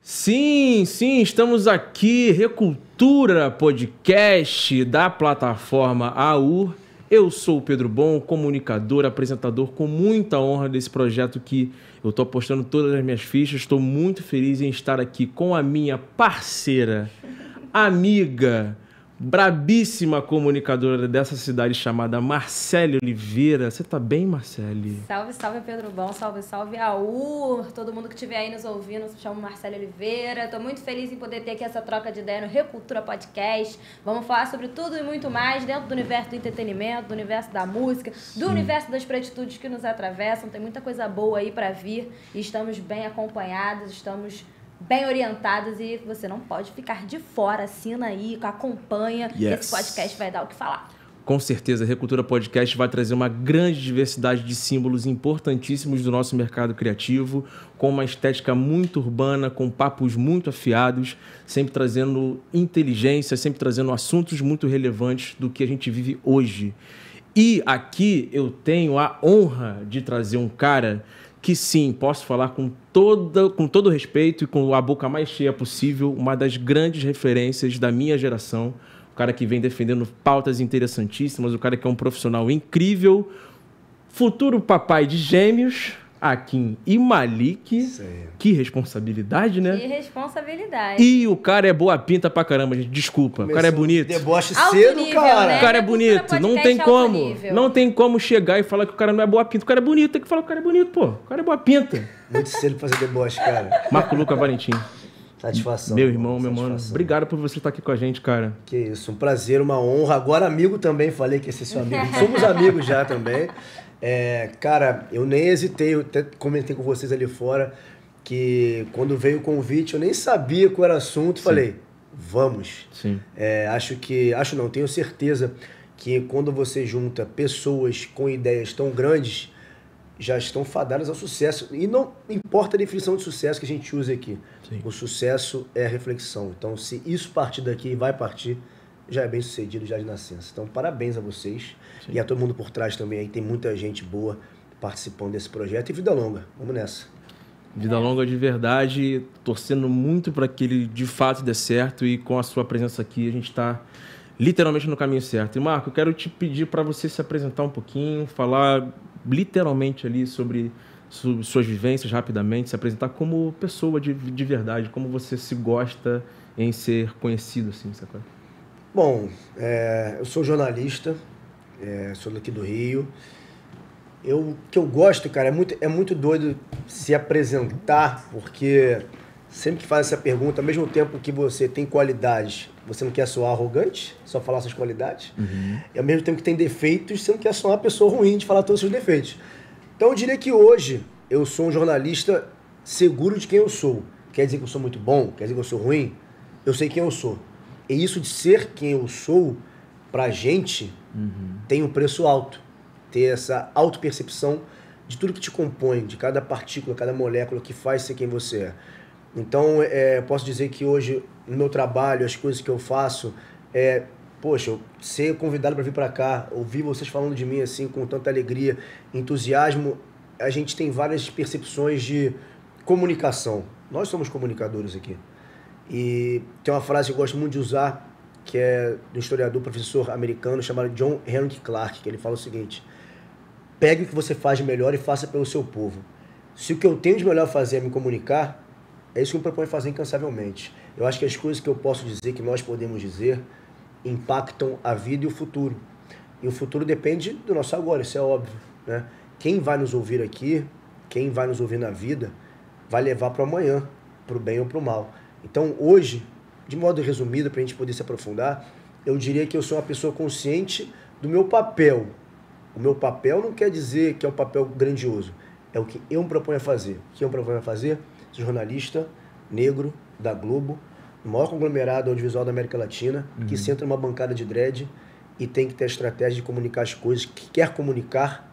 Sim, estamos aqui, Recultura Podcast da plataforma AUR. Eu sou o Pedro Bom, comunicador, apresentador, com muita honra desse projeto que eu estou apostando todas as minhas fichas. Estou muito feliz em estar aqui com a minha parceira, amiga, brabíssima comunicadora dessa cidade chamada Marcele Oliveira. Você tá bem, Marcele? Salve, salve, Pedro Bom. Salve, salve, AUR. Todo mundo que estiver aí nos ouvindo, se chama Marcele Oliveira. Tô muito feliz em poder ter aqui essa troca de ideia no Recultura Podcast. Vamos falar sobre tudo e muito mais dentro do universo do entretenimento, do universo da música, do universo das pretitudes que nos atravessam. Tem muita coisa boa aí pra vir e estamos bem acompanhados, estamos bem orientados e você não pode ficar de fora. Assina aí, acompanha. Yes. Esse podcast vai dar o que falar. Com certeza, a Recultura Podcast vai trazer uma grande diversidade de símbolos importantíssimos do nosso mercado criativo, com uma estética muito urbana, com papos muito afiados, sempre trazendo inteligência, sempre trazendo assuntos muito relevantes do que a gente vive hoje. E aqui eu tenho a honra de trazer um cara que sim, posso falar com todo respeito e com a boca mais cheia possível, uma das grandes referências da minha geração, o cara que vem defendendo pautas interessantíssimas, o cara que é um profissional incrível, futuro papai de gêmeos, Akin e Malik. Que responsabilidade, né? Que responsabilidade. E o cara é boa pinta pra caramba, gente. Desculpa. O cara é bonito. Deboche Alto cedo, nível, cara. né? O cara é Recultura bonito. Não Podcast tem alto como. nível. Não tem como chegar e falar que o cara não é boa pinta. O cara é bonito. Tem que falar que o cara é bonito, pô. O cara é boa pinta. Muito cedo pra fazer deboche, cara. Marco Luca Valentim. Satisfação. Meu irmão, meu satisfação. mano. Obrigado por você estar aqui com a gente, cara. Que isso, um prazer, uma honra. Agora amigo também, falei que esse é seu amigo. Somos amigos já também. Cara, eu nem hesitei, eu até comentei com vocês ali fora, que quando veio o convite eu nem sabia qual era o assunto. Sim. Falei, vamos. Sim. Acho não, tenho certeza que quando você junta pessoas com ideias tão grandes, já estão fadadas ao sucesso. E não importa a definição de sucesso que a gente use aqui. Sim. O sucesso é a reflexão. Então, se isso partir daqui e vai partir, já é bem sucedido já de nascença. Então, parabéns a vocês. Sim. E a todo mundo por trás também. Aí tem muita gente boa participando desse projeto. E vida longa. Vamos nessa. Vida longa de verdade, torcendo muito para que ele de fato dê certo, e com a sua presença aqui a gente está literalmente no caminho certo. E Marco, eu quero te pedir para você se apresentar um pouquinho, falar literalmente ali sobre suas vivências rapidamente, se apresentar como pessoa de verdade, como você se gosta em ser conhecido, assim, sacou? Bom, eu sou jornalista, sou daqui do Rio. O que eu gosto, cara, é muito doido se apresentar, porque sempre que faz essa pergunta, ao mesmo tempo que você tem qualidades, você não quer soar arrogante, só falar suas qualidades, e ao mesmo tempo que tem defeitos, você não quer soar uma pessoa ruim de falar todos os seus defeitos. Então eu diria que hoje eu sou um jornalista seguro de quem eu sou. Quer dizer que eu sou muito bom? Quer dizer que eu sou ruim? Eu sei quem eu sou. E isso de ser quem eu sou, pra gente, tem um preço alto. Ter essa autopercepção de tudo que te compõe, de cada partícula, cada molécula que faz ser quem você é. Então, posso dizer que hoje, no meu trabalho, as coisas que eu faço, poxa, eu ser convidado para vir para cá, ouvir vocês falando de mim assim com tanta alegria, entusiasmo, a gente tem várias percepções de comunicação. Nós somos comunicadores aqui. E tem uma frase que eu gosto muito de usar, que é do historiador, professor americano, chamado John Henrik Clarke, que ele fala o seguinte: pegue o que você faz de melhor e faça pelo seu povo. Se o que eu tenho de melhor fazer é me comunicar, é isso que eu me proponho fazer incansavelmente. Eu acho que as coisas que eu posso dizer, que nós podemos dizer, impactam a vida e o futuro. E o futuro depende do nosso agora, isso é óbvio, né? Quem vai nos ouvir aqui, quem vai nos ouvir na vida, vai levar para o amanhã, para o bem ou para o mal. Então, hoje, de modo resumido, para a gente poder se aprofundar, eu diria que eu sou uma pessoa consciente do meu papel. O meu papel não quer dizer que é um papel grandioso. É o que eu me proponho a fazer. O que eu me proponho a fazer? Sou jornalista negro da Globo, o maior conglomerado audiovisual da América Latina, que senta numa bancada de dread e tem que ter a estratégia de comunicar as coisas que quer comunicar,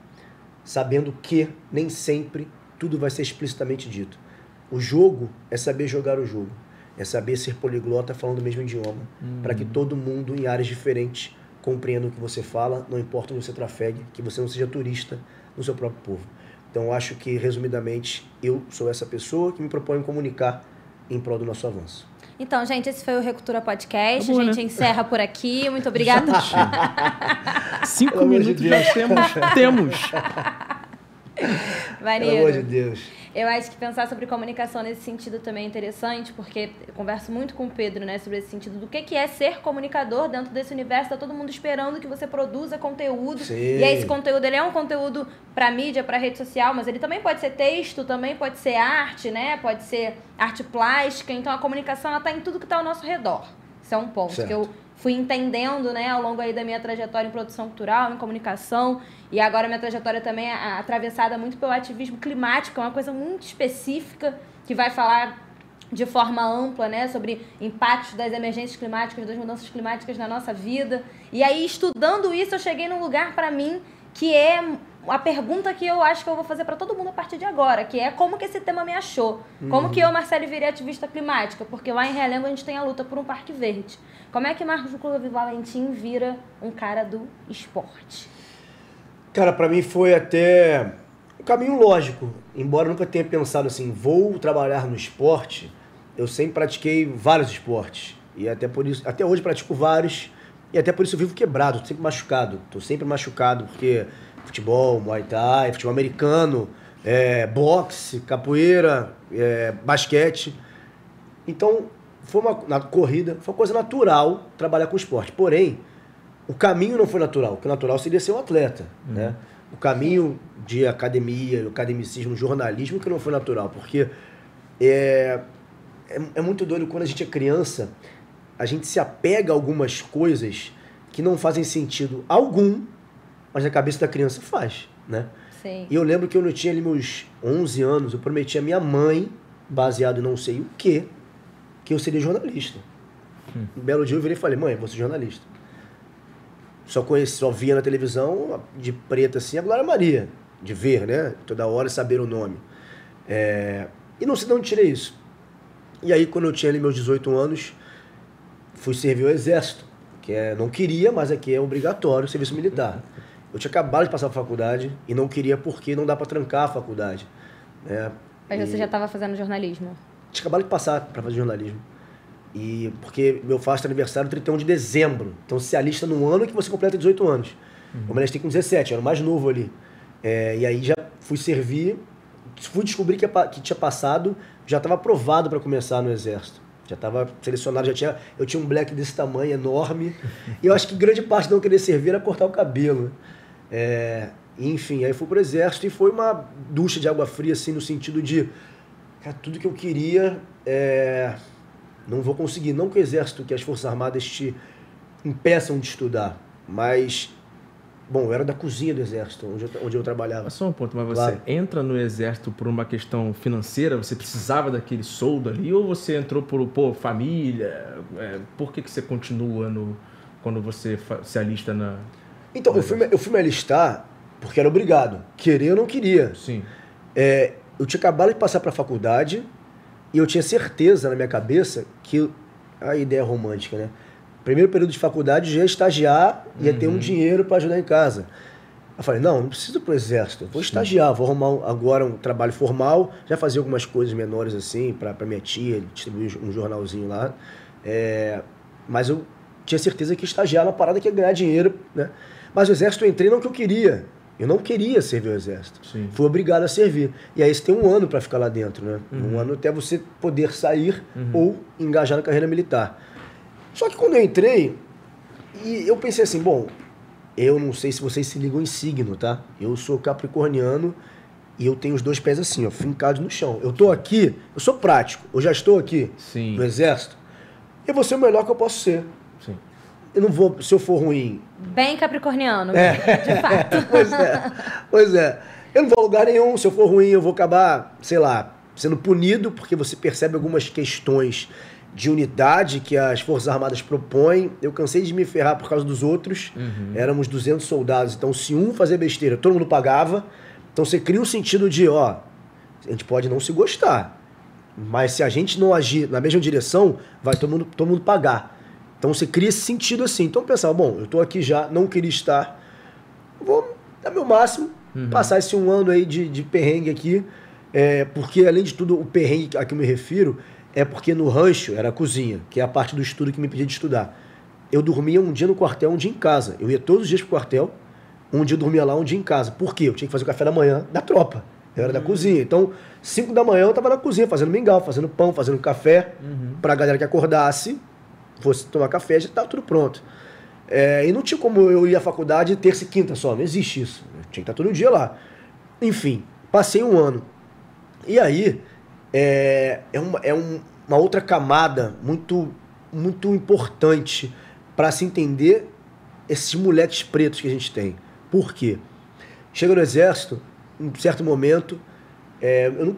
sabendo que nem sempre tudo vai ser explicitamente dito. O jogo é saber jogar o jogo. É saber ser poliglota falando o mesmo idioma. Para que todo mundo, em áreas diferentes, compreenda o que você fala, não importa onde você trafegue, que você não seja turista no seu próprio povo. Então, acho que, resumidamente, eu sou essa pessoa que me propõe comunicar em prol do nosso avanço. Então, gente, esse foi o Recultura Podcast. Tá bom, a gente encerra por aqui. Muito obrigada. 5 minutos de nós temos. Maneiro. Pelo amor de Deus. Eu acho que pensar sobre comunicação nesse sentido também é interessante, porque eu converso muito com o Pedro, né, sobre esse sentido do que é ser comunicador dentro desse universo. Tá todo mundo esperando que você produza conteúdo. Sim. E aí esse conteúdo, ele é um conteúdo para mídia, para rede social, mas ele também pode ser texto, também pode ser arte, né? Pode ser arte plástica. Então a comunicação, ela tá em tudo que tá ao nosso redor. Isso é um ponto Certo. que eu fui entendendo, né, ao longo aí da minha trajetória em produção cultural, em comunicação, e agora minha trajetória também é atravessada muito pelo ativismo climático, é uma coisa muito específica, que vai falar de forma ampla, né, sobre impactos das emergências climáticas, das mudanças climáticas na nossa vida. E aí, estudando isso, eu cheguei num lugar, para mim, que é a pergunta que eu acho que eu vou fazer para todo mundo a partir de agora, que é como que esse tema me achou? Como que eu, Marcele, virei ativista climática? Porque lá em Realengo a gente tem a luta por um parque verde. Como é que Marcos Clóvis Valentim vira um cara do esporte? Cara, pra mim foi até um caminho lógico. Embora eu nunca tenha pensado assim, vou trabalhar no esporte, eu sempre pratiquei vários esportes. E até por isso, até hoje pratico vários, e até por isso eu vivo quebrado, tô sempre machucado. Tô sempre machucado, porque futebol, Muay Thai, futebol americano, boxe, capoeira, basquete. Então, na corrida, foi uma coisa natural trabalhar com esporte. Porém, o caminho não foi natural. O natural seria ser um atleta, né? O caminho de academia, o academicismo, o jornalismo que não foi natural. Porque é muito doido quando a gente é criança, a gente se apega a algumas coisas que não fazem sentido algum, mas na cabeça da criança faz, né? Sim. E eu lembro que eu tinha ali meus 11 anos, eu prometi à minha mãe, baseado em não sei o quê, que eu seria jornalista. Um belo dia eu virei e falei, mãe, eu vou ser jornalista. Só via na televisão, de preta assim, a Glória Maria, de ver, né? Toda hora saber o nome. E não sei de onde tirei isso. E aí, quando eu tinha ali meus 18 anos, fui servir o exército, que não queria, mas aqui é obrigatório, o serviço militar. Eu tinha acabado de passar a faculdade e não queria porque não dá para trancar a faculdade. Né? Mas você já estava fazendo jornalismo? Tinha acabado de passar para fazer jornalismo. E porque meu faço aniversário 31 de dezembro. Então se alista no ano que você completa 18 anos. Eu me alistei com 17, eu era o mais novo ali. E aí já fui servir, fui descobrir que tinha passado, já estava aprovado para começar no exército. Já estava selecionado, eu tinha um black desse tamanho, enorme. E eu acho que grande parte de não querer servir era cortar o cabelo. Enfim, aí fui pro exército e foi uma ducha de água fria, assim, no sentido de... Cara, tudo que eu queria, não vou conseguir. Não que o exército, que as Forças Armadas te impeçam de estudar, mas... Bom, eu era da cozinha do exército, onde eu trabalhava. Mas só um ponto, mas você Claro. entra no exército por uma questão financeira? Você precisava daquele soldo ali? Ou você entrou por família? Por que você continua quando você se alista na... Então, eu fui me alistar porque era obrigado. Querer eu não queria. Sim. Eu tinha acabado de passar para a faculdade e eu tinha certeza na minha cabeça que... A ideia romântica, né? Primeiro período de faculdade, já ia estagiar, ia ter um dinheiro para ajudar em casa. Eu falei, não preciso ir pro exército, eu vou estagiar, vou arrumar agora um trabalho formal, já fazer algumas coisas menores assim, para minha tia, distribuir um jornalzinho lá. Mas eu tinha certeza que ia estagiar na parada que ia ganhar dinheiro, né? Mas o exército eu entrei não que eu queria. Eu não queria servir o exército. Sim. Fui obrigado a servir. E aí você tem um ano para ficar lá dentro, né? Um ano até você poder sair ou engajar na carreira militar. Só que quando eu entrei, e eu pensei assim, bom, eu não sei se vocês se ligam em signo, tá? Eu sou capricorniano e eu tenho os dois pés assim, ó, fincados no chão. Eu tô aqui, eu sou prático, eu já estou aqui Sim. no exército, eu vou ser o melhor que eu posso ser. Sim. Eu não vou, se eu for ruim... Bem capricorniano, de fato. Pois é. Eu não vou a lugar nenhum, se eu for ruim eu vou acabar, sei lá, sendo punido, porque você percebe algumas questões de unidade que as Forças Armadas propõem. Eu cansei de me ferrar por causa dos outros. Éramos 200 soldados, então se um fazia besteira, todo mundo pagava. Então você cria um sentido de, a gente pode não se gostar, mas se a gente não agir na mesma direção, vai todo mundo pagar. Então você cria esse sentido assim. Então eu pensava, bom, eu tô aqui já, não queria estar, vou dar meu máximo, passar esse um ano aí de perrengue aqui, porque além de tudo, o perrengue a que eu me refiro é porque no rancho era a cozinha, que é a parte do estudo que me impedia de estudar. Eu dormia um dia no quartel, um dia em casa. Eu ia todos os dias pro quartel, um dia eu dormia lá, um dia em casa. Por quê? Eu tinha que fazer o café da manhã da tropa. Eu era da cozinha. Então, 5 da manhã eu tava na cozinha, fazendo mingau, fazendo pão, fazendo café, pra galera que acordasse, fosse tomar café, já tava tudo pronto. E não tinha como eu ir à faculdade terça e quinta só, não existe isso. Eu tinha que estar todo dia lá. Enfim, passei um ano. E aí, uma outra camada muito, muito importante para se entender esses moleques pretos que a gente tem. Por quê? Chega no exército, em um certo momento,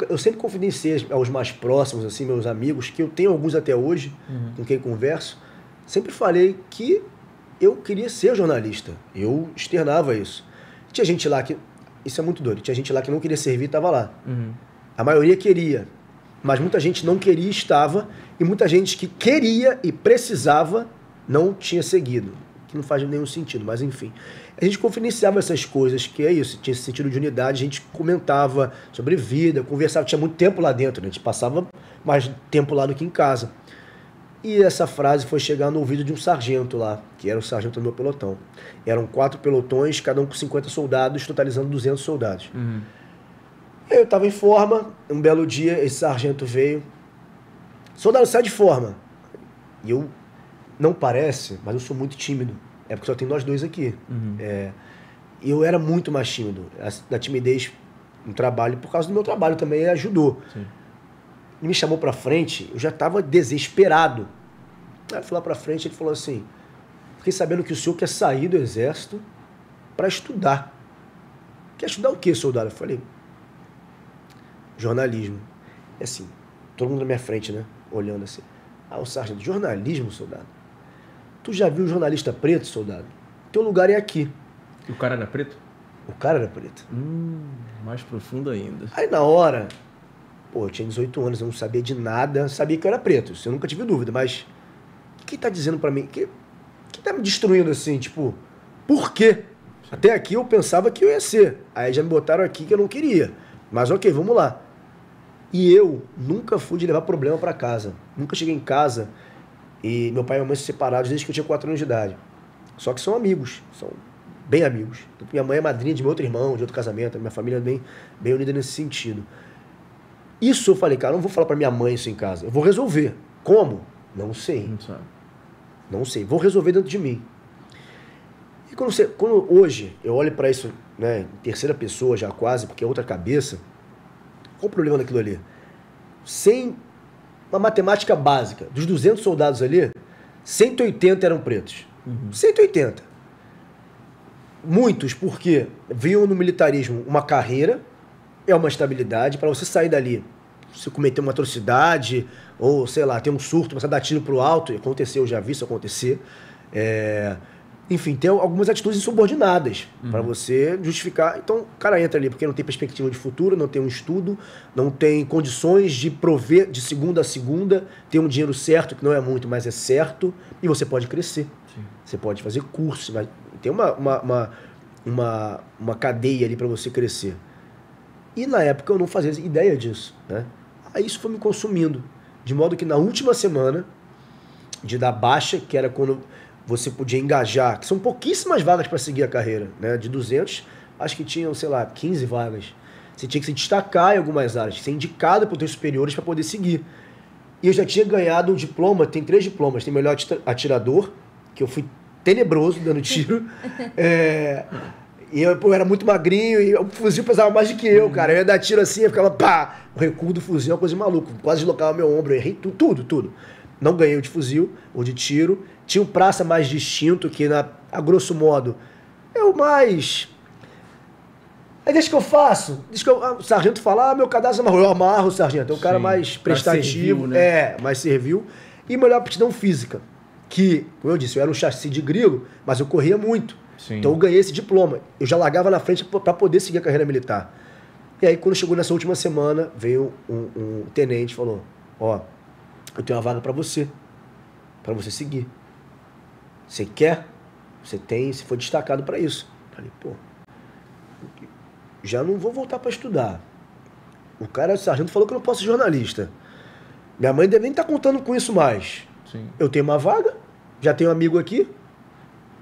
eu sempre confidenciei aos mais próximos, assim, meus amigos, que eu tenho alguns até hoje, com quem converso, sempre falei que eu queria ser jornalista. Eu externava isso. Tinha gente lá que... Isso é muito doido. Tinha gente lá que não queria servir e estava lá. A maioria queria, mas muita gente não queria e estava, e muita gente que queria e precisava não tinha seguido. Que não faz nenhum sentido, mas enfim. A gente confidenciava essas coisas, que é isso, tinha esse sentido de unidade, a gente comentava sobre vida, conversava, tinha muito tempo lá dentro, né? A gente passava mais tempo lá do que em casa. E essa frase foi chegar no ouvido de um sargento lá, que era o sargento do meu pelotão. Eram 4 pelotões, cada um com 50 soldados, totalizando 200 soldados. Eu estava em forma, um belo dia, esse sargento veio. Soldado, sai de forma. E eu, não parece, mas eu sou muito tímido. É porque só tem nós dois aqui. E eu era muito mais tímido. Da timidez no trabalho, por causa do meu trabalho também, ajudou. Sim. Ele me chamou pra frente, eu já estava desesperado. Aí eu fui lá pra frente, ele falou assim, fiquei sabendo que o senhor quer sair do exército para estudar. Quer estudar o quê, soldado? Eu falei, jornalismo. E assim, todo mundo na minha frente, né? Olhando assim. O sargento, jornalismo, soldado? Tu já viu um jornalista preto, soldado? Teu lugar é aqui. O cara era preto? O cara era preto. Mais profundo ainda. Aí na hora, eu tinha 18 anos, eu não sabia de nada, sabia que eu era preto, isso eu nunca tive dúvida, mas o que tá dizendo pra mim? O que tá me destruindo assim, tipo, por quê? Até aqui eu pensava que eu ia ser, aí já me botaram aqui que eu não queria, mas ok, vamos lá. E eu nunca fui de levar problema pra casa, nunca cheguei em casa e meu pai e minha mãe se separaram desde que eu tinha 4 anos de idade, só que são amigos, são bem amigos. Minha mãe é madrinha de meu outro irmão, de outro casamento, minha família é bem unida nesse sentido. Isso eu falei, cara, eu não vou falar pra minha mãe isso em casa. Eu vou resolver. Como? Não sei. Não sabe. Não sei. Vou resolver dentro de mim. E quando hoje eu olho pra isso, né, em terceira pessoa já quase, porque é outra cabeça, qual o problema daquilo ali? Sem uma matemática básica, dos 200 soldados ali, 180 eram pretos. 180. Muitos porque viam no militarismo uma carreira, é uma estabilidade, para você sair dali, se cometer uma atrocidade, ou, sei lá, ter um surto, você dar tiro pro alto, aconteceu, já vi isso acontecer. Enfim, tem algumas atitudes insubordinadas para você justificar. Então, o cara entra ali porque não tem perspectiva de futuro, não tem um estudo, não tem condições de prover de segunda a segunda, ter um dinheiro certo, que não é muito, mas é certo, e você pode crescer. Sim. Você pode fazer curso, tem uma cadeia ali para você crescer. E na época eu não fazia ideia disso, né? Aí isso foi me consumindo. De modo que na última semana da baixa, que era quando você podia engajar, que são pouquíssimas vagas para seguir a carreira, né? De 200, acho que tinham, sei lá, 15 vagas. Você tinha que se destacar em algumas áreas, ser indicado por teus superiores para poder seguir. E eu já tinha ganhado um diploma, tem 3 diplomas. Tem melhor atirador, que eu fui tenebroso dando tiro. E eu era muito magrinho e o fuzil pesava mais do que eu, cara. Eu ia dar tiro assim, eu ficava pá! O recuo do fuzil é uma coisa maluca. Quase deslocava meu ombro, eu errei tudo. Não ganhei o de fuzil, o de tiro. Tinha um praça mais distinto, que a grosso modo é o mais... Aí deixa que eu faço. O sargento fala, meu cadastro amarrou. Eu amarro o sargento. É um cara mais prestativo, né? Mais servil. E melhor aptidão física. Que, como eu disse, eu era um chassi de grilo, mas eu corria muito. Sim. Então eu ganhei esse diploma. Eu já largava na frente para poder seguir a carreira militar. E aí quando chegou nessa última semana, veio um tenente e falou, eu tenho uma vaga para você seguir. Você quer? Você foi destacado para isso. Eu falei, já não vou voltar para estudar. O sargento falou que eu não posso ser jornalista. Minha mãe deve nem estar contando com isso mais. Sim. Eu tenho uma vaga, já tenho um amigo aqui.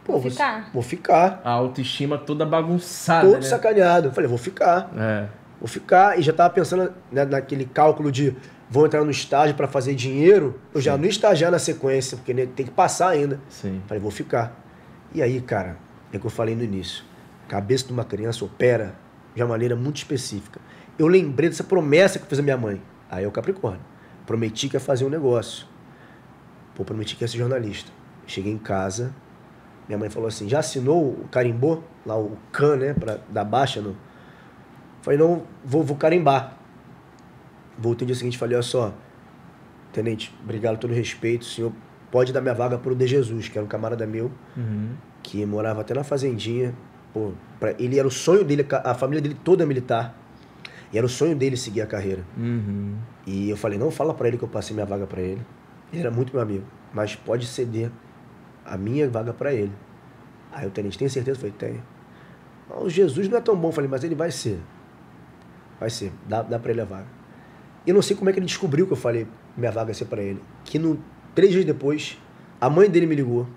Pô, Vou ficar. Vou ficar. A autoestima toda bagunçada, Todo né? sacaneado. Eu falei, vou ficar. Vou ficar. E já tava pensando, né, naquele cálculo de vou entrar no estágio para fazer dinheiro. Eu já não ia estagiar na sequência, porque tem que passar ainda. Sim. Falei, vou ficar. E aí, cara, é o que eu falei no início. Cabeça de uma criança opera de uma maneira muito específica. Eu lembrei dessa promessa que eu fiz a minha mãe. Aí eu Capricórnio. Prometi que ia fazer um negócio. Pô, prometi que ia ser jornalista. Cheguei em casa, minha mãe falou assim, já assinou o carimbô? Lá o CAN, né, pra dar baixa no... Falei, não, vou carimbar. Voltei no dia seguinte e falei, olha só, tenente, obrigado por todo o respeito, o senhor pode dar minha vaga pro De Jesus, que era um camarada meu, que morava até na fazendinha. Pô, ele era o sonho dele, a família dele toda é militar, e era o sonho dele seguir a carreira. E eu falei, não, fala pra ele que eu passei minha vaga pra ele. Ele era muito meu amigo, mas pode ceder a minha vaga pra ele. Aí o tenente, tem certeza? Eu falei, tenho. O Jesus não é tão bom. Eu falei, mas ele vai ser. Vai ser, dá pra ele a vaga. Eu não sei como é que ele descobriu que eu falei minha vaga ia ser pra ele. Que 3 dias depois, a mãe dele me ligou.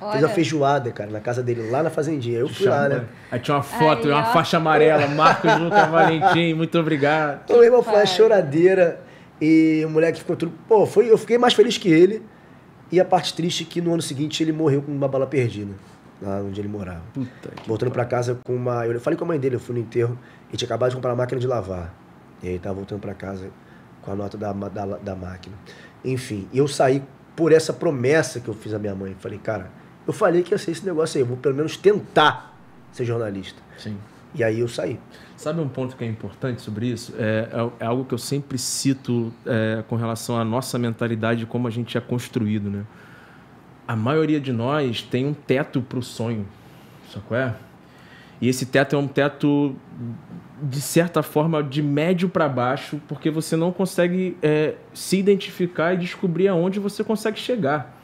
Olha. Fez a feijoada, cara, na casa dele, lá na fazendinha. Eu fui lá, né? Aí tinha uma foto, Aí, uma ó. faixa amarela, Marcos Lucas Valentim, muito obrigado. Então, meu irmão, foi uma pai. choradeira. E o moleque ficou tudo... Pô, eu fiquei mais feliz que ele. E a parte triste é que no ano seguinte ele morreu com uma bala perdida. Lá onde ele morava. Puta que Voltando pra casa com uma... Eu falei com a mãe dele, eu fui no enterro. Ele tinha acabado de comprar uma máquina de lavar. E aí tava voltando pra casa com a nota da máquina. Enfim, eu saí por essa promessa que eu fiz à minha mãe. Falei, cara, eu falei que ia ser esse negócio aí. Eu vou pelo menos tentar ser jornalista. Sim. E aí eu saí. Sabe um ponto que é importante sobre isso? É algo que eu sempre cito com relação à nossa mentalidade e como a gente é construído, né? A maioria de nós tem um teto para o sonho, sabe qual é? E esse teto é um teto, de certa forma, de médio para baixo, porque você não consegue se identificar e descobrir aonde você consegue chegar.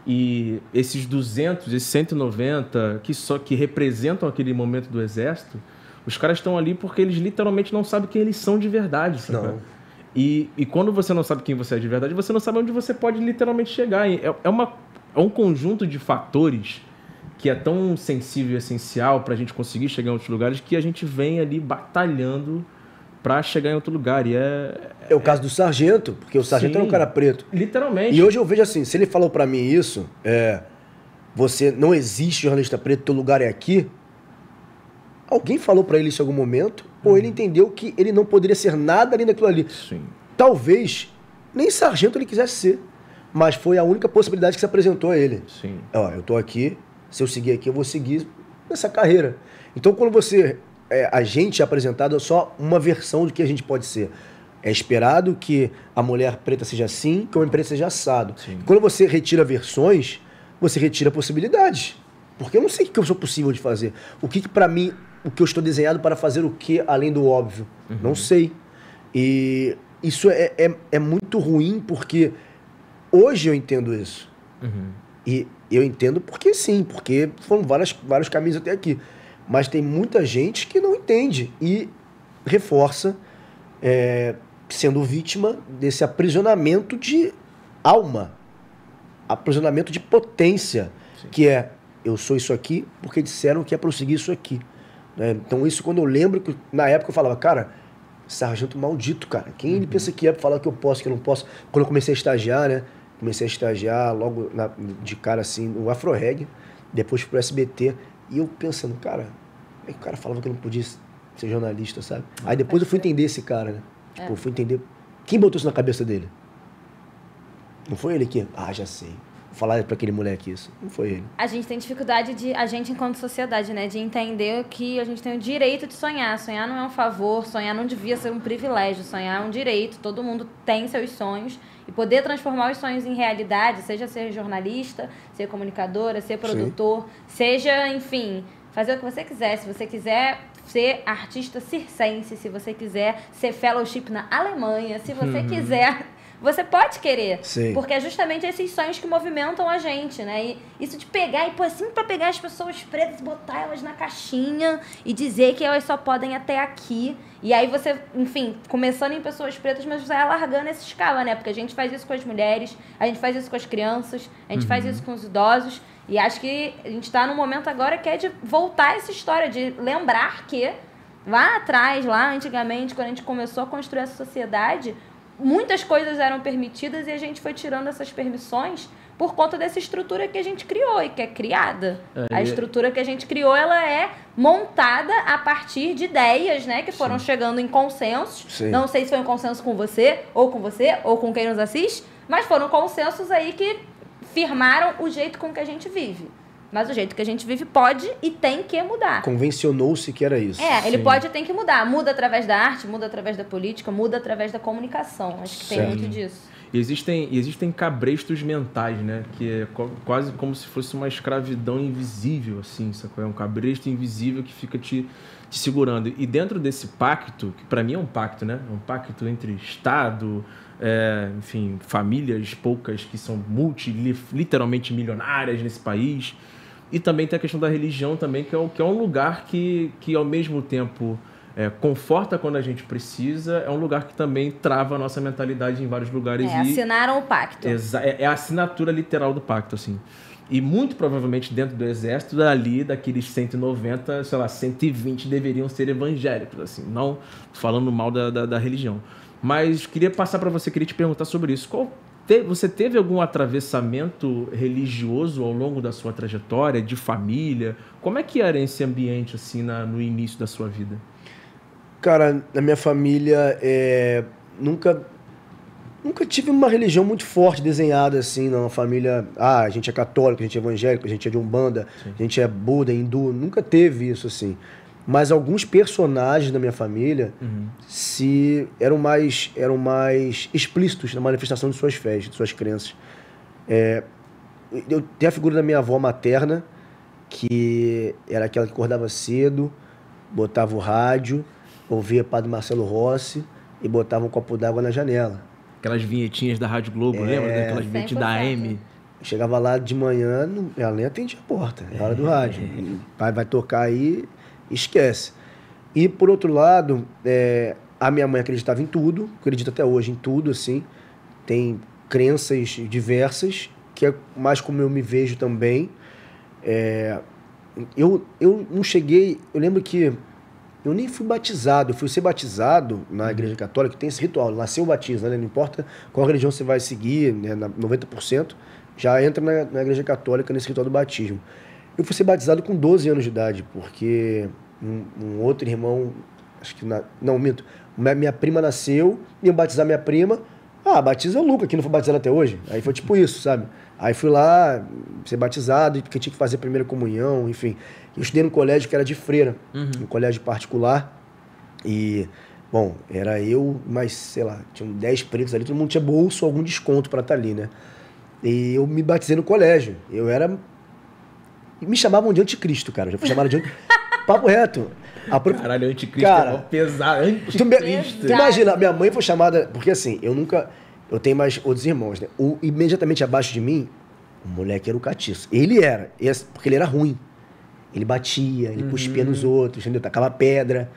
E esses 200, esses 190 que representam aquele momento do exército, os caras estão ali porque eles literalmente não sabem quem eles são de verdade, sabe? Não. E quando você não sabe quem você é de verdade, você não sabe onde você pode literalmente chegar. E é um conjunto de fatores que é tão sensível e essencial para a gente conseguir chegar em outros lugares que a gente vem ali batalhando para chegar em outro lugar. E É o caso do sargento, porque o sargento era um cara preto. Literalmente. E hoje eu vejo assim, se ele falou pra mim isso, você não existe jornalista preto, teu lugar é aqui. Alguém falou pra ele isso em algum momento, ou ele entendeu que ele não poderia ser nada além daquilo ali. Sim. Talvez nem sargento ele quisesse ser, mas foi a única possibilidade que se apresentou a ele. Sim. Ó, eu tô aqui, se eu seguir aqui, eu vou seguir nessa carreira. Então, quando a gente é apresentado só uma versão do que a gente pode ser. É esperado que a mulher preta seja assim, que o homem preto seja assado. Sim. Quando você retira versões, você retira possibilidades. Porque eu não sei o que eu sou possível de fazer. O que pra mim, o que eu estou desenhado para fazer o que além do óbvio? Não sei. E isso é muito ruim porque hoje eu entendo isso. E eu entendo porque sim, porque foram vários caminhos até aqui. Mas tem muita gente que não entende e reforça sendo vítima desse aprisionamento de alma, aprisionamento de potência, sim. Que eu sou isso aqui porque disseram que é prosseguir isso aqui. Né? Então isso quando eu lembro que na época eu falava, cara, sargento maldito, cara, quem ele pensa que é pra falar que eu posso, que eu não posso? Quando eu comecei a estagiar, né? Comecei a estagiar logo de cara assim, no Afro-Reg, depois fui pro SBT, e eu pensando, cara, o cara falava que eu não podia ser jornalista, sabe? Aí depois eu fui entender esse cara, né? Tipo, eu fui entender quem botou isso na cabeça dele. Não foi ele que, já sei, vou falar pra aquele moleque isso. Não foi ele. A gente tem dificuldade a gente enquanto sociedade, né, de entender que a gente tem o direito de sonhar. Sonhar não é um favor, sonhar não devia ser um privilégio, sonhar é um direito, todo mundo tem seus sonhos. E poder transformar os sonhos em realidade, seja ser jornalista, ser comunicadora, ser produtor, seja, enfim, fazer o que você quiser. Se você quiser ser artista circense, se você quiser ser fellowship na Alemanha, se você quiser você pode querer. Sim. Porque é justamente esses sonhos que movimentam a gente, né? E isso de pegar e pôr assim pra pegar as pessoas pretas, botar elas na caixinha e dizer que elas só podem até aqui. E aí você, enfim, começando em pessoas pretas, mas você vai alargando essa escala, né? Porque a gente faz isso com as mulheres, a gente faz isso com as crianças, a gente faz isso com os idosos. E acho que a gente tá num momento agora que é de voltar essa história, de lembrar que lá atrás, lá antigamente, quando a gente começou a construir essa sociedade, muitas coisas eram permitidas e a gente foi tirando essas permissões por conta dessa estrutura que a gente criou e que é criada. A estrutura que a gente criou, ela é montada a partir de ideias, né, que foram chegando em consensos. Sim. Não sei se foi um consenso com você, ou com quem nos assiste, mas foram consensos aí que firmaram o jeito com que a gente vive. Mas o jeito que a gente vive pode e tem que mudar. Convencionou-se que era isso. Ele pode e tem que mudar. Muda através da arte, muda através da política, muda através da comunicação. Acho que tem muito disso. E existem cabrestos mentais, né? Que é quase como se fosse uma escravidão invisível, assim, sacou? É um cabresto invisível que fica te segurando. E dentro desse pacto, que para mim é um pacto, né? É um pacto entre Estado, enfim, famílias poucas que são literalmente milionárias nesse país. E também tem a questão da religião também, que é um lugar que ao mesmo tempo conforta quando a gente precisa, é um lugar que também trava a nossa mentalidade em vários lugares. Assinaram o pacto. É a assinatura literal do pacto, assim. E muito provavelmente dentro do exército, daqueles 190, sei lá, 120 deveriam ser evangélicos, assim, não falando mal da religião. Mas queria passar para você, queria te perguntar sobre isso. Você teve algum atravessamento religioso ao longo da sua trajetória, de família? Como é que era esse ambiente, assim, no início da sua vida? Cara, na minha família, nunca tive uma religião muito forte desenhada, assim, não. A família, a gente é católico, a gente é evangélico, a gente é de Umbanda, a gente é Buda, hindu. Nunca teve isso, assim. Mas alguns personagens da minha família eram mais explícitos na manifestação de suas fés, de suas crenças. Eu tenho a figura da minha avó materna, que era aquela que acordava cedo, botava o rádio, ouvia Padre Marcelo Rossi e botava um copo d'água na janela. Aquelas vinhetinhas da Rádio Globo, lembra? Aquelas vinhetinhas da AM. Chegava lá de manhã, ela nem atendia a porta, é hora do rádio. O pai vai tocar aí, esquece. E, por outro lado, a minha mãe acreditava em tudo, acredita até hoje em tudo, assim. Tem crenças diversas, que é mais como eu me vejo também. Eu não cheguei... Eu lembro que eu nem fui batizado. Eu fui ser batizado na Igreja Católica, que tem esse ritual, nasceu o batismo, né? Não importa qual religião você vai seguir, né? 90% já entra na Igreja Católica nesse ritual do batismo. Eu fui ser batizado com 12 anos de idade, porque um outro irmão, acho que... Não, minto. Minha prima nasceu, iam batizar minha prima. Batiza o Luca, que não foi batizado até hoje. Aí foi tipo isso, sabe? Aí fui lá ser batizado, porque tinha que fazer a primeira comunhão, enfim. Eu estudei num colégio que era de freira, um colégio particular. E, bom, era eu, mas, sei lá, tinham 10 pretos ali, todo mundo tinha bolsa ou algum desconto pra estar ali, né? E eu me batizei no colégio. E me chamavam de anticristo, cara. Eu já fui chamado de papo reto. Caralho, anticristo é pesado. Anticristo. Imagina, minha mãe foi chamada... Porque assim, eu tenho mais outros irmãos, né? Imediatamente abaixo de mim, o moleque era o catiço. Ele era, porque ele era ruim. Ele batia, ele cuspia nos outros, entendeu? Tacava pedra.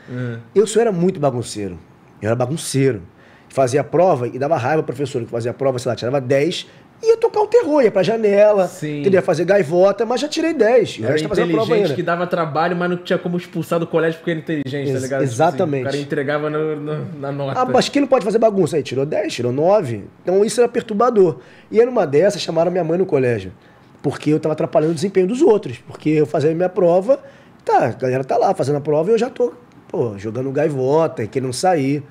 Eu só era muito bagunceiro. Eu era bagunceiro. Fazia a prova e dava raiva ao professor que fazia a prova, sei lá, tirava 10... Ia tocar o terror, ia pra janela, ia fazer gaivota, mas já tirei 10. Era inteligente, que dava trabalho, mas não tinha como expulsar do colégio porque era inteligente, tá ligado? Exatamente. Assim, o cara entregava na nota. Mas quem não pode fazer bagunça? Aí tirou 10, tirou 9. Então isso era perturbador. E aí numa dessas, chamaram minha mãe no colégio. Porque eu tava atrapalhando o desempenho dos outros. Porque eu fazia a minha prova, a galera tá lá fazendo a prova e eu já tô, jogando gaivota, querendo sair.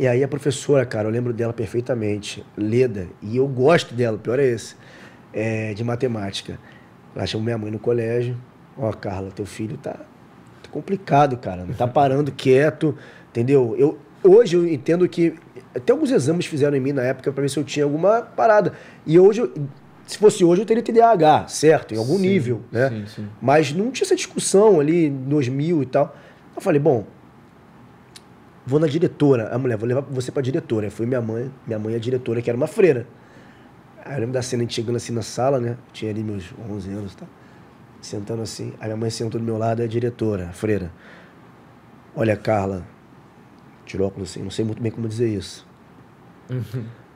E aí a professora, cara, eu lembro dela perfeitamente, Leda, e eu gosto dela, o pior é esse, de matemática. Ela chamou minha mãe no colégio, Carla, teu filho tá complicado, cara, não tá parando quieto, entendeu? Hoje eu entendo que até alguns exames fizeram em mim na época pra ver se eu tinha alguma parada. E hoje, se fosse hoje, eu teria TDAH, certo? Em algum nível, né? Sim. Mas não tinha essa discussão ali em 2000 e tal. Eu falei, bom... vou na diretora. A mulher, vou levar você pra diretora. Aí foi minha mãe é a diretora, que era uma freira. Aí eu lembro da cena, a gente chegando assim na sala, né? Tinha ali meus 11 anos e tal. Sentando assim. Aí minha mãe sentou do meu lado, é a diretora, a freira. Olha, Carla, tirou óculos assim, não sei muito bem como dizer isso.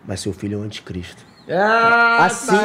Mas seu filho é o anticristo. Assim.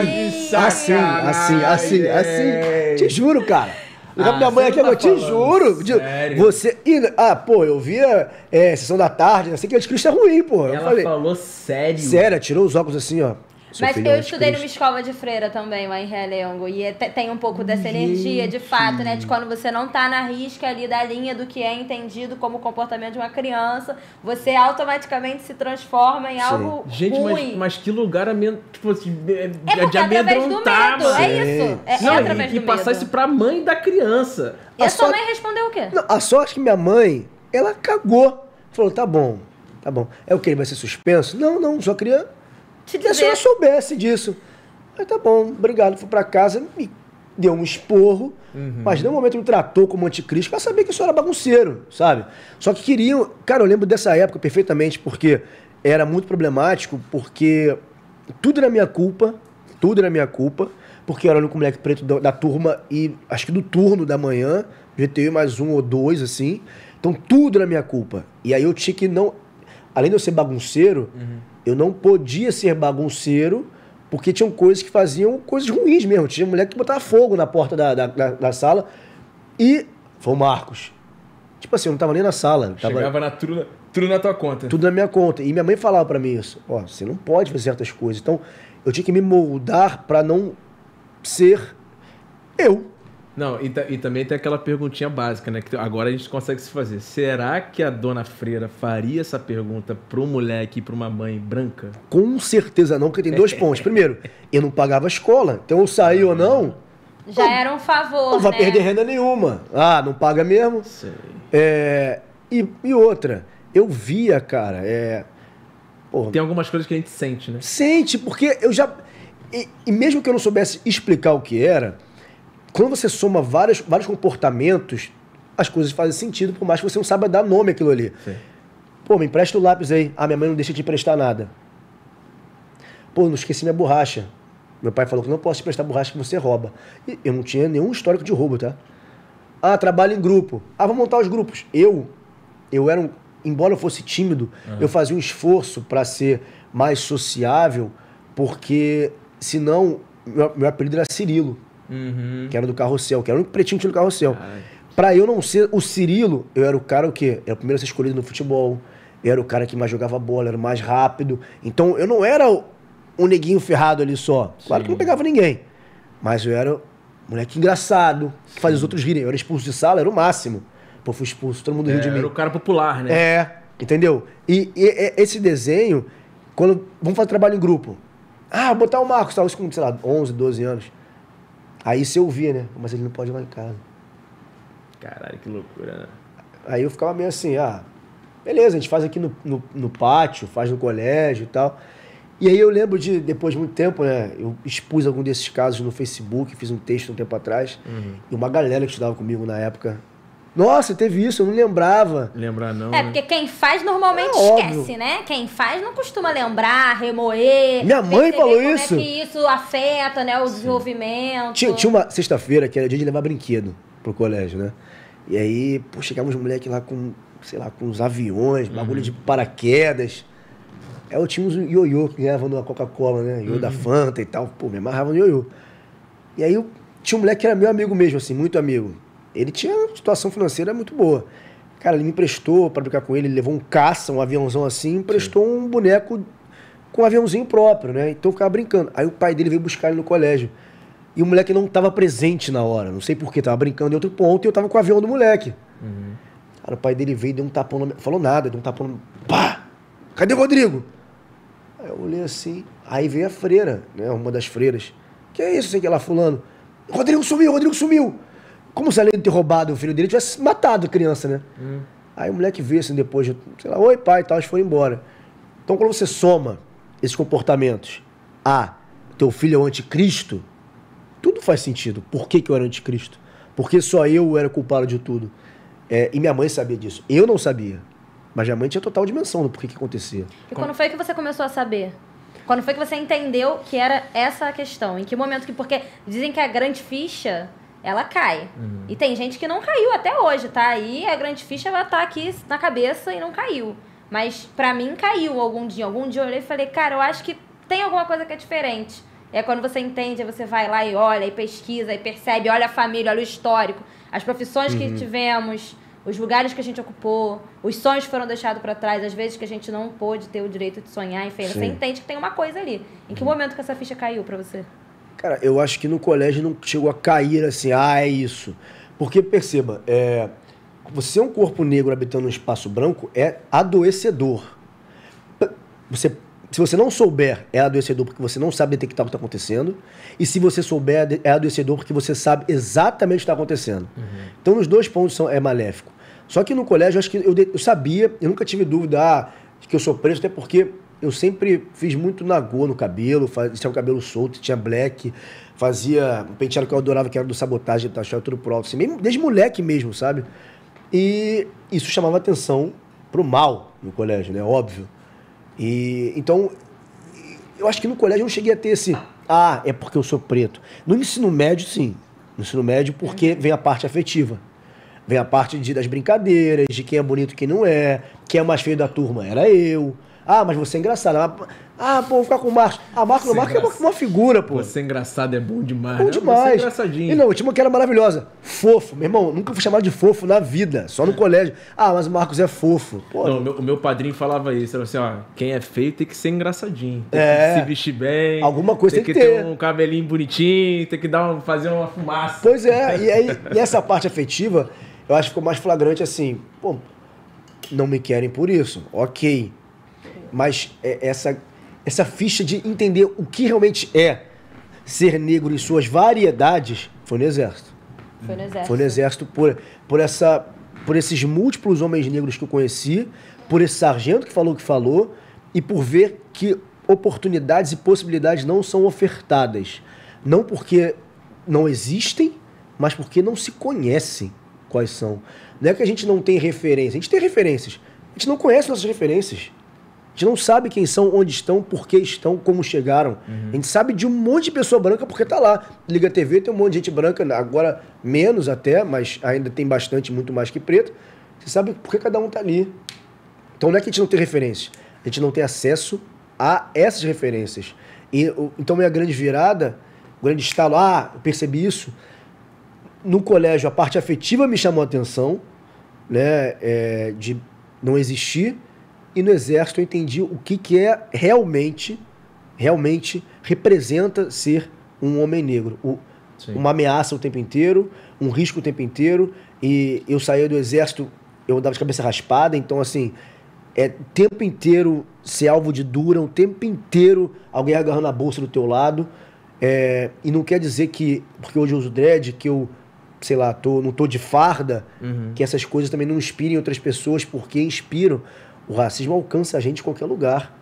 Te juro, cara. Minha mãe aqui, eu te juro. Sério? Você. Eu via Sessão da Tarde, assim que o anticristo é ruim, pô. Ela falou sério? Sério, tirou os óculos assim, ó. Mas eu estudei numa escola de freira também, lá em Realengo, e tem um pouco dessa energia, de fato, né? De quando você não tá na risca ali da linha do que é entendido como comportamento de uma criança, você automaticamente se transforma em algo ruim. Mas que lugar tipo, de através do medo, mano. é isso. É através do medo. E passar isso pra mãe da criança. E a sua mãe respondeu o quê? Não, a sorte que minha mãe, ela cagou. Falou, tá bom. É o que? Ele vai ser suspenso? Não, só queria... Se a senhora soubesse disso. Aí tá bom, obrigado. Fui pra casa, me deu um esporro, mas no momento me tratou como anticristo pra saber que eu só era bagunceiro, sabe? Só que queriam... Cara, eu lembro dessa época perfeitamente, porque era muito problemático, porque tudo era minha culpa, porque eu era o único moleque preto da turma e acho que do turno da manhã, devia ter mais um ou dois, assim. Então tudo era minha culpa. E aí eu tinha que não... Além de eu ser bagunceiro... Eu não podia ser bagunceiro, porque tinham coisas que faziam coisas ruins mesmo. Tinha mulher que botava fogo na porta da sala. E foi o Marcos. Tipo assim, eu não tava nem na sala. Chegava tudo na tua conta. Tudo na minha conta. E minha mãe falava pra mim isso. Ó, você não pode fazer certas coisas. Então, eu tinha que me moldar pra não ser eu. Não, e também tem aquela perguntinha básica, né? Que agora a gente consegue se fazer. Será que a dona Freira faria essa pergunta para um moleque e para uma mãe branca? Com certeza não, porque tem 2 pontos. Primeiro, eu não pagava a escola. Então eu saí ou não... Já era um favor, não vai perder renda nenhuma. Não paga mesmo. Sei. E outra, eu via, cara... Tem algumas coisas que a gente sente, né? Sente, porque eu já... E mesmo que eu não soubesse explicar o que era... Quando você soma vários comportamentos, as coisas fazem sentido, por mais que você não saiba dar nome àquilo ali. Sim. Pô, me empresta o lápis aí. Minha mãe não deixa de emprestar nada. Pô, não esqueci minha borracha. Meu pai falou que não posso te emprestar borracha que você rouba. E eu não tinha nenhum histórico de roubo, tá? Trabalho em grupo. Vamos montar os grupos. Eu era embora eu fosse tímido, eu fazia um esforço para ser mais sociável, porque senão meu apelido era Cirilo. Que era do Carrossel, que era o único pretinho que tinha no Carrossel. Pra eu não ser o Cirilo, eu era o cara o quê? Era o primeiro a ser escolhido no futebol, eu era o cara que mais jogava bola, era o mais rápido. Então eu não era um neguinho ferrado ali só. Claro que não pegava ninguém. Mas eu era um moleque engraçado, que fazia os outros rirem. Eu era expulso de sala, era o máximo. Pô, fui expulso, todo mundo riu de mim. Era o cara popular, né? Entendeu? E esse desenho, quando vamos fazer trabalho em grupo. Botar o Marcos, tava isso com, sei lá, 11, 12 anos. Aí você ouvia, né? Mas ele não pode ir lá em casa. Caralho, que loucura, né? Aí eu ficava meio assim, beleza, a gente faz aqui no pátio, faz no colégio e tal. E aí eu lembro de, depois de muito tempo, né? Eu expus algum desses casos no Facebook, fiz um texto um tempo atrás. E uma galera que estudava comigo na época... Nossa, teve isso, eu não lembrava. Lembrar não, porque quem faz normalmente esquece, óbvio. né? Quem faz não costuma lembrar, remoer. Minha mãe falou Como isso. é que isso afeta, né, o desenvolvimento. Tinha uma sexta-feira que era dia de levar brinquedo pro colégio, né? E aí, chegava uns moleques lá com, sei lá, com uns aviões, bagulho de paraquedas. Aí eu tinha uns ioiô que ganhavam na Coca-Cola, né? Ioiô da Fanta e tal. Me amarrava no ioiô. E aí tinha um moleque que era meu amigo mesmo, assim, muito amigo. Ele tinha uma situação financeira muito boa. Cara, ele me emprestou pra brincar com ele, ele levou um caça, um aviãozão assim, emprestou um boneco com um aviãozinho próprio, né? Então eu ficava brincando. Aí o pai dele veio buscar ele no colégio. E o moleque não estava presente na hora, não sei porquê, tava brincando em outro ponto e eu tava com o avião do moleque. Cara, o pai dele veio e deu um tapão na minha... Falou nada, deu um tapão na minha... Pá! Cadê o Rodrigo? Aí eu olhei assim, aí veio a freira, né? Uma das freiras. Que é isso, sei que lá fulano. Rodrigo sumiu! Como se além de ter roubado o filho dele, tivesse matado a criança, né? Aí o moleque veio assim depois, sei lá, oi pai e tal, eles foram embora. Então quando você soma esses comportamentos teu filho é o anticristo, tudo faz sentido. Por que eu era anticristo? Porque só eu era culpado de tudo. E minha mãe sabia disso. Eu não sabia. Mas minha mãe tinha total dimensão do porquê que acontecia. E quando foi que você começou a saber? Quando foi que você entendeu que era essa a questão? Em que momento que... Porque dizem que a grande ficha, ela cai. E tem gente que não caiu até hoje, tá? Aí a grande ficha, ela tá aqui na cabeça e não caiu. Mas pra mim caiu algum dia. Algum dia eu olhei e falei, cara, eu acho que tem alguma coisa que é diferente. É quando você entende, aí você vai lá e olha, e pesquisa, e percebe, olha a família, olha o histórico, as profissões que tivemos, os lugares que a gente ocupou, os sonhos que foram deixados para trás, as vezes que a gente não pôde ter o direito de sonhar, enfim, você entende que tem uma coisa ali. Em que momento que essa ficha caiu para você? Cara, eu acho que no colégio não chegou a cair assim, é isso. Porque, perceba, você é um corpo negro habitando um espaço branco, é adoecedor. Se você não souber, é adoecedor porque você não sabe detectar o que está acontecendo. E se você souber, é adoecedor porque você sabe exatamente o que está acontecendo. Então, nos dois pontos é maléfico. Só que no colégio, eu acho que eu sabia, eu nunca tive dúvida de que eu sou preto, até porque eu sempre fiz muito nagô no cabelo, tinha o cabelo solto, tinha black, fazia um penteado que eu adorava, que era do Sabotagem, achava tudo pro alto, assim, mesmo, desde moleque mesmo, sabe? E isso chamava atenção pro mal no colégio, né? Óbvio. E então, eu acho que no colégio eu não cheguei a ter esse, é porque eu sou preto. No ensino médio, sim. No ensino médio, porque vem a parte afetiva. Vem a parte das brincadeiras, de quem é bonito e quem não é, quem é mais feio da turma era eu. Mas você é engraçado. Pô, vou ficar com o Marcos. Marcos é uma figura, pô. Você é engraçado é bom demais. Bom demais. Você é engraçadinho. E não, eu tinha uma que era maravilhosa. Fofo. Meu irmão, nunca fui chamado de fofo na vida. Só no colégio. Mas o Marcos é fofo. Pô. Não, o meu padrinho falava isso. Ele falava assim, quem é feio tem que ser engraçadinho. Tem que se vestir bem. Alguma coisa tem que ter um cabelinho bonitinho. Tem que fazer uma fumaça. Pois é. E essa parte afetiva, eu acho que ficou mais flagrante assim. Pô, não me querem por isso. Ok. Mas essa ficha de entender o que realmente é ser negro em suas variedades foi no Exército. Foi no Exército por esses múltiplos homens negros que eu conheci, por esse sargento que falou o que falou e por ver que oportunidades e possibilidades não são ofertadas. Não porque não existem, mas porque não se conhecem quais são. Não é que a gente não tem referência, a gente tem referências. A gente não conhece nossas referências. A gente não sabe quem são, onde estão, por que estão, como chegaram. A gente sabe de um monte de pessoa branca porque tá lá. Liga a TV, tem um monte de gente branca, agora menos até, mas ainda tem bastante, muito mais que preto. Você sabe por que cada um tá ali. Então não é que a gente não tem referência, a gente não tem acesso a essas referências. Então minha grande virada, o grande estalo, eu percebi isso. No colégio, a parte afetiva me chamou a atenção, né, de não existir. E no Exército eu entendi o que é realmente representa ser um homem negro. Uma ameaça o tempo inteiro, um risco o tempo inteiro. E eu saía do Exército, eu andava de cabeça raspada, então assim, o tempo inteiro ser alvo de dura, o tempo inteiro alguém agarrando a bolsa do teu lado. E não quer dizer que, porque hoje eu uso dread, que eu, sei lá, não tô de farda, que essas coisas também não inspirem outras pessoas, porque inspiram. O racismo alcança a gente em qualquer lugar.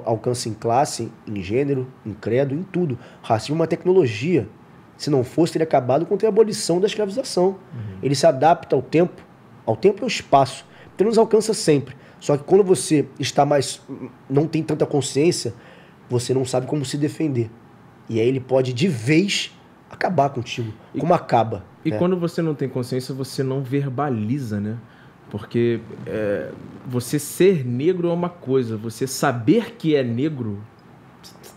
Alcança em classe, em gênero, em credo, em tudo. O racismo é uma tecnologia. Se não fosse, teria acabado com a abolição da escravização. Ele se adapta ao tempo e ao espaço. Então ele nos alcança sempre. Só que quando você não tem tanta consciência, você não sabe como se defender. E aí ele pode, de vez, acabar contigo. Como acaba. E quando você não tem consciência, você não verbaliza, né? Porque você ser negro é uma coisa, você saber que é negro,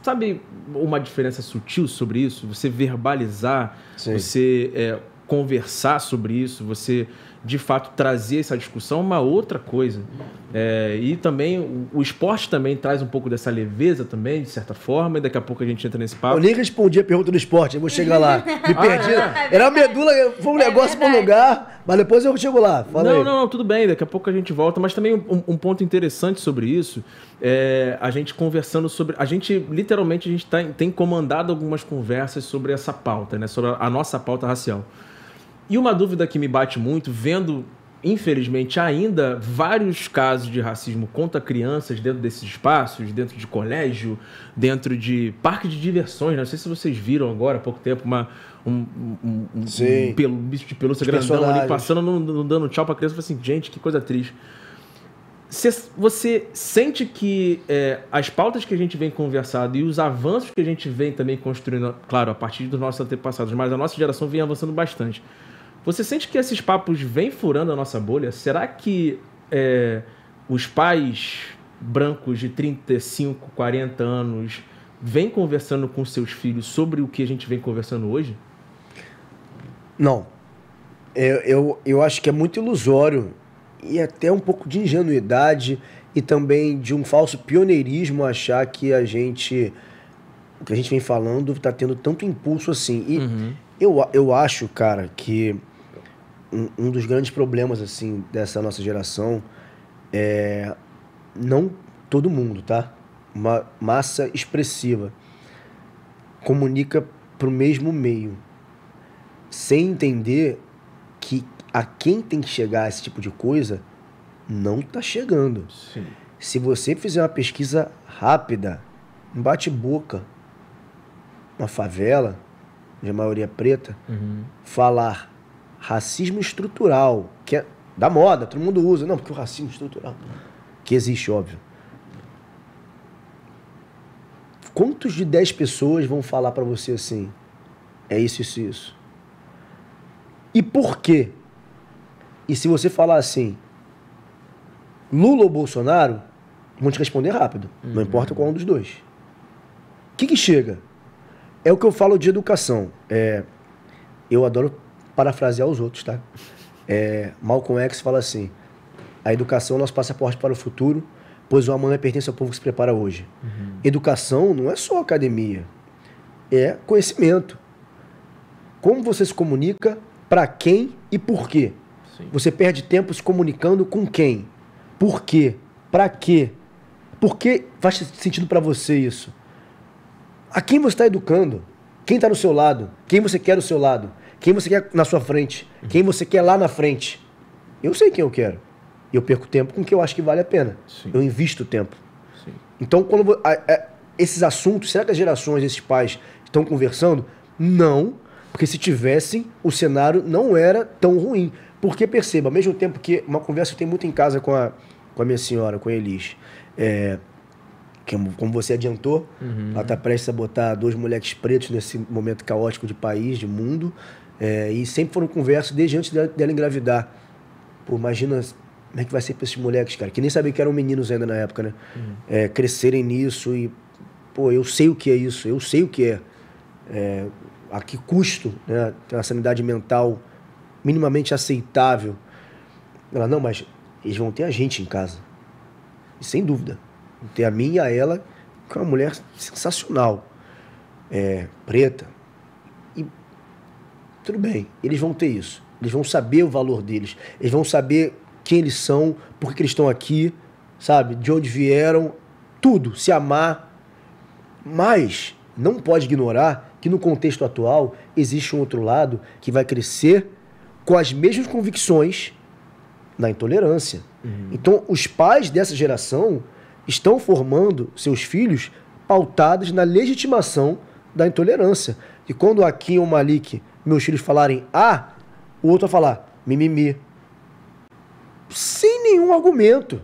sabe uma diferença sutil sobre isso? Você verbalizar, Sim. Você conversar sobre isso, você de fato trazer essa discussão é uma outra coisa. E também o esporte também traz um pouco dessa leveza também, de certa forma, e daqui a pouco a gente entra nesse papo. Eu nem respondi a pergunta do esporte, eu vou chegar lá. Me perdi. Era a medula, foi um negócio para um lugar, mas depois eu chego lá. Fala aí. Não, tudo bem, daqui a pouco a gente volta. Mas também um ponto interessante sobre isso é a gente conversando sobre... Literalmente, a gente tem comandado algumas conversas sobre essa pauta, né? Sobre a nossa pauta racial. E uma dúvida que me bate muito, vendo, infelizmente, ainda vários casos de racismo contra crianças dentro desses espaços, dentro de colégio, dentro de parque de diversões, né? Não sei se vocês viram agora, há pouco tempo, um bicho de pelúcia grandão ali, passando, dando tchau pra criança. Eu falei assim, gente, que coisa triste. Você sente que as pautas que a gente vem conversando e os avanços que a gente vem também construindo, claro, a partir dos nossos antepassados, mas a nossa geração vem avançando bastante. Você sente que esses papos vêm furando a nossa bolha? Será que os pais brancos de 35, 40 anos vêm conversando com seus filhos sobre o que a gente vem conversando hoje? Não. Eu acho que é muito ilusório e até um pouco de ingenuidade e também de um falso pioneirismo achar que o que a gente vem falando está tendo tanto impulso assim. E eu acho, cara, que um dos grandes problemas assim dessa nossa geração é não todo mundo, tá? Uma massa expressiva comunica pro mesmo meio, sem entender que a quem tem que chegar esse tipo de coisa não tá chegando. Sim. Se você fizer uma pesquisa rápida, um bate-boca, uma favela, de maioria preta, falar racismo estrutural, que é da moda, todo mundo usa. Não, porque o racismo estrutural, que existe, óbvio. Quantos de 10 pessoas vão falar pra você assim, é isso, isso, isso? E por quê? E se você falar assim, Lula ou Bolsonaro, vão te responder rápido. Não importa qual um dos dois. O que chega? É o que eu falo de educação. Eu adoro parafrasear os outros, tá? Malcolm X fala assim, a educação é o nosso passaporte para o futuro, pois o amanhã pertence ao povo que se prepara hoje. Educação não é só academia, é conhecimento. Como você se comunica, para quem e por quê? Sim. Você perde tempo se comunicando com quem? Por quê? Para quê? Por que faz sentido para você isso? A quem você está educando? Quem está do seu lado? Quem você quer do seu lado? Quem você quer na sua frente? Quem você quer lá na frente? Eu sei quem eu quero. Eu perco tempo com o que eu acho que vale a pena. Sim. Eu invisto tempo. Sim. Então, quando esses assuntos, será que as gerações, esses pais estão conversando? Não, porque se tivessem, o cenário não era tão ruim. Porque, perceba, ao mesmo tempo que uma conversa eu tenho muito em casa com a minha senhora, com a Elis, como você adiantou, ela está prestes a botar 2 moleques pretos nesse momento caótico de país, de mundo, e sempre foram conversas desde antes dela engravidar. Pô, imagina como é que vai ser para esses moleques, cara, que nem sabiam que eram meninos ainda na época, né? Crescerem nisso e, pô, eu sei o que é isso, eu sei o que é. A que custo, né, ter uma sanidade mental minimamente aceitável. Ela, não, mas eles vão ter a gente em casa. E sem dúvida. Vão ter a mim e a ela, que é uma mulher sensacional. Preta. E tudo bem, eles vão ter isso. Eles vão saber o valor deles. Eles vão saber quem eles são, por que eles estão aqui, sabe? De onde vieram. Tudo. Se amar. Mas não pode ignorar que no contexto atual existe um outro lado que vai crescer com as mesmas convicções na intolerância. Então, os pais dessa geração estão formando seus filhos pautados na legitimação da intolerância. E quando aqui Kim ou Malik, meus filhos falarem A, o outro vai falar mimimi. Sem nenhum argumento.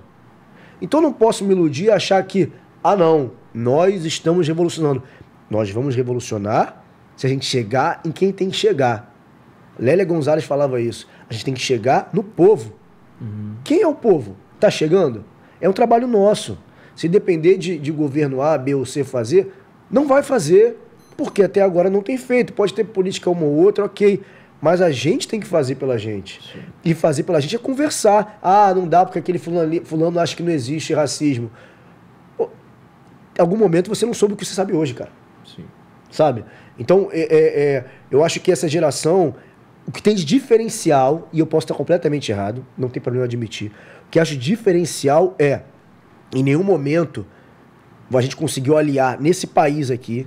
Então, não posso me iludir e achar que, não, nós estamos revolucionando. Nós vamos revolucionar se a gente chegar em quem tem que chegar. Lélia Gonzalez falava isso. A gente tem que chegar no povo. Quem é o povo? Tá chegando? É um trabalho nosso. Se depender de governo A, B ou C fazer, não vai fazer, porque até agora não tem feito. Pode ter política uma ou outra, ok. Mas a gente tem que fazer pela gente. Sim. E fazer pela gente é conversar. Não dá porque aquele fulano acha que não existe racismo. Em algum momento você não soube o que você sabe hoje, cara. Sim. Sabe? Então, eu acho que essa geração, o que tem de diferencial, e eu posso estar completamente errado, não tem problema admitir, o que eu acho diferencial em nenhum momento a gente conseguiu aliar nesse país aqui,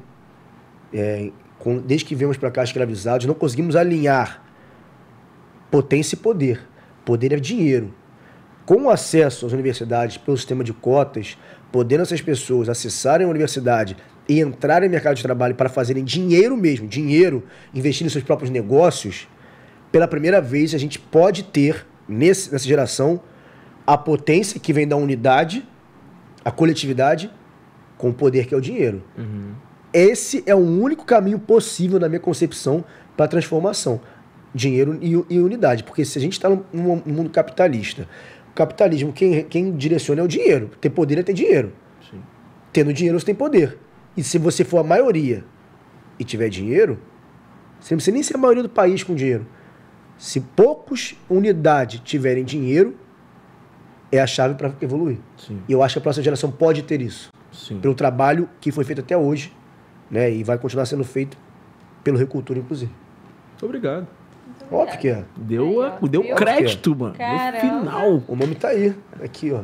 desde que viemos para cá escravizados, não conseguimos alinhar potência e poder. Poder é dinheiro. Com o acesso às universidades pelo sistema de cotas, podendo essas pessoas acessarem a universidade e entrarem no mercado de trabalho para fazerem dinheiro mesmo, investir em seus próprios negócios, pela primeira vez a gente pode ter, nessa geração, a potência que vem da unidade, a coletividade, com o poder que é o dinheiro. Esse é o único caminho possível, na minha concepção, para a transformação. Dinheiro e unidade. Porque se a gente está num mundo capitalista, o capitalismo, quem direciona é o dinheiro. Ter poder é ter dinheiro. Sim. Tendo dinheiro, você tem poder. E se você for a maioria e tiver dinheiro, você não precisa nem ser a maioria do país com dinheiro. Se poucos unidades tiverem dinheiro, é a chave para evoluir. Sim. E eu acho que a próxima geração pode ter isso. Sim. Pelo trabalho que foi feito até hoje, né? E vai continuar sendo feito pelo Recultura, inclusive. Muito obrigado. Óbvio que é. Deu Viu? crédito, mano. Caramba. No final. O nome tá aí. Aqui, ó.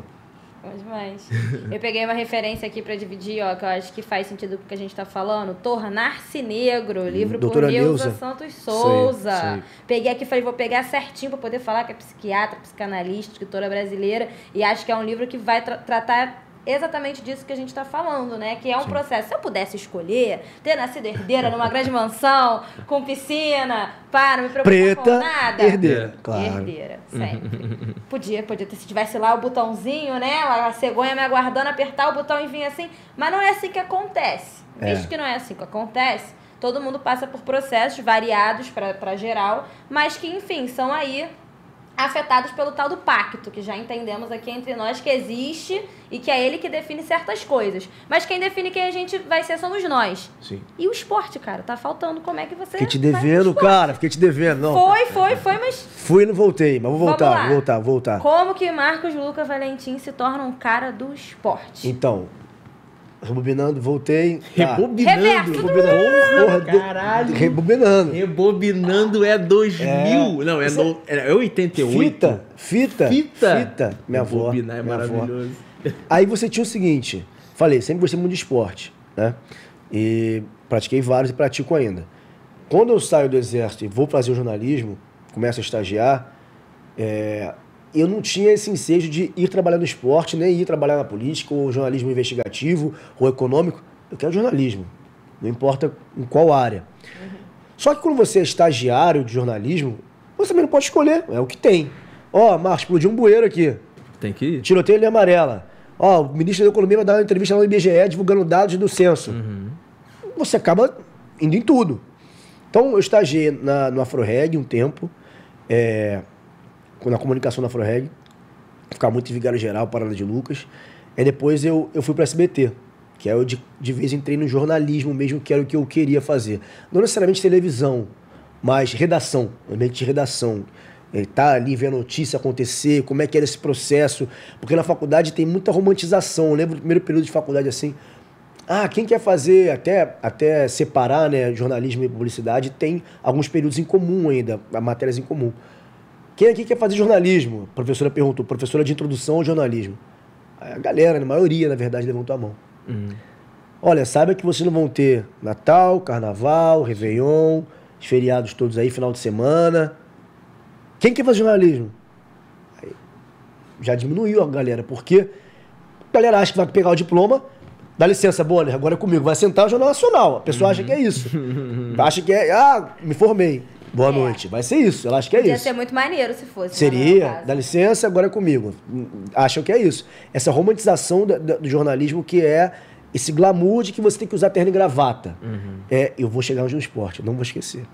Bom demais. Eu peguei uma referência aqui pra dividir, ó, que eu acho que faz sentido com o que a gente tá falando. Tornar-se Negro, livro por Doutora Neuza Neuza. Santos Souza. Sei. Peguei aqui e falei, vou pegar certinho pra poder falar que é psiquiatra, psicanalista, escritora brasileira. E acho que é um livro que vai tratar exatamente disso que a gente tá falando, né? Que é um processo. Se eu pudesse escolher ter nascido herdeira numa grande mansão, com piscina, não me preocupar com nada. Herdeira, claro. Herdeira, sempre. Podia ter, se tivesse lá o botãozinho, né? A cegonha me aguardando, apertar o botão e vir assim. Mas não é assim que acontece. Visto que não é assim que acontece, todo mundo passa por processos variados para geral, mas que, enfim, são aí afetados pelo tal do pacto, que já entendemos aqui entre nós que existe e que é ele que define certas coisas. Mas quem define quem a gente vai ser somos nós. Sim. E o esporte, cara, tá faltando. Como é que você... Fiquei te vai pro devendo, esporte? cara. Fiquei te devendo, não. Foi, mas... Fui e não voltei, mas vou Vamos lá. voltar. Como que Marcos Luca Valentim se torna um cara do esporte? Então, rebobinando, voltei. Tá. Reverso. Porra, Caralho. Rebobinando. Rebobinando é 2000. Não, é 88. Fita. Minha avó. Rebobinar é minha avó. maravilhoso. Aí você tinha o seguinte, falei, sempre gostei muito de esporte, né? E pratiquei vários e pratico ainda. Quando eu saio do exército e vou fazer o jornalismo, começo a estagiar, eu não tinha esse ensejo de ir trabalhar no esporte, nem ir trabalhar na política, ou jornalismo investigativo, ou econômico. Eu quero jornalismo, não importa em qual área. Só que quando você é estagiário de jornalismo, você também não pode escolher, é o que tem. Ó, Marcos, explodiu um bueiro aqui. Tem que ir. Tiroteio em linha amarela. Ó, o ministro da Economia vai dar uma entrevista lá no IBGE divulgando dados do censo. Você acaba indo em tudo. Então, eu estagiei no AfroReg um tempo, na comunicação da AfroReg, ficava muito em Vigário Geral, Parada de Lucas. Aí depois eu fui para SBT, que aí eu de vez entrei no jornalismo mesmo, que era o que eu queria fazer. Não necessariamente televisão, mas redação, ambiente de redação. Tá ali, ver a notícia acontecer, como é que era esse processo. Porque na faculdade tem muita romantização. Eu lembro do primeiro período de faculdade assim. Quem quer fazer, até separar, né, jornalismo e publicidade, tem alguns períodos em comum ainda, matérias em comum. Quem aqui quer fazer jornalismo? A professora perguntou, professora de introdução ao jornalismo. A galera, a maioria, na verdade, levantou a mão. Olha, saiba que vocês não vão ter Natal, Carnaval, Réveillon, os feriados todos aí, final de semana. Quem quer fazer jornalismo? Aí, já diminuiu a galera, porque a galera acha que vai pegar o diploma, dá licença, Bonner, agora é comigo, vai sentar o Jornal Nacional. A pessoa acha que é isso. Acha que me formei. Boa noite. Vai ser isso, ela acha que é Podia isso. ser muito maneiro se fosse. Seria, dá licença, agora é comigo. Acham que é isso. Essa romantização do jornalismo, que é esse glamour de que você tem que usar terno e gravata. Eu vou chegar hoje no esporte, não vou esquecer.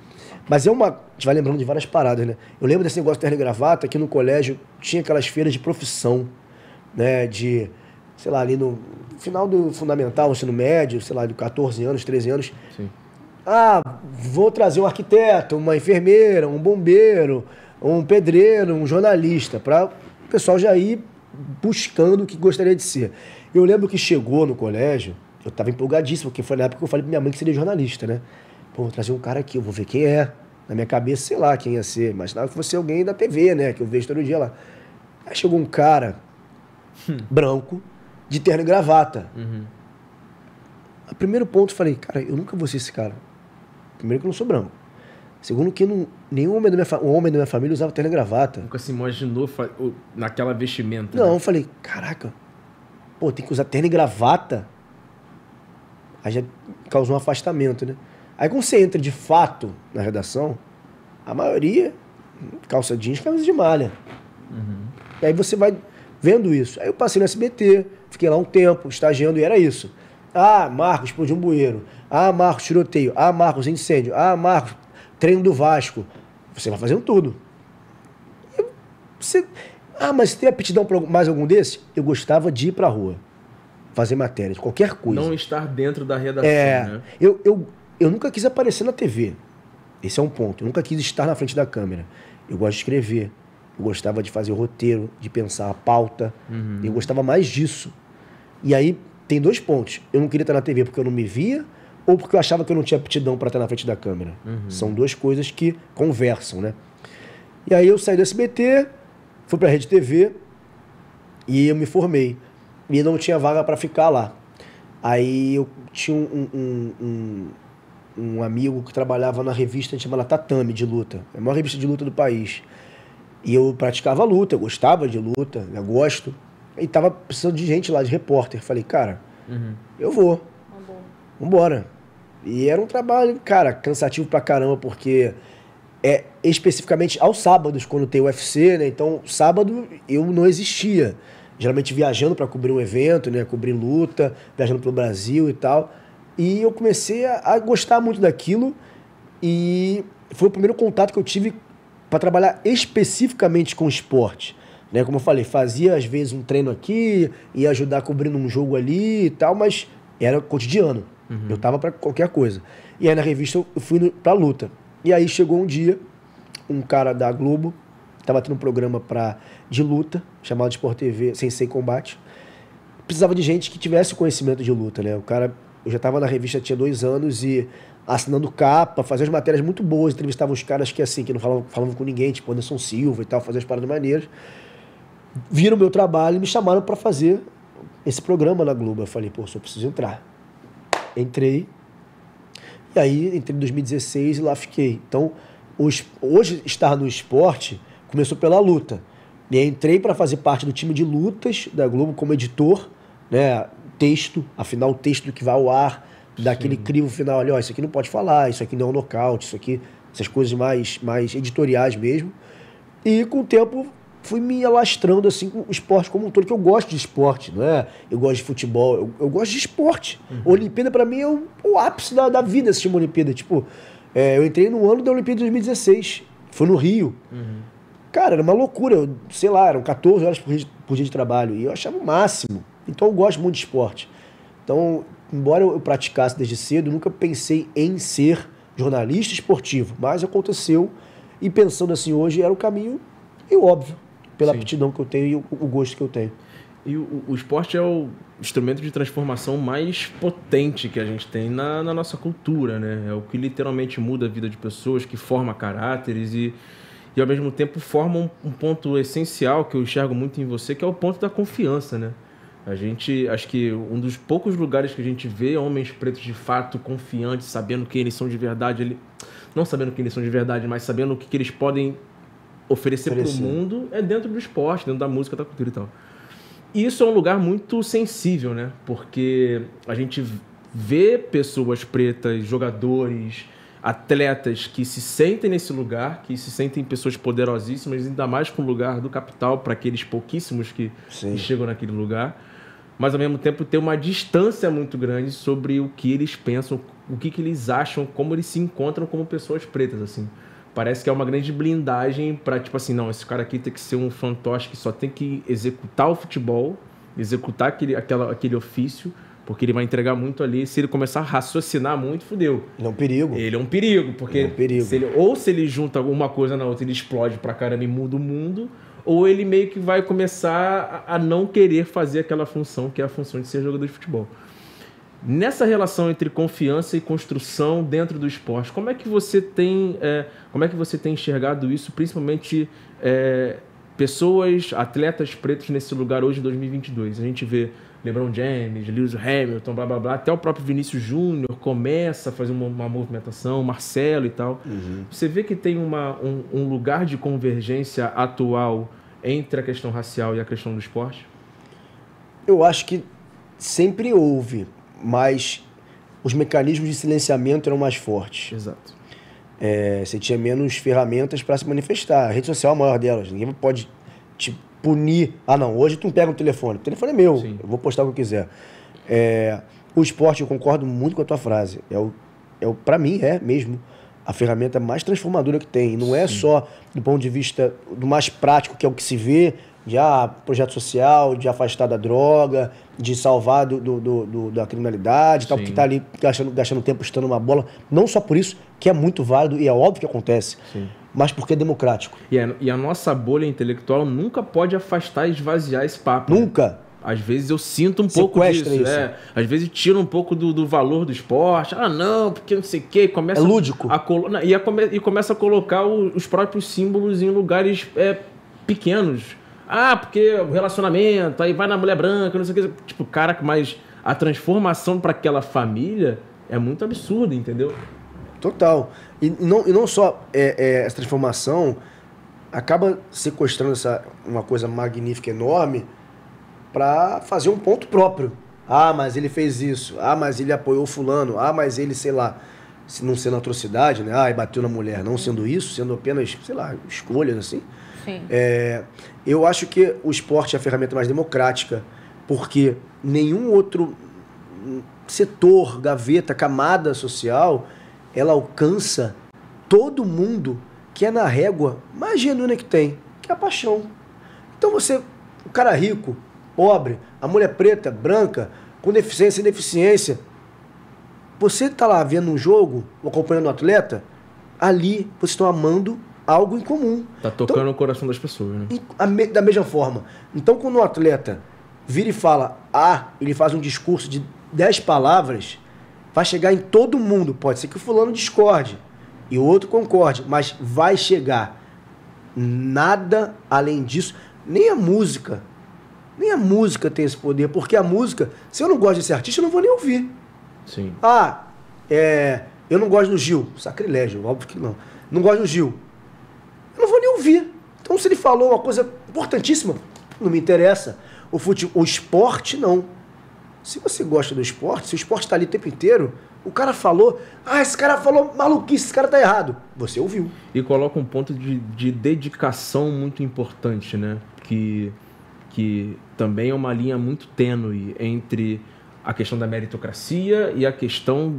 Mas a gente vai lembrando de várias paradas, né? Eu lembro desse negócio de terno e gravata, que no colégio tinha aquelas feiras de profissão, né? Sei lá, ali no final do fundamental, ensino médio, sei lá, de 14 anos, 13 anos. Sim. Vou trazer um arquiteto, uma enfermeira, um bombeiro, um pedreiro, um jornalista, para o pessoal já ir buscando o que gostaria de ser. Eu lembro que chegou no colégio, eu estava empolgadíssimo, porque foi na época que eu falei para minha mãe que seria jornalista, né? Pô, vou trazer um cara aqui, eu vou ver quem é. Na minha cabeça, sei lá quem ia ser, mas que fosse alguém da TV, né? Que eu vejo todo dia lá. Aí chegou um cara branco, de terno e gravata. A primeiro ponto, eu falei, cara, eu nunca vou ser esse cara. Primeiro que eu não sou branco. Segundo que nenhum homem da minha família usava terno e gravata. Nunca se imaginou naquela vestimenta. Não, né? eu falei, caraca, pô, tem que usar terno e gravata? Aí já causou um afastamento, né? Aí quando você entra de fato na redação, a maioria, calça jeans, camisa de malha. E aí você vai vendo isso. Aí eu passei no SBT, fiquei lá um tempo, estagiando, e era isso. Ah, Marcos, explodiu um bueiro. Ah, Marcos, tiroteio. Ah, Marcos, incêndio. Ah, Marcos, treino do Vasco. Você vai fazendo tudo. Mas você tem aptidão para mais algum desses? Eu gostava de ir pra rua, fazer matéria, de qualquer coisa. Não estar dentro da redação, né? Eu nunca quis aparecer na TV. Esse é um ponto. Eu nunca quis estar na frente da câmera. Eu gosto de escrever. Eu gostava de fazer o roteiro, de pensar a pauta. Eu gostava mais disso. E aí, tem 2 pontos. Eu não queria estar na TV porque eu não me via ou porque eu achava que eu não tinha aptidão para estar na frente da câmera. São 2 coisas que conversam, né? E aí eu saí do SBT, fui para a Rede TV e eu me formei. E não tinha vaga para ficar lá. Aí eu tinha um amigo que trabalhava na revista chamada Tatame, de luta. É a maior revista de luta do país. E eu praticava luta, eu gostava de luta, eu gosto. E tava precisando de gente lá, de repórter. Falei, cara, eu vou. Vambora. E era um trabalho, cara, cansativo pra caramba, porque especificamente aos sábados, quando tem UFC, né? Então, sábado eu não existia. Geralmente viajando para cobrir um evento, né? Cobrir luta, viajando pelo Brasil e tal. E eu comecei a gostar muito daquilo e foi o primeiro contato que eu tive para trabalhar especificamente com esporte. Né? Como eu falei, fazia às vezes um treino aqui, ia ajudar cobrindo um jogo ali e tal, mas era cotidiano. Eu tava para qualquer coisa. E aí na revista eu fui pra luta. E aí chegou um dia, um cara da Globo, tava tendo um programa de luta, chamado Sport TV, Sensei Combate. Precisava de gente que tivesse conhecimento de luta, né? Eu já tava na revista, tinha 2 anos e assinando capa, fazia as matérias muito boas, entrevistava uns caras que assim, que não falavam com ninguém, tipo Anderson Silva e tal, fazia as paradas maneiras. Viram o meu trabalho e me chamaram para fazer esse programa na Globo. Eu falei, pô, só preciso entrar. Entrei. E aí, entrei em 2016 e lá fiquei. Então, hoje estar no esporte começou pela luta. E aí entrei para fazer parte do time de lutas da Globo como editor, né? Texto, afinal o texto que vai ao ar, daquele crivo final, olha, isso aqui não pode falar, isso aqui não é um nocaute, isso aqui, essas coisas mais editoriais mesmo. E com o tempo fui me alastrando assim com o esporte como um todo, que eu gosto de esporte, não é? Eu gosto de futebol, eu gosto de esporte. Olimpíada pra mim é o ápice da vida assistir uma Olimpíada. Tipo, eu entrei no ano da Olimpíada de 2016, foi no Rio. Cara, era uma loucura, sei lá, eram 14 horas por dia de trabalho e eu achava o máximo. Então eu gosto muito de esporte. Então, embora eu praticasse desde cedo, nunca pensei em ser jornalista esportivo, mas aconteceu e pensando assim hoje era o caminho e óbvio, pela aptidão que eu tenho e o gosto que eu tenho. E o esporte é o instrumento de transformação mais potente que a gente tem na nossa cultura, né? É o que literalmente muda a vida de pessoas, que forma caráteres e ao mesmo tempo forma um ponto essencial que eu enxergo muito em você, que é o ponto da confiança, né? Acho que um dos poucos lugares que a gente vê homens pretos de fato confiantes, sabendo quem eles são de verdade, não sabendo quem eles são de verdade, mas sabendo o que eles podem oferecer para o mundo, é dentro do esporte, dentro da música, da cultura e tal. E isso é um lugar muito sensível, né? Porque a gente vê pessoas pretas, jogadores, atletas que se sentem nesse lugar, que se sentem pessoas poderosíssimas, ainda mais com o lugar do capital para aqueles pouquíssimos que chegam naquele lugar, mas ao mesmo tempo tem uma distância muito grande sobre o que eles pensam, o que eles acham, como eles se encontram como pessoas pretas, assim. Parece que é uma grande blindagem para, tipo assim, não, esse cara aqui tem que ser um fantoche que só tem que executar o futebol, executar aquele ofício, porque ele vai entregar muito ali. Se ele começar a raciocinar muito, fudeu. Ele é um perigo. Ele é um perigo, porque se ele junta alguma coisa na outra, ele explode pra caramba e muda o mundo, ou ele meio que vai começar a não querer fazer aquela função, que é a função de ser jogador de futebol. Nessa relação entre confiança e construção dentro do esporte, como é que você tem enxergado isso, principalmente pessoas, atletas pretos nesse lugar hoje em 2022? A gente vê LeBron James, Lewis Hamilton, blá blá blá, até o próprio Vinícius Júnior começa a fazer uma movimentação, Marcelo e tal. Você vê que tem um lugar de convergência atual entre a questão racial e a questão do esporte? Eu acho que sempre houve, mas os mecanismos de silenciamento eram mais fortes. Exato. Você tinha menos ferramentas para se manifestar. A rede social é a maior delas. Ninguém pode te punir. Ah, não, hoje tu pega um telefone. O telefone é meu, Sim. eu vou postar o que eu quiser. O esporte, eu concordo muito com a tua frase. Pra mim, é mesmo a ferramenta mais transformadora que tem. E não é só do ponto de vista do mais prático, que é o que se vê, de projeto social, de afastar da droga, de salvar da criminalidade, tal, que tá ali gastando tempo estando uma bola. Não só por isso, que é muito válido e é óbvio que acontece, mas porque é democrático. E a nossa bolha intelectual nunca pode afastar e esvaziar esse papo. Nunca. Né? Às vezes eu sinto um pouco disso. Isso. Às vezes tira um pouco do valor do esporte. Ah, não, porque não sei o quê. Começa é lúdico. E começa a colocar os próprios símbolos em lugares pequenos. Ah, porque o relacionamento, aí vai na mulher branca, não sei o quê. Tipo, cara, mas a transformação para aquela família é muito absurda, entendeu? Total. E não só essa transformação acaba sequestrando uma coisa magnífica, enorme, para fazer um ponto próprio. Ah, mas ele fez isso. Ah, mas ele apoiou fulano. Ah, mas ele, sei lá, se não sendo atrocidade, né? Ah, e bateu na mulher. Não sendo isso, sendo apenas, sei lá, escolhas assim. Sim. Eu acho que o esporte é a ferramenta mais democrática, porque nenhum outro setor, gaveta, camada social, ela alcança todo mundo que é na régua mais genuína que tem, que é a paixão. Então o cara rico, pobre, a mulher preta, branca, com deficiência, sem deficiência, você tá lá vendo um jogo, acompanhando um atleta, ali vocês estão amando algo em comum. Tá tocando o coração das pessoas, né? Da mesma forma. Então, quando um atleta vira e fala ele faz um discurso de 10 palavras, vai chegar em todo mundo. Pode ser que o fulano discorde e o outro concorde, mas vai chegar. Nada além disso. Nem a música tem esse poder, porque a música, se eu não gosto desse artista, eu não vou nem ouvir. Sim. Eu não gosto do Gil. Sacrilégio, óbvio que não. Não gosto do Gil. Eu não vou nem ouvir. Então, se ele falou uma coisa importantíssima, não me interessa. O esporte, não. Se você gosta do esporte, se o esporte está ali o tempo inteiro, o cara falou, esse cara falou maluquice, esse cara tá errado. Você ouviu. E coloca um ponto de dedicação muito importante, né? Que também é uma linha muito tênue entre a questão da meritocracia e a questão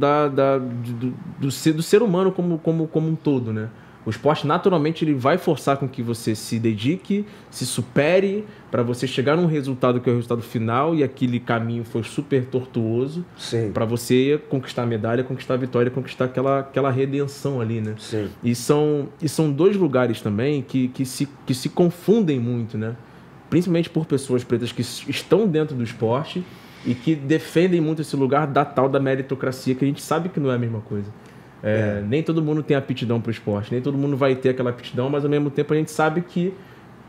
do ser humano como um todo, né? O esporte, naturalmente, ele vai forçar com que você se dedique, se supere, para você chegar num resultado que é o resultado final, e aquele caminho foi super tortuoso, para você conquistar a medalha, conquistar a vitória, conquistar aquela redenção ali, né? Sim. E são dois lugares também que se confundem muito, né? Principalmente por pessoas pretas que estão dentro do esporte e que defendem muito esse lugar da tal da meritocracia, que a gente sabe que não é a mesma coisa. Nem todo mundo tem aptidão para o esporte, nem todo mundo vai ter aquela aptidão, mas ao mesmo tempo a gente sabe que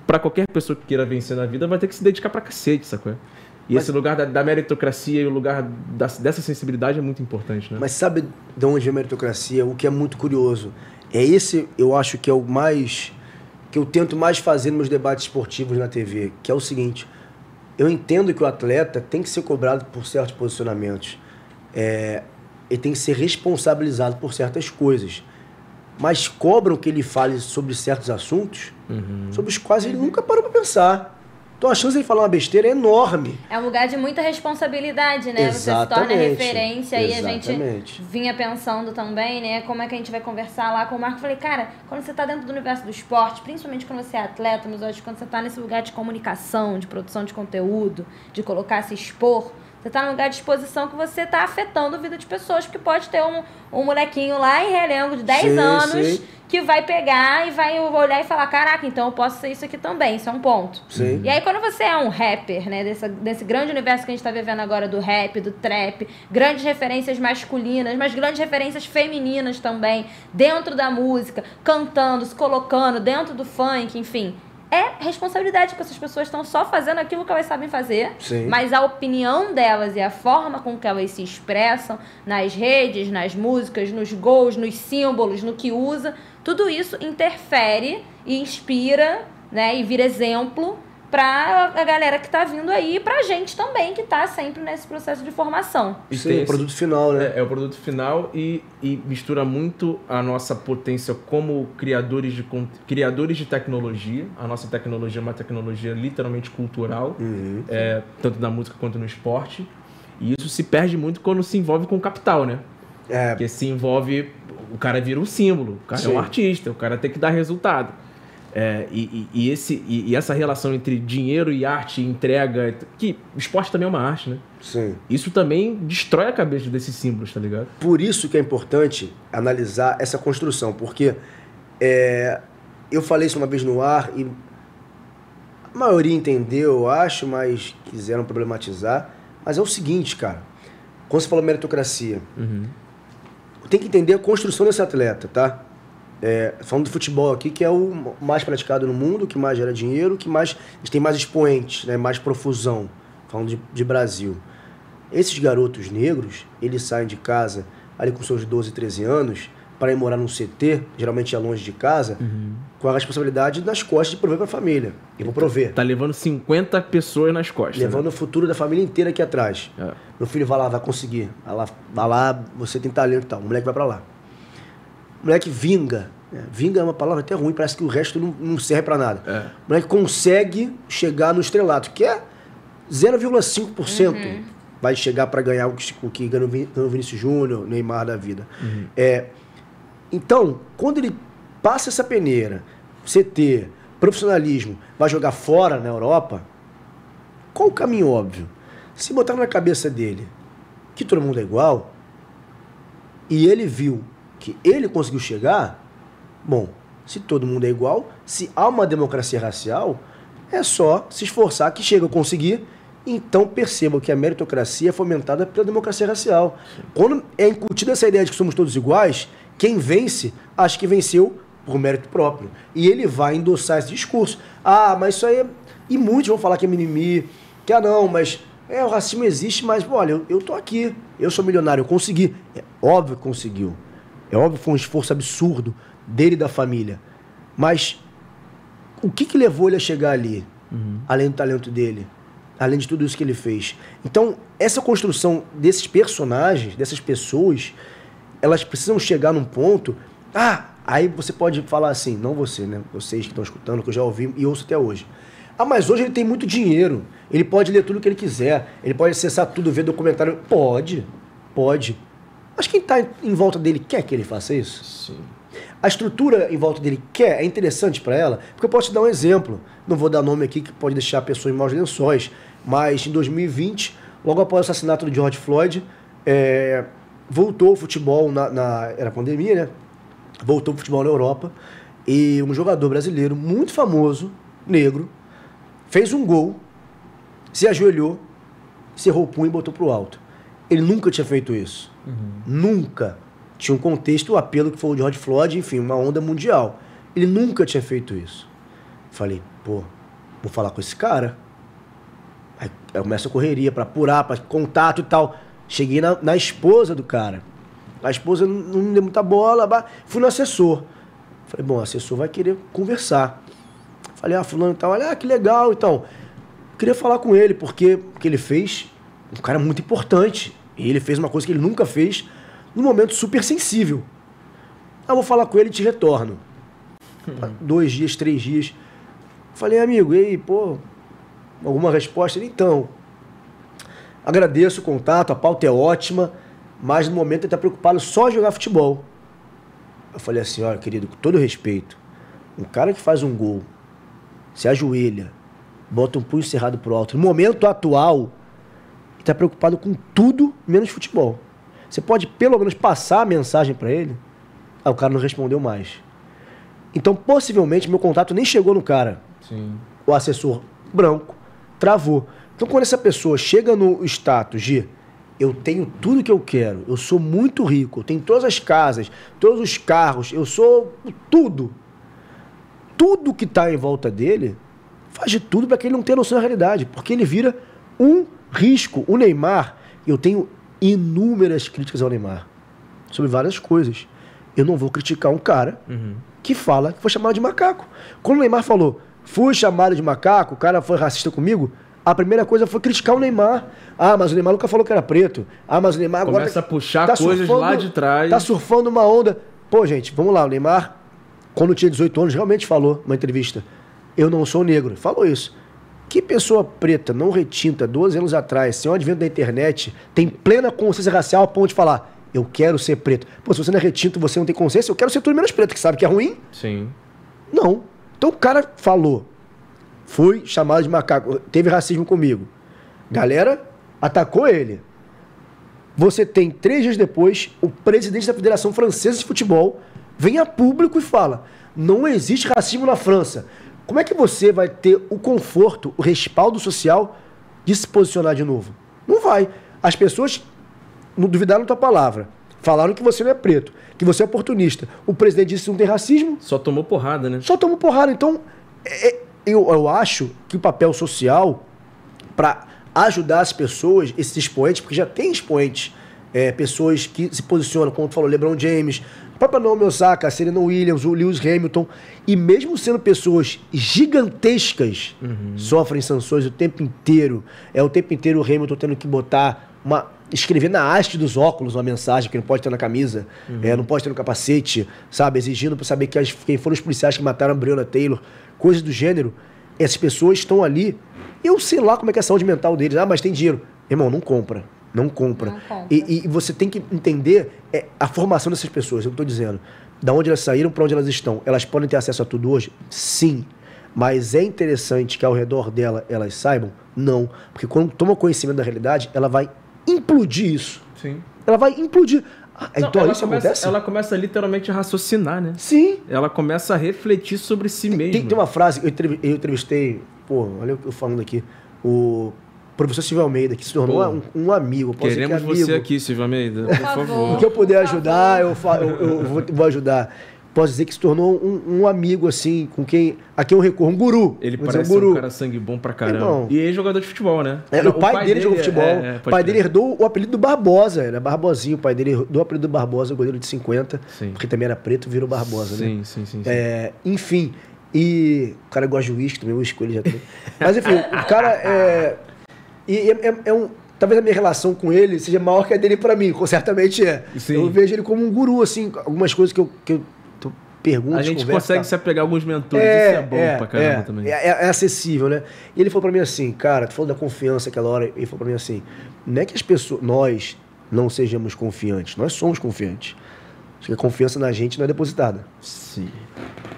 para qualquer pessoa que queira vencer na vida vai ter que se dedicar pra cacete, sacou? E esse lugar da meritocracia e o lugar dessa sensibilidade é muito importante, né? Mas sabe de onde vem a meritocracia? O que é muito curioso. Eu acho que é o mais... que eu tento mais fazer nos meus debates esportivos na TV, que é o seguinte: eu entendo que o atleta tem que ser cobrado por certos posicionamentos. Ele tem que ser responsabilizado por certas coisas. Mas cobram que ele fale sobre certos assuntos sobre os quais ele nunca parou para pensar. Então a chance de ele falar uma besteira é enorme. É um lugar de muita responsabilidade, né? Exatamente. Você se torna referência. Exatamente. E a gente vinha pensando também, né? Como é que a gente vai conversar lá com o Marco. Eu falei, cara, quando você tá dentro do universo do esporte, principalmente quando você é atleta, mas hoje quando você tá nesse lugar de comunicação, de produção de conteúdo, de colocar, se expor, você tá num lugar de exposição que você tá afetando a vida de pessoas, porque pode ter um molequinho lá em Realengo de 10 anos que vai pegar e vai olhar e falar, caraca, então eu posso ser isso aqui também, isso é um ponto. Sim. E aí quando você é um rapper, né, desse grande universo que a gente tá vivendo agora do rap, do trap, grandes referências masculinas, mas grandes referências femininas também, dentro da música, cantando, se colocando, dentro do funk, enfim... É responsabilidade, que essas pessoas estão só fazendo aquilo que elas sabem fazer, mas a opinião delas e a forma com que elas se expressam nas redes, nas músicas, nos gols, nos símbolos, no que usa, tudo isso interfere e inspira, né, e vira exemplo pra a galera que tá vindo aí e pra gente também, que tá sempre nesse processo de formação. E Sim, tem o produto final, né? É o produto final e mistura muito a nossa potência como criadores de tecnologia. A nossa tecnologia é uma tecnologia literalmente cultural, tanto na música quanto no esporte. E isso se perde muito quando se envolve com capital, né? Porque se envolve... O cara vira um símbolo, o cara é um artista, o cara tem que dar resultado. E essa relação entre dinheiro e arte, entrega, que o esporte também é uma arte, né? Sim. Isso também destrói a cabeça desses símbolos, tá ligado? Por isso que é importante analisar essa construção, porque eu falei isso uma vez no ar e a maioria entendeu, eu acho, mas quiseram problematizar. Mas é o seguinte, cara, quando você falou meritocracia, tem que entender a construção desse atleta, tá? Falando do futebol aqui, que é o mais praticado no mundo, que mais gera dinheiro, que mais a gente tem mais expoentes, né? Mais profusão, falando de Brasil. Esses garotos negros, eles saem de casa ali com seus 12, 13 anos para ir morar num CT, geralmente é longe de casa, com a responsabilidade nas costas de prover para a família. Eu vou prover. Tá levando 50 pessoas nas costas. Levando, né, o futuro da família inteira aqui atrás. Meu filho vai lá, vai conseguir. Vai lá, você tem talento e tal. O moleque vai para lá. O moleque vinga. Vinga é uma palavra até ruim, parece que o resto não serve para nada. O moleque consegue chegar no estrelato, que é 0,5%. Vai chegar para ganhar o que ganhou o Vinícius Júnior, Neymar da vida. Então, quando ele passa essa peneira, CT, profissionalismo, vai jogar fora na Europa, qual o caminho óbvio? Se botar na cabeça dele que todo mundo é igual, e ele viu que ele conseguiu chegar, bom, se todo mundo é igual, se há uma democracia racial, é só se esforçar que chega a conseguir. Então percebam que a meritocracia é fomentada pela democracia racial. Quando é incutida essa ideia de que somos todos iguais, quem vence, acha que venceu por mérito próprio. E ele vai endossar esse discurso. Ah, mas isso aí é... E muitos vão falar que é mimimi, que não, mas o racismo existe, mas olha, eu tô aqui, eu sou milionário, eu consegui. É óbvio que conseguiu. É óbvio que foi um esforço absurdo dele e da família. Mas o que levou ele a chegar ali? Além do talento dele? Além de tudo isso que ele fez. Então, essa construção desses personagens, dessas pessoas, elas precisam chegar num ponto... aí você pode falar assim, não você, né? Vocês que estão escutando, que eu já ouvi e ouço até hoje. Mas hoje ele tem muito dinheiro. Ele pode ler tudo o que ele quiser. Ele pode acessar tudo, ver documentário. Pode. Mas quem está em volta dele quer que ele faça isso? Sim. A estrutura em volta dele é interessante para ela? Porque eu posso te dar um exemplo. Não vou dar nome aqui que pode deixar a pessoa em maus lençóis. Mas em 2020, logo após o assassinato do George Floyd, voltou o futebol, era pandemia, né? Voltou o futebol na Europa. E um jogador brasileiro muito famoso, negro, fez um gol, se ajoelhou, cerrou o punho e botou pro alto. Ele nunca tinha feito isso. Nunca. Tinha um contexto, o apelo que foi o George Floyd, enfim, uma onda mundial. Ele nunca tinha feito isso. Falei, vou falar com esse cara. Aí começa a correria para apurar, para contato e tal. Cheguei na esposa do cara. A esposa não me deu muita bola, fui no assessor. Falei, bom, o assessor vai querer conversar. Falei, fulano e tal, olha, que legal, então. Queria falar com ele, porque o que ele fez, um cara muito importante. E ele fez uma coisa que ele nunca fez, num momento super sensível. Vou falar com ele e te retorno. 2 dias, 3 dias. Falei, amigo, e aí, alguma resposta? Ele, então, agradeço o contato, a pauta é ótima, mas no momento ele está preocupado só em jogar futebol. Eu falei assim, olha, querido, com todo respeito, um cara que faz um gol, se ajoelha, bota um punho cerrado pro alto, no momento atual, está preocupado com tudo menos futebol. Você pode pelo menos passar a mensagem para ele? O cara não respondeu mais. Então, possivelmente, meu contato nem chegou no cara. Sim. O assessor branco travou. Então, quando essa pessoa chega no status de eu tenho tudo que eu quero, eu sou muito rico, eu tenho todas as casas, todos os carros, eu sou tudo. Tudo que está em volta dele faz de tudo para que ele não tenha noção da realidade, porque ele vira um risco. O Neymar, eu tenho inúmeras críticas ao Neymar sobre várias coisas. Eu não vou criticar um cara que fala que foi chamado de macaco. Quando o Neymar falou, Fui chamado de macaco, o cara foi racista comigo, a primeira coisa foi criticar o Neymar. Ah, mas o Neymar nunca falou que era preto. Ah, mas o Neymar agora... Começa a puxar coisas lá de trás. Tá surfando uma onda. Pô, gente, vamos lá. O Neymar, quando tinha 18 anos, realmente falou numa entrevista: eu não sou negro. Falou isso. Que pessoa preta, não retinta, 12 anos atrás, sem o advento da internet, tem plena consciência racial a ponto de falar: eu quero ser preto. Pô, se você não é retinto, você não tem consciência, eu quero ser tudo menos preto, que sabe que é ruim? Sim. Não. Então o cara falou, fui chamado de macaco, teve racismo comigo. Galera atacou ele. Você tem 3 dias depois, o presidente da Federação Francesa de Futebol vem a público e fala: não existe racismo na França. Como é que você vai ter o conforto, o respaldo social de se posicionar de novo? Não vai. As pessoas não duvidaram da tua palavra. Falaram que você não é preto, que você é oportunista. O presidente disse que não tem racismo. Só tomou porrada, né? Só tomou porrada. Então, eu acho que o papel social para ajudar as pessoas, esses expoentes, porque já tem expoentes, pessoas que se posicionam, como tu falou, LeBron James, o próprio Naomi Osaka, a Serena Williams, o Lewis Hamilton, e mesmo sendo pessoas gigantescas, sofrem sanções o tempo inteiro. O tempo inteiro o Hamilton tendo que escrever na haste dos óculos uma mensagem que não pode ter na camisa, não pode ter no capacete, sabe? Exigindo para saber quem foram os policiais que mataram a Breonna Taylor, coisas do gênero. Essas pessoas estão ali. Eu sei lá como é que é a saúde mental deles. Ah, mas tem dinheiro. Irmão, não compra. Não compra. E você tem que entender a formação dessas pessoas. Eu estou dizendo. Da onde elas saíram, para onde elas estão. Elas podem ter acesso a tudo hoje? Sim. Mas é interessante que ao redor dela elas saibam? Não. Porque quando toma conhecimento da realidade, ela vai implodir isso. Sim. Ela vai implodir. Então isso acontece? Ela começa literalmente a raciocinar, né? Sim. Ela começa a refletir sobre si mesma. Tem uma frase, eu entrevistei, olha eu falando aqui, o professor Silvio Almeida, que se tornou um amigo. Queremos você aqui, Silvio Almeida, por favor. O que eu puder ajudar, eu vou ajudar. Posso dizer que se tornou um amigo, assim, a quem eu recorro, um guru. Ele parece um cara sangue bom pra caramba. Irmão, e ex-jogador de futebol, né? O pai dele jogou futebol. O pai dele herdou o apelido do Barbosa. Ele é Barbosinho. O pai dele herdou o apelido do Barbosa, goleiro de 50. Sim. Porque também era preto, virou Barbosa, né? Sim. Enfim. E o cara gosta de uísque também, o uísque ele já tem. Mas enfim, o cara talvez a minha relação com ele seja maior que a dele pra mim. Certamente é. Sim. Eu vejo ele como um guru, assim. Algumas coisas que eu perguntas, a gente consegue se apegar a alguns mentores, isso é bom pra caramba também. É acessível, né? E ele falou pra mim assim, cara, tu falou da confiança aquela hora, ele falou pra mim assim, não é que as pessoas, nós não sejamos confiantes, nós somos confiantes. Acho que a confiança na gente não é depositada. Sim.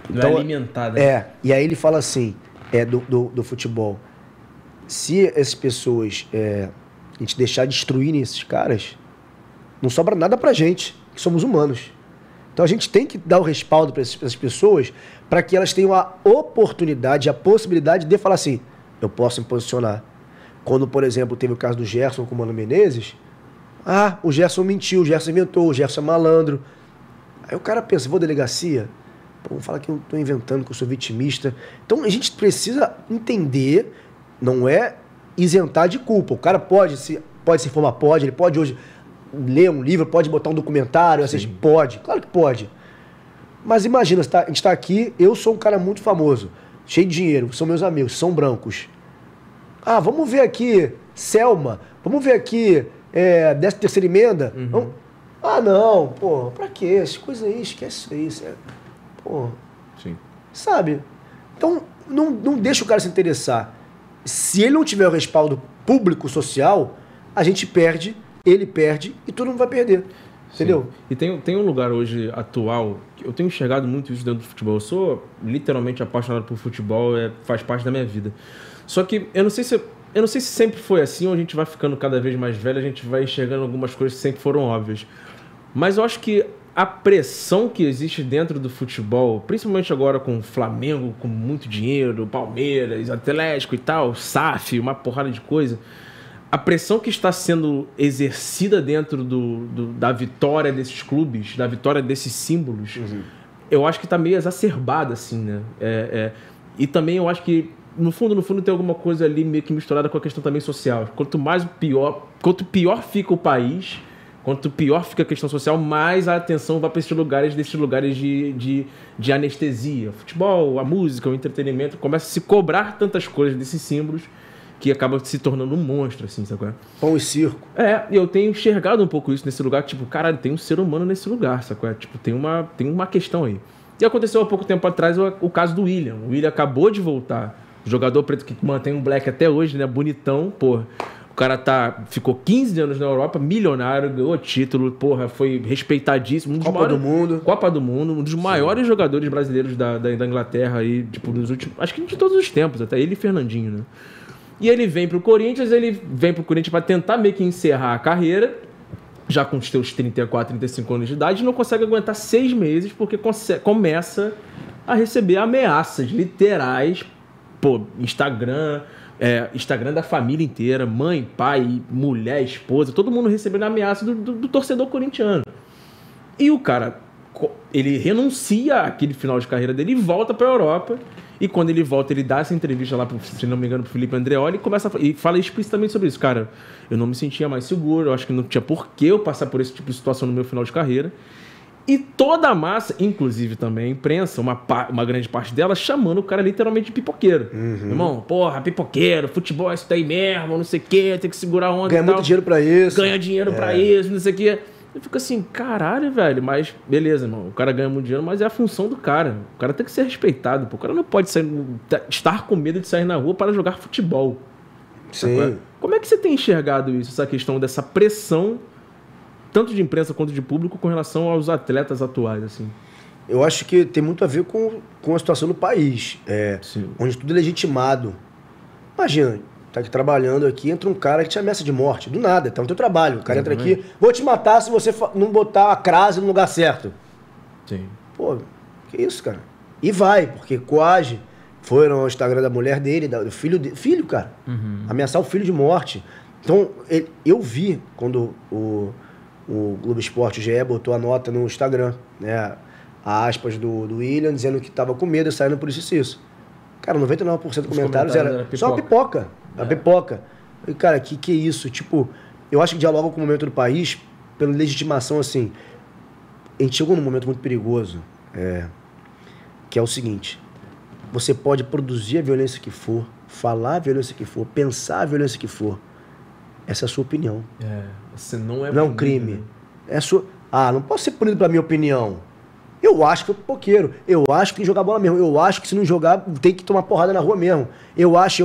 Então, não é alimentada. E aí ele fala assim, do futebol, se essas pessoas, a gente deixar destruírem esses caras, não sobra nada pra gente, que somos humanos. Então a gente tem que dar o respaldo para essas pessoas para que elas tenham a oportunidade, a possibilidade de falar assim, eu posso me posicionar. Quando, por exemplo, teve o caso do Gerson com o Mano Menezes, o Gerson mentiu, o Gerson inventou, o Gerson é malandro. Aí o cara pensa, vou à delegacia? Vamos falar que eu estou inventando, que eu sou vitimista. Então a gente precisa entender, não é isentar de culpa. O cara pode se informar, ele pode hoje ler um livro, pode botar um documentário, pode, claro que pode. Mas imagina, a gente está aqui, eu sou um cara muito famoso, cheio de dinheiro, são meus amigos, são brancos. Vamos ver aqui Selma, vamos ver aqui 13ª emenda. Não, pra quê? Essas coisas aí, esquece isso aí. Sim. Sabe? Então, não deixa o cara se interessar. Se ele não tiver o respaldo público, social, a gente perde, ele perde e todo mundo vai perder. Entendeu? E tem um lugar hoje atual, que eu tenho enxergado muito isso dentro do futebol. Eu sou literalmente apaixonado por futebol, faz parte da minha vida. Só que eu não sei se sempre foi assim, ou a gente vai ficando cada vez mais velho, a gente vai enxergando algumas coisas que sempre foram óbvias. Mas eu acho que a pressão que existe dentro do futebol, principalmente agora com o Flamengo, com muito dinheiro, Palmeiras, Atlético e tal, SAF, uma porrada de coisa, a pressão que está sendo exercida dentro da vitória desses clubes, da vitória desses símbolos, eu acho que está meio exacerbada, assim, né? E também eu acho que, no fundo, tem alguma coisa ali meio que misturada com a questão também social. Quanto pior fica o país, Quanto pior fica a questão social, mais a atenção vai para esses lugares de anestesia. O futebol, a música, o entretenimento, começa a se cobrar tantas coisas desses símbolos que acaba se tornando um monstro, assim, sabe? Pão e circo. E eu tenho enxergado um pouco isso nesse lugar, tipo, caralho, tem um ser humano nesse lugar, sabe? Tipo, tem uma questão aí. E aconteceu há pouco tempo atrás o caso do William. O William acabou de voltar. Jogador preto que mantém um black até hoje, né? Bonitão, porra. O cara ficou 15 anos na Europa, milionário, ganhou título, porra, foi respeitadíssimo. Copa do Mundo, um dos maiores jogadores brasileiros da Inglaterra aí, tipo, nos últimos, acho que de todos os tempos, até ele e Fernandinho, né? E ele vem pro Corinthians para tentar meio que encerrar a carreira, já com os seus 34, 35 anos de idade, e não consegue aguentar 6 meses, porque começa a receber ameaças literais, pô, Instagram da família inteira, mãe, pai, mulher, esposa, todo mundo recebendo ameaça do torcedor corintiano. E o cara, ele renuncia àquele final de carreira dele e volta para a Europa. E quando ele volta, ele dá essa entrevista lá, se não me engano, pro Felipe Andreoli e fala explicitamente sobre isso. Cara, eu não me sentia mais seguro, eu acho que não tinha por que eu passar por esse tipo de situação no meu final de carreira. E toda a massa, inclusive também a imprensa, uma grande parte dela, chamando o cara literalmente de pipoqueiro. Irmão, porra, pipoqueiro, futebol é isso daí mesmo, não sei o quê, tem que segurar a onda. Ganha muito dinheiro pra isso. Ganha dinheiro pra isso, não sei o quê. Eu fico assim, caralho, velho, mas beleza, irmão, o cara ganha muito dinheiro, mas é a função do cara. O cara tem que ser respeitado, pô. O cara não pode estar com medo de sair na rua para jogar futebol. Sim. Como é que você tem enxergado isso, essa questão dessa pressão, tanto de imprensa quanto de público, com relação aos atletas atuais, assim? Eu acho que tem muito a ver com a situação do país, onde tudo é legitimado. Imagina, tá aqui trabalhando aqui, entra um cara que te ameaça de morte, do nada, tá no teu trabalho. O cara entra aqui, vou te matar se você não botar a crase no lugar certo. Sim. Pô, que isso, cara? E vai, porque coage. Foram ao Instagram da mulher dele, do filho, cara. Ameaçar o filho de morte. Então, eu vi quando o Globo Esporte, o GE, botou a nota no Instagram, né? A aspas do William, dizendo que tava com medo, saindo por isso. Cara, 99% dos comentários era só uma pipoca. A pipoca. E, cara, que é isso? Tipo, eu acho que dialoga com o momento do país pela legitimação, assim. A gente chegou num momento muito perigoso, que é o seguinte: você pode produzir a violência que for, falar a violência que for, pensar a violência que for. Essa é a sua opinião. Você não é um crime. É a sua... não posso ser punido pela minha opinião. Eu acho que foi pipoqueiro. Eu acho que tem que jogar bola mesmo. Eu acho que se não jogar, tem que tomar porrada na rua mesmo. Eu acho.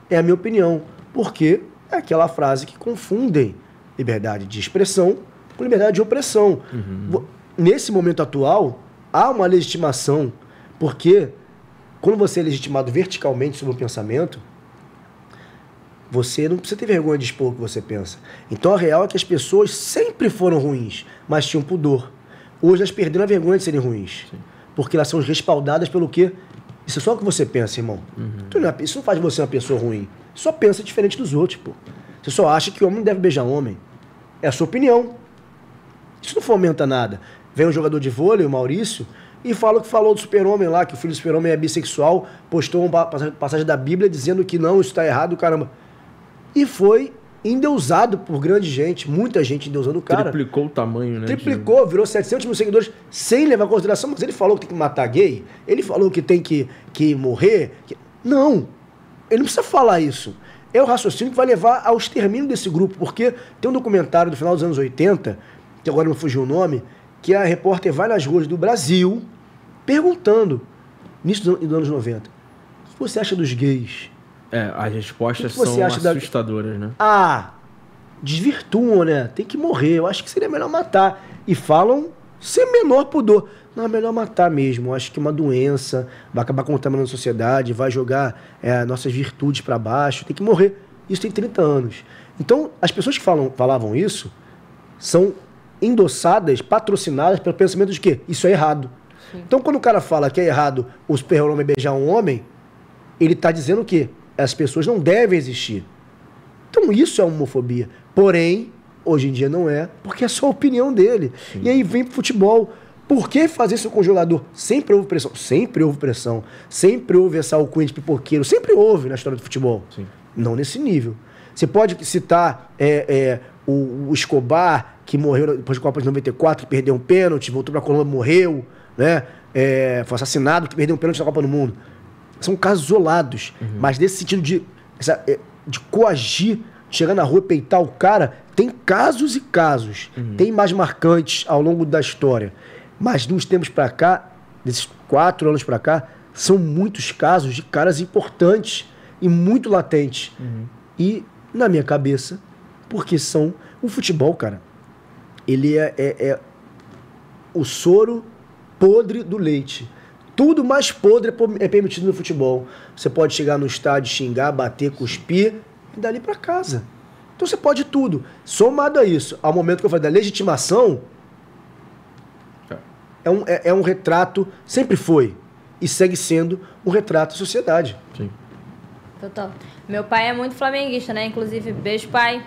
É a minha opinião. Porque é aquela frase que confundem liberdade de expressão com liberdade de opressão. Nesse momento atual, há uma legitimação. Porque quando você é legitimado verticalmente sobre o pensamento, você não precisa ter vergonha de expor o que você pensa. Então a real é que as pessoas sempre foram ruins, mas tinham pudor. Hoje elas perderam a vergonha de serem ruins. Sim. Porque elas são respaldadas pelo quê? Isso é só o que você pensa, irmão. Isso não faz de você uma pessoa ruim. Você só pensa diferente dos outros, pô. Você só acha que homem não deve beijar homem. É a sua opinião. Isso não fomenta nada. Vem um jogador de vôlei, o Maurício, e fala o que falou do super-homem lá, que o filho do super-homem é bissexual, postou uma passagem da Bíblia dizendo que não, isso tá errado, caramba. E foi endeusado por grande gente, muita gente endeusando o cara. Triplicou o tamanho, né? Triplicou, virou 700 mil seguidores sem levar em consideração, mas ele falou que tem que matar gay, ele falou que tem que morrer. Não, ele não precisa falar isso. É o raciocínio que vai levar ao extermínio desse grupo, porque tem um documentário do final dos anos 80, que agora não fugiu o nome, que a repórter vai nas ruas do Brasil perguntando, início dos anos 90, o que você acha dos gays? As respostas são assustadoras, né? Desvirtuam, né? Tem que morrer. Eu acho que seria melhor matar. E falam sem menor pudor. Não, é melhor matar mesmo. Eu acho que uma doença vai acabar contaminando a sociedade, vai jogar nossas virtudes para baixo. Tem que morrer. Isso tem 30 anos. Então, as pessoas que falavam isso são endossadas, patrocinadas pelo pensamento de que isso é errado. Sim. Então, quando o cara fala que é errado o super-homem beijar um homem, ele está dizendo o quê? As pessoas não devem existir. Então isso é homofobia. Porém, hoje em dia não é, porque é só a opinião dele. Sim. E aí vem pro futebol. Por que fazer isso com o jogador? Sempre houve pressão. Sempre houve pressão. Sempre houve essa alcunha de pipoqueiro. Sempre houve na história do futebol. Sim. Não nesse nível. Você pode citar o Escobar, que morreu depois da Copa de 94, que perdeu um pênalti, voltou pra Colômbia, morreu, né? Foi assassinado, que perdeu um pênalti na Copa do Mundo. São casos isolados, mas nesse sentido de coagir, chegar na rua e peitar o cara, tem casos e casos. Tem mais marcantes ao longo da história. Mas de uns tempos pra cá, desses 4 anos pra cá, são muitos casos de caras importantes e muito latentes. E, na minha cabeça, porque são... O futebol, cara, ele é o soro podre do leite. Tudo mais podre é permitido no futebol. Você pode chegar no estádio, xingar, bater, cuspir e dali pra casa. Então você pode tudo. Somado a isso, ao momento que eu falei da legitimação, é um retrato, sempre foi, e segue sendo um retrato da sociedade. Sim. Total. Meu pai é muito flamenguista, né? Inclusive, beijo, pai.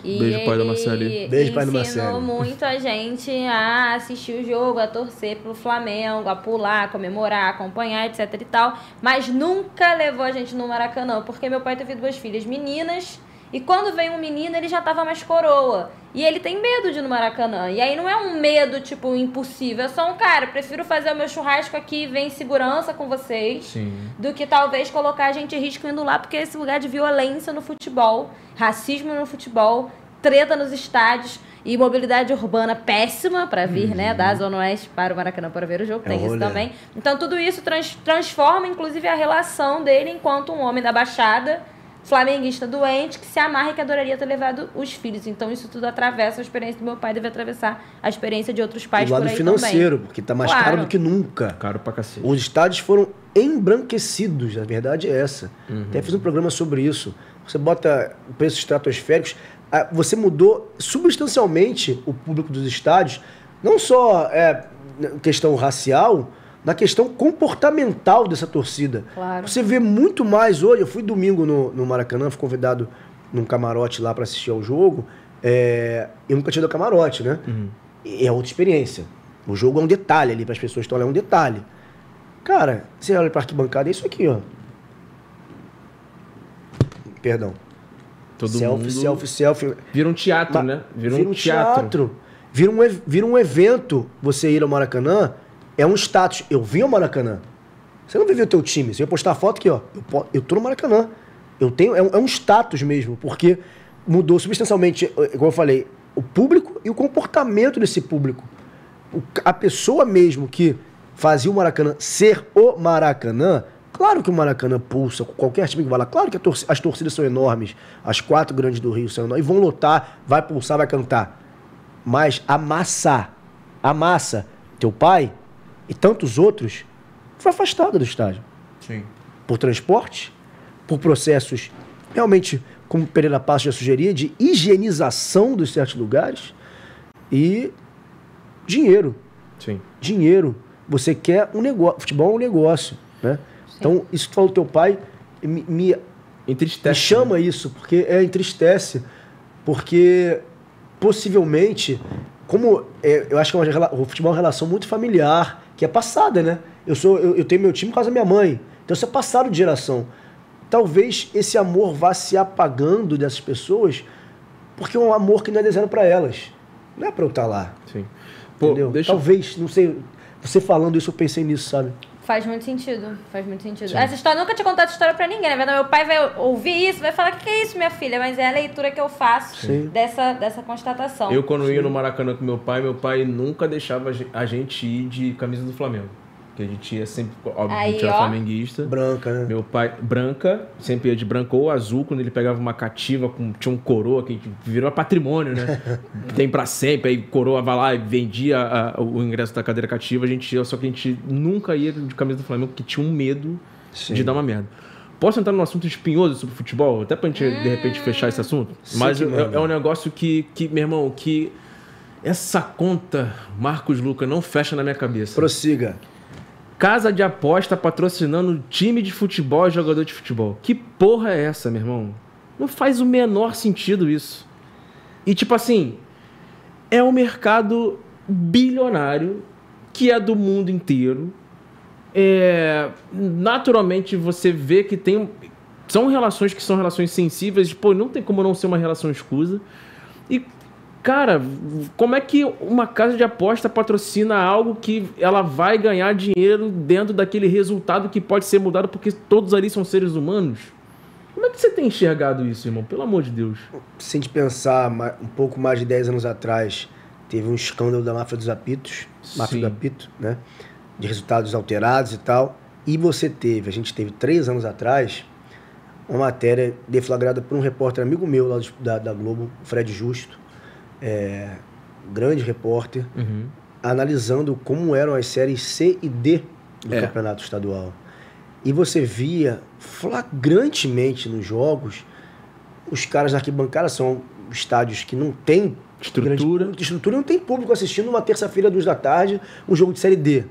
E beijo, pai da Marcele. Beijo, pai do Marcele. Ensinou muito a gente a assistir o jogo, a torcer pro Flamengo, a pular, a comemorar, a acompanhar, etc e tal. Mas nunca levou a gente no Maracanã, porque meu pai teve 2 filhas meninas. E quando veio um menino, ele já tava mais coroa. E ele tem medo de ir no Maracanã. E aí não é um medo, tipo, impossível. É só um cara, prefiro fazer o meu churrasco aqui e ver em segurança com vocês. Sim. Do que talvez colocar a gente em risco indo lá, porque é esse lugar de violência no futebol, racismo no futebol, treta nos estádios e mobilidade urbana péssima para vir, né, da Zona Oeste para o Maracanã para ver o jogo. Tem isso também. Então tudo isso transforma, inclusive, a relação dele enquanto um homem da Baixada, flamenguista doente, que se amarra e que adoraria ter levado os filhos. Então isso tudo atravessa a experiência do meu pai, deve atravessar a experiência de outros pais por aí também. O lado financeiro, porque tá mais caro do que nunca. Caro pra cacete. Os estádios foram embranquecidos, a verdade é essa. Até fiz um programa sobre isso. Você bota preços estratosféricos, você mudou substancialmente o público dos estádios, não só questão racial, na questão comportamental dessa torcida. Claro. Você vê muito mais hoje. Eu fui domingo no Maracanã, fui convidado num camarote lá para assistir ao jogo. Eu nunca tinha ido ao camarote, né? E é outra experiência. O jogo é um detalhe ali para as pessoas que estão lá, é um detalhe. Cara, você olha para arquibancada, é isso aqui, ó. Perdão. Todo Selfie. Vira um teatro, né? Vira um teatro. Vira um evento você ir ao Maracanã. É um status. Eu vim ao Maracanã. Você não vai ver o teu time. Você vai postar a foto aqui, ó. Eu tô no Maracanã. Eu tenho, é um status mesmo, porque mudou substancialmente, igual eu falei, o público e o comportamento desse público. A pessoa mesmo que fazia o Maracanã ser o Maracanã, claro que o Maracanã pulsa, qualquer time que vai lá, claro que as torcidas são enormes, as 4 grandes do Rio são enormes, e vão lotar, vai pulsar, vai cantar. Mas a massa, teu pai e tantos outros, foi afastada do estádio. Sim. Por transporte, por processos realmente, como Pereira Passos já sugeria, de higienização dos certos lugares e dinheiro. Sim. Dinheiro. Você quer um negócio. Futebol é um negócio, né? Sim. Então, isso que falou do teu pai me entristece. Me chama, né? Isso, porque entristece. Porque possivelmente, como eu acho que o futebol é uma relação muito familiar, que é passada, né? Eu tenho meu time por causa da minha mãe. Então isso é passado de geração. Talvez esse amor vá se apagando dessas pessoas, porque é um amor que não é desenhado para elas. Não é para eu estar lá. Sim. Pô, talvez, não sei, você falando isso, eu pensei nisso, sabe? Faz muito sentido, faz muito sentido. Sim. Essa história, nunca tinha contado essa história pra ninguém, né? Meu pai vai ouvir isso, vai falar, o que é isso, minha filha? Mas é a leitura que eu faço dessa constatação. Eu, quando ia no Maracanã com meu pai nunca deixava a gente ir de camisa do Flamengo. Porque a gente ia sempre, obviamente, era flamenguista. Branca, né? Meu pai, branca, sempre ia de branca ou azul, quando ele pegava uma cativa, tinha um coroa, que virou patrimônio, né? Tem pra sempre, aí coroa vai lá e vendia o ingresso da cadeira cativa, só que a gente nunca ia de camisa do Flamengo, porque tinha um medo de dar uma merda. Posso entrar num assunto espinhoso sobre futebol? Até pra gente, de repente, fechar esse assunto? Mas é um negócio que, meu irmão, que essa conta, Marcos Luca, não fecha na minha cabeça. Prossiga. Casa de aposta patrocinando time de futebol e jogador de futebol. Que porra é essa, meu irmão? Não faz o menor sentido isso. E tipo assim, é um mercado bilionário que é do mundo inteiro. Naturalmente você vê que são relações que são relações sensíveis. Pô, não tem como não ser uma relação escusa. E cara, como é que uma casa de aposta patrocina algo que ela vai ganhar dinheiro dentro daquele resultado que pode ser mudado porque todos ali são seres humanos? Como é que você tem enxergado isso, irmão? Pelo amor de Deus. Se a gente pensar um pouco mais de 10 anos atrás, teve um escândalo da máfia dos apitos, máfia do apito, né? De resultados alterados e tal. E a gente teve 3 anos atrás, uma matéria deflagrada por um repórter amigo meu lá da Globo, Fred Justo, grande repórter, analisando como eram as séries C e D do campeonato estadual. E você via flagrantemente nos jogos, os caras na arquibancada são estádios que não tem estrutura, não tem público assistindo uma terça-feira, 2 da tarde, um jogo de série D.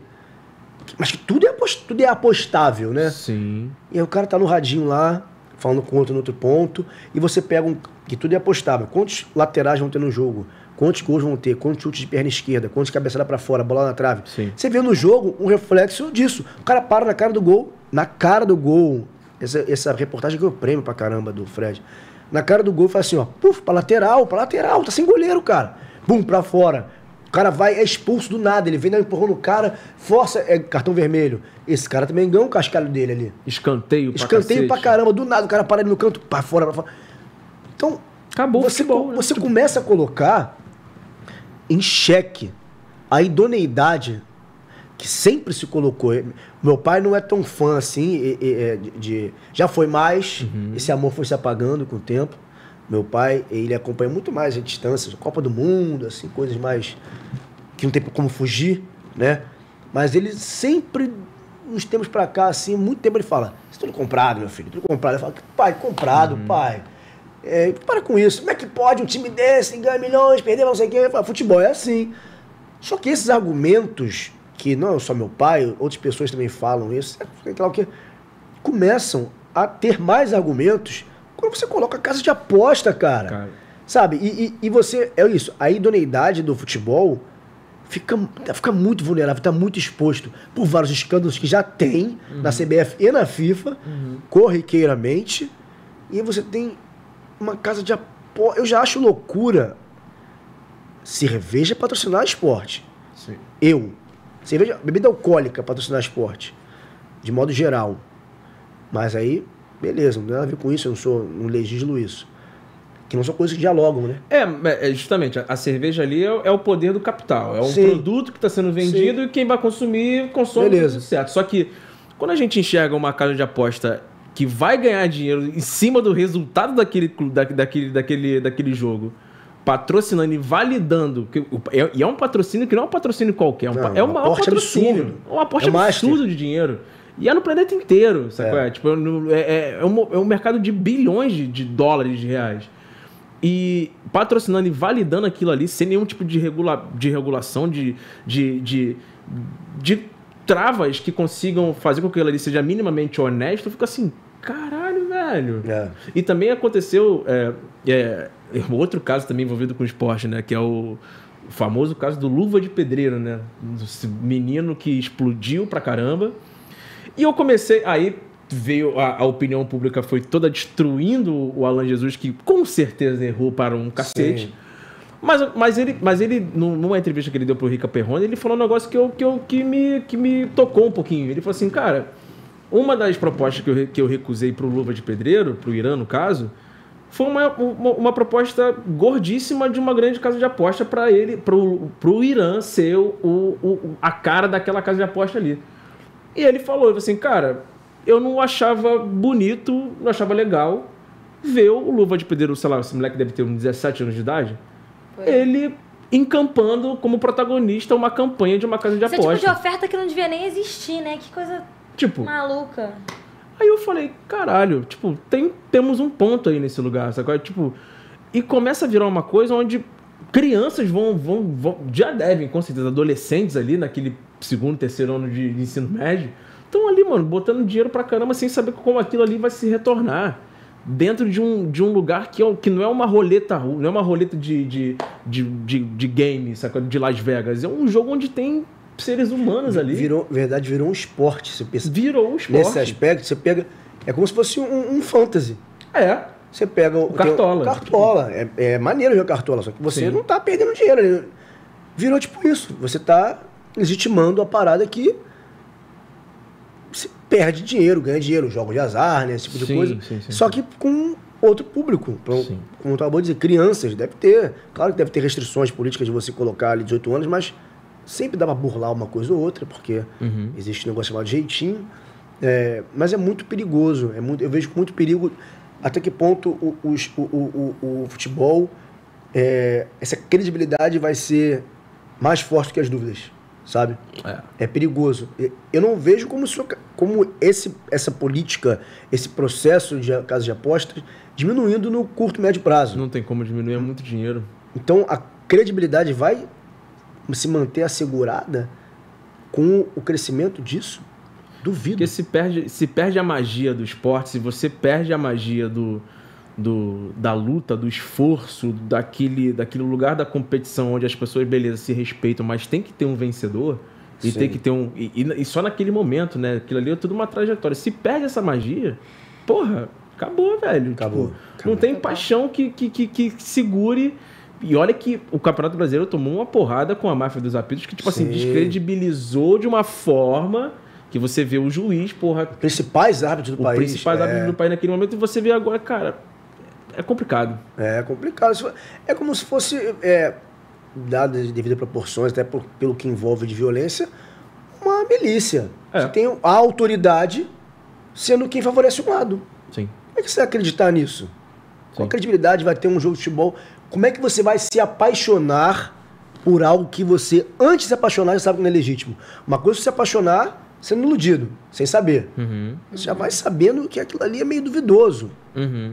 Mas que tudo é apostável, né? Sim. E aí o cara tá no radinho lá, falando com outro no outro ponto, e você pega que tudo é apostável. Quantos laterais vão ter no jogo? Quantos gols vão ter? Quantos chutes de perna esquerda? Quantos cabeçada pra fora? Bola na trave? Sim. Você vê no jogo um reflexo disso. O cara para na cara do gol. Essa reportagem ganhou prêmio pra caramba do Fred. Na cara do gol fala assim, ó, puf, pra lateral, tá sem goleiro, cara. Bum, pra fora. O cara é expulso do nada, ele vem dar um empurrão no cara, força, cartão vermelho. Esse cara também ganhou um cascalho dele ali. Escanteio pra caramba, do nada, o cara para ali no canto, pra fora. Então, acabou você começa a colocar em xeque a idoneidade que sempre se colocou. Meu pai não é tão fã assim, já foi mais, esse amor foi se apagando com o tempo. Meu pai, ele acompanha muito mais a distância, Copa do Mundo, assim, coisas mais que não tem como fugir, né? Mas ele sempre, uns tempos pra cá, assim, muito tempo ele fala, isso é tudo comprado, meu filho, tudo comprado. Eu falo, pai, comprado, pai. Para com isso. Como é que pode um time desse ganhar milhões, perder não sei o quê? Eu falo, futebol é assim. Só que esses argumentos, que não é só meu pai, outras pessoas também falam isso, começam a ter mais argumentos quando você coloca a casa de aposta, cara. Sabe? E você, é isso, a idoneidade do futebol fica muito vulnerável, está muito exposto por vários escândalos que já tem na CBF e na FIFA, corriqueiramente, e você tem uma casa de aposta. Eu já acho loucura cerveja patrocinar esporte. Sim. Cerveja, bebida alcoólica patrocinar esporte, de modo geral. Mas aí, beleza, não tem nada a ver com isso, não legislo isso. Que não são coisas que dialogam, né? Justamente, a cerveja ali é o poder do capital. É um produto que está sendo vendido e quem vai consome tudo certo. Só que, quando a gente enxerga uma casa de aposta que vai ganhar dinheiro em cima do resultado daquele jogo, patrocinando e validando, e é um patrocínio que não é um patrocínio qualquer, é um maior patrocínio. Absurdo. É uma aposta absurda de dinheiro. E é no planeta inteiro, sabe? Tipo, é um mercado de bilhões de dólares, de reais. E patrocinando e validando aquilo ali sem nenhum tipo de regulação, de travas que consigam fazer com que aquilo ali seja minimamente honesto, fica assim, caralho, velho. E também aconteceu outro caso também envolvido com esporte, né? Que é o famoso caso do Luva de Pedreiro, né? Esse menino que explodiu pra caramba. E eu comecei... Aí veio a opinião pública, foi toda destruindo o Alan Jesus, que com certeza errou para um cacete. Mas ele numa entrevista que ele deu pro Rica Perrone, ele falou um negócio que me tocou um pouquinho. Ele falou assim, cara, uma das propostas que eu recusei pro Luva de Pedreiro, pro Irã no caso, foi uma proposta gordíssima de uma grande casa de aposta para ele, pro Irã ser a cara daquela casa de aposta ali. E ele falou assim, cara, eu não achava bonito, não achava legal ver o Luva de Pedreiro, sei lá, esse moleque deve ter uns 17 anos de idade, ele encampando como protagonista uma campanha de uma casa de aposta. Esse tipo de oferta que não devia nem existir, né? Que coisa maluca. Aí eu falei, caralho, tipo, temos um ponto aí nesse lugar, sabe? Tipo, e começa a virar uma coisa onde crianças já devem, com certeza, adolescentes ali naquele segundo, terceiro ano de ensino médio, estão ali, mano, botando dinheiro pra caramba sem saber como aquilo ali vai se retornar. Dentro de um lugar que não é uma roleta, não é uma roleta de game, sabe? De Las Vegas. É um jogo onde tem seres humanos ali. Virou um esporte. Você pensa, virou um esporte. Nesse aspecto, você pega... É como se fosse um fantasy. Você pega o Cartola. O Cartola. É maneiro jogar Cartola, só que você não tá perdendo dinheiro. Virou tipo isso. Você tá legitimando a parada que você perde dinheiro, ganha dinheiro, jogo de azar, né? Esse tipo de coisa. Só que com outro público. Como eu acabou de dizer, crianças, deve ter. Claro que deve ter restrições políticas de você colocar ali 18 anos, mas sempre dá pra burlar uma coisa ou outra, porque existe um negócio chamado jeitinho. Mas é muito perigoso. Eu vejo muito perigo até que ponto o futebol, essa credibilidade vai ser mais forte que as dúvidas, sabe? É perigoso. Eu não vejo como essa política, esse processo de casa de apostas diminuindo no curto e médio prazo. Não tem como diminuir, é muito dinheiro. Então a credibilidade vai se manter assegurada com o crescimento disso? Duvido. Porque se perde a magia do esporte, se você perde a magia da luta, do esforço, daquele lugar da competição onde as pessoas, beleza, se respeitam, mas tem que ter um vencedor e tem que ter e só naquele momento, né? Aquilo ali é tudo uma trajetória. Se perde essa magia, porra, acabou, velho. Acabou. Não tem paixão que segure. E olha que o Campeonato Brasileiro tomou uma porrada com a máfia dos apitos que, tipo assim, descredibilizou de uma forma que você vê o juiz, porra... Principais árbitros do país. Principais árbitros do país naquele momento, e você vê agora, cara, é complicado. É complicado. É como se fosse, dado de devidas proporções, até pelo que envolve de violência, uma milícia. Você tem a autoridade sendo quem favorece um lado. Sim. Como é que você vai acreditar nisso? Qual credibilidade vai ter um jogo de futebol? Como é que você vai se apaixonar por algo que você, antes de se apaixonar, já sabe que não é legítimo? Uma coisa é se apaixonar sendo iludido, sem saber. Você já vai sabendo que aquilo ali é meio duvidoso.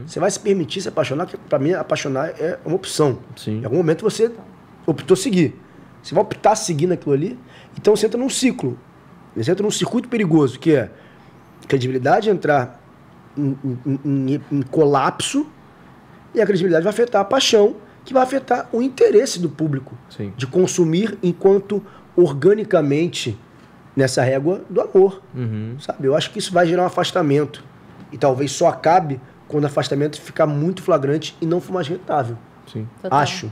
Você vai se permitir se apaixonar, que pra mim apaixonar é uma opção. Sim. Em algum momento você optou seguir. Você vai optar seguir naquilo ali, então você entra num ciclo. Você entra num circuito perigoso, que é credibilidade entrar em colapso, e a credibilidade vai afetar a paixão, que vai afetar o interesse do público de consumir enquanto organicamente nessa régua do amor, sabe? Eu acho que isso vai gerar um afastamento e talvez só acabe quando o afastamento ficar muito flagrante e não for mais rentável. Sim. Total. Acho.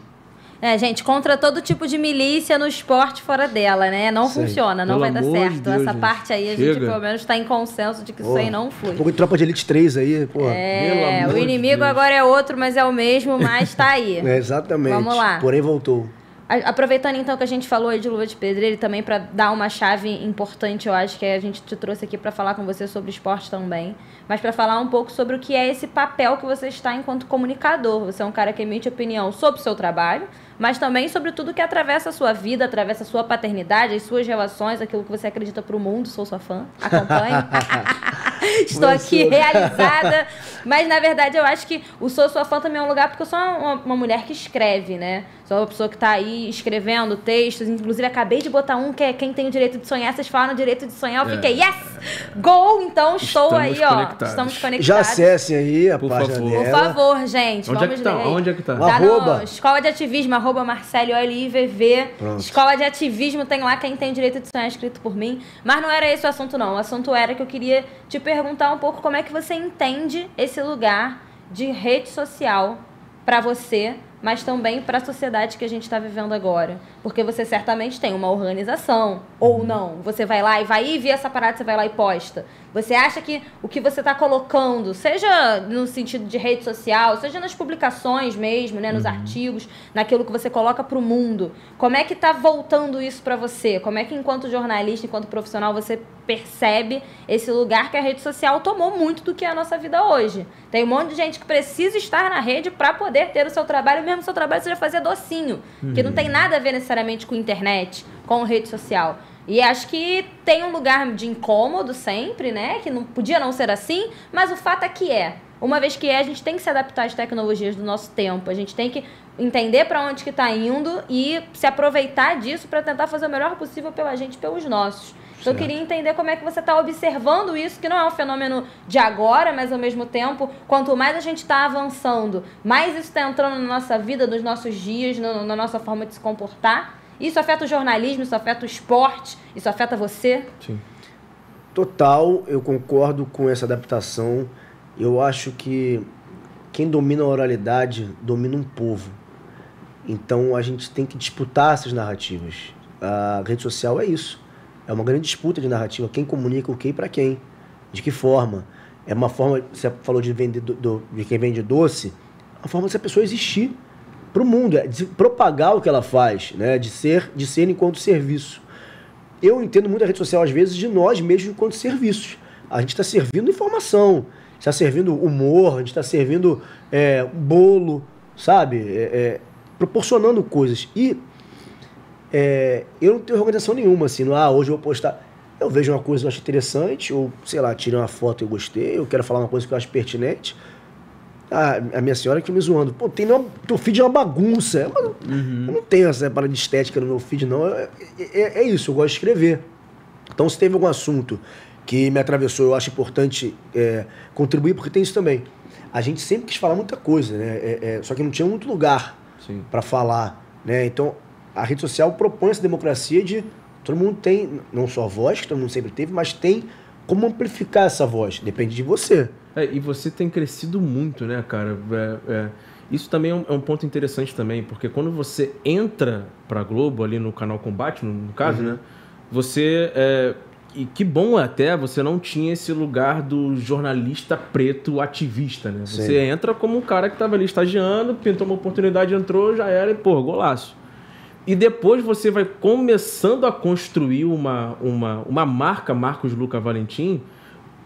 Gente, contra todo tipo de milícia no esporte fora dela, né? Não funciona, não vai dar certo. Deus, essa gente. parte aí, a gente pelo menos está em consenso de que isso aí não flui. Um pouco de Tropa de Elite 3 aí, pô. O inimigo agora é outro, mas é o mesmo, mas tá aí. Exatamente. Vamos lá. Porém voltou. Aproveitando então que a gente falou aí de Luva de Pedreiro, também para dar uma chave importante, eu acho que a gente te trouxe aqui para falar com você sobre esporte também, mas para falar um pouco sobre o que é esse papel que você está enquanto comunicador. Você é um cara que emite opinião sobre o seu trabalho, mas também sobre tudo que atravessa a sua vida, atravessa a sua paternidade, as suas relações, aquilo que você acredita pro mundo. Sou sua fã, acompanhe. Estou aqui realizada. Mas, na verdade, eu acho que o Sou Sua Fã também é um lugar porque eu sou uma mulher que escreve, né? Sou uma pessoa que tá aí escrevendo textos. Inclusive, acabei de botar um que é Quem Tem o Direito de Sonhar. Vocês falam no Direito de Sonhar, eu fiquei, yes! Go! Então, estou aí, ó. Estamos conectados. Já acessem aí a página dela. Por favor, gente. Onde vamos é que tá? ler. Onde é que tá? Tá Arroba. no Escola de Ativismo, @MarceliOLIVV. Escola de Ativismo, tem lá Quem Tem o Direito de Sonhar, escrito por mim. Mas não era esse o assunto, não. O assunto era que eu queria te perguntar um pouco como é que você entende esse lugar de rede social para você, mas também para a sociedade que a gente está vivendo agora. Porque você certamente tem uma organização, ou não. Você vai lá e vai ver essa parada, você vai lá e posta. Você acha que o que você está colocando, seja no sentido de rede social, seja nas publicações mesmo, né, nos artigos, naquilo que você coloca para o mundo, como é que está voltando isso para você? Como é que, enquanto jornalista, enquanto profissional, você percebe esse lugar que a rede social tomou muito do que é a nossa vida hoje? Tem um monte de gente que precisa estar na rede para poder ter o seu trabalho, mesmo o seu trabalho seja fazer docinho, que não tem nada a ver necessariamente com internet, com rede social. E acho que tem um lugar de incômodo sempre, né? Que não podia não ser assim, mas o fato é que é. Uma vez que a gente tem que se adaptar às tecnologias do nosso tempo. A gente tem que entender para onde que está indo e se aproveitar disso para tentar fazer o melhor possível pela gente e pelos nossos. Então eu queria entender como é que você está observando isso, que não é um fenômeno de agora, mas ao mesmo tempo, quanto mais a gente está avançando, mais isso está entrando na nossa vida, nos nossos dias, na nossa forma de se comportar. Isso afeta o jornalismo, isso afeta o esporte, isso afeta você? Sim. Total, eu concordo com essa adaptação. Eu acho que quem domina a oralidade domina um povo. Então a gente tem que disputar essas narrativas. A rede social é isso. É uma grande disputa de narrativa. Quem comunica o que e para quem? De que forma? É uma forma, você falou de vender de quem vende doce, uma forma dessa pessoa existir para o mundo, de propagar o que ela faz, né? de ser enquanto serviço. Eu entendo muito a rede social, às vezes, de nós mesmos enquanto serviços. A gente está servindo informação, está servindo humor, a gente está servindo bolo, sabe? Proporcionando coisas. E eu não tenho organização nenhuma, assim, hoje eu vou postar. Eu vejo uma coisa que eu acho interessante, ou, sei lá, tirei uma foto e eu gostei, eu quero falar uma coisa que eu acho pertinente. A minha senhora aqui me zoando. Pô, teu feed é uma bagunça. Eu não tenho essa parada de estética no meu feed, não. É isso, eu gosto de escrever. Então, se teve algum assunto que me atravessou, eu acho importante contribuir, porque tem isso também. A gente sempre quis falar muita coisa, né? Só que não tinha muito lugar para falar, né? Então, a rede social propõe essa democracia de todo mundo tem, não só voz, que todo mundo sempre teve, mas tem como amplificar essa voz. Depende de você. E você tem crescido muito, né, cara? Isso também é um ponto interessante também, porque quando você entra pra Globo, ali no canal Combate, no caso, né? Você... e que bom até, você não tinha esse lugar do jornalista preto ativista, né? Você Sim. entra como um cara que tava ali estagiando, pintou uma oportunidade, entrou, já era, e pô, golaço. E depois você vai começando a construir uma marca Marcos Luca Valentim,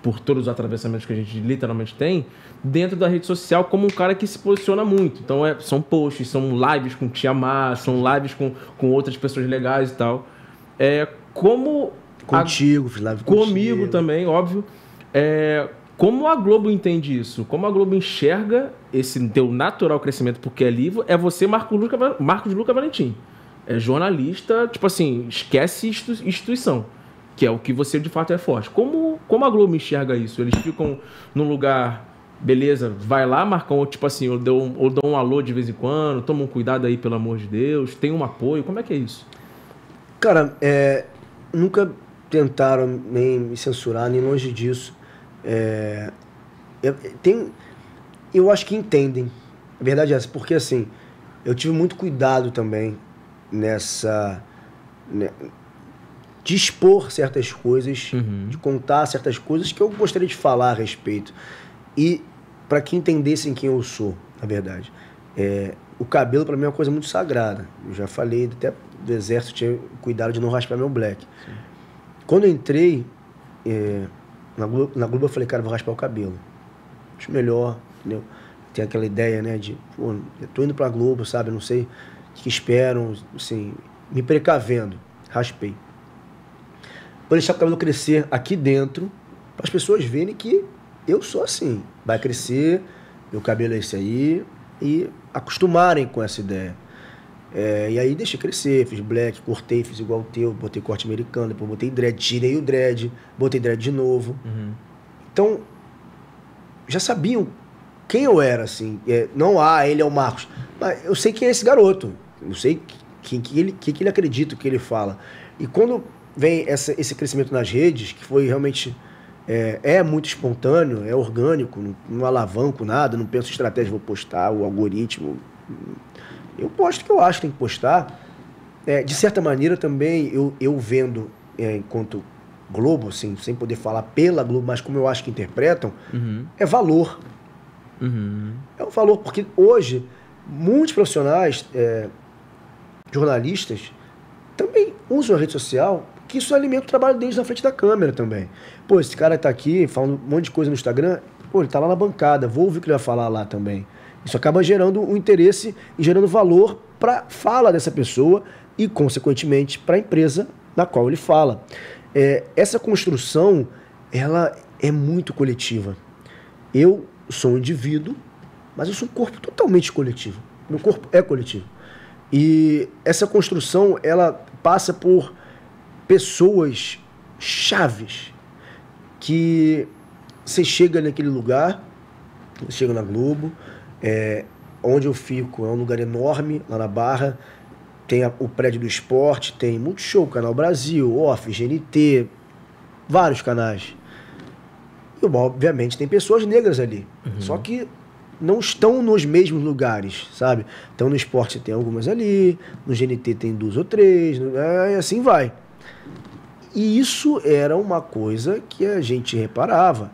por todos os atravessamentos que a gente literalmente tem, dentro da rede social, como um cara que se posiciona muito. Então são posts, são lives com Tia Má, são lives com outras pessoas legais e tal. Contigo, fiz live contigo. Comigo também, óbvio. Como a Globo entende isso? Como a Globo enxerga esse teu natural crescimento, porque é livre, é você, Marcos Luca Valentim. É jornalista, tipo assim, esquece instituição, que é o que você de fato é forte. Como a Globo enxerga isso? Eles ficam num lugar, beleza, vai lá, Marcão, tipo assim, ou dão um alô de vez em quando, toma um cuidado aí, pelo amor de Deus, tem um apoio, como é que é isso? Cara, nunca tentaram nem me censurar, nem longe disso. Eu acho que entendem. A verdade é essa, porque assim, eu tive muito cuidado também de expor certas coisas, de contar certas coisas que eu gostaria de falar a respeito. E para que entendessem quem eu sou, na verdade. O cabelo para mim é uma coisa muito sagrada. Eu já falei, até do exército tinha cuidado de não raspar meu black. Sim. Quando eu entrei na Globo, eu falei, cara, vou raspar o cabelo. Acho melhor, entendeu? Tem aquela ideia, né, de, pô, eu tô indo pra Globo, sabe, não sei o que esperam, assim, me precavendo. Raspei. Vou deixar o cabelo crescer aqui dentro, para as pessoas verem que eu sou assim. Vai crescer, meu cabelo é esse aí, e acostumarem com essa ideia. E aí deixei crescer, fiz black, cortei, fiz igual o teu, botei corte americano, depois botei dread, tirei o dread, botei dread de novo. Então, já sabiam quem eu era, assim. Não, ele é o Marcos. Mas eu sei quem é esse garoto. Eu sei que ele acredita, o que ele fala. E quando vem esse crescimento nas redes, que foi realmente... muito espontâneo, é orgânico, não alavanco nada, não penso em estratégia, vou postar, o algoritmo. Eu posto o que eu acho que tem que postar. De certa maneira também, eu vendo enquanto Globo, assim, sem poder falar pela Globo, mas como eu acho que interpretam, é valor. É um valor, porque hoje muitos profissionais, jornalistas, também usam a rede social, que isso alimenta o trabalho deles na frente da câmera também. Pô, esse cara tá aqui falando um monte de coisa no Instagram, pô, ele tá lá na bancada, vou ouvir o que ele vai falar lá também. Isso acaba gerando um interesse e gerando valor para fala dessa pessoa e, consequentemente, para a empresa na qual ele fala. Essa construção, ela é muito coletiva. Eu sou um indivíduo, mas eu sou um corpo totalmente coletivo. Meu corpo é coletivo. E essa construção, ela passa por pessoas chaves que você chega naquele lugar, você chega na Globo, onde eu fico é um lugar enorme, lá na Barra, tem o prédio do esporte, tem Multishow, Canal Brasil, Off, GNT, vários canais. E, obviamente, tem pessoas negras ali. Só que não estão nos mesmos lugares, sabe? Então no esporte tem algumas ali, no GNT tem 2 ou 3, e assim vai. E isso era uma coisa que a gente reparava.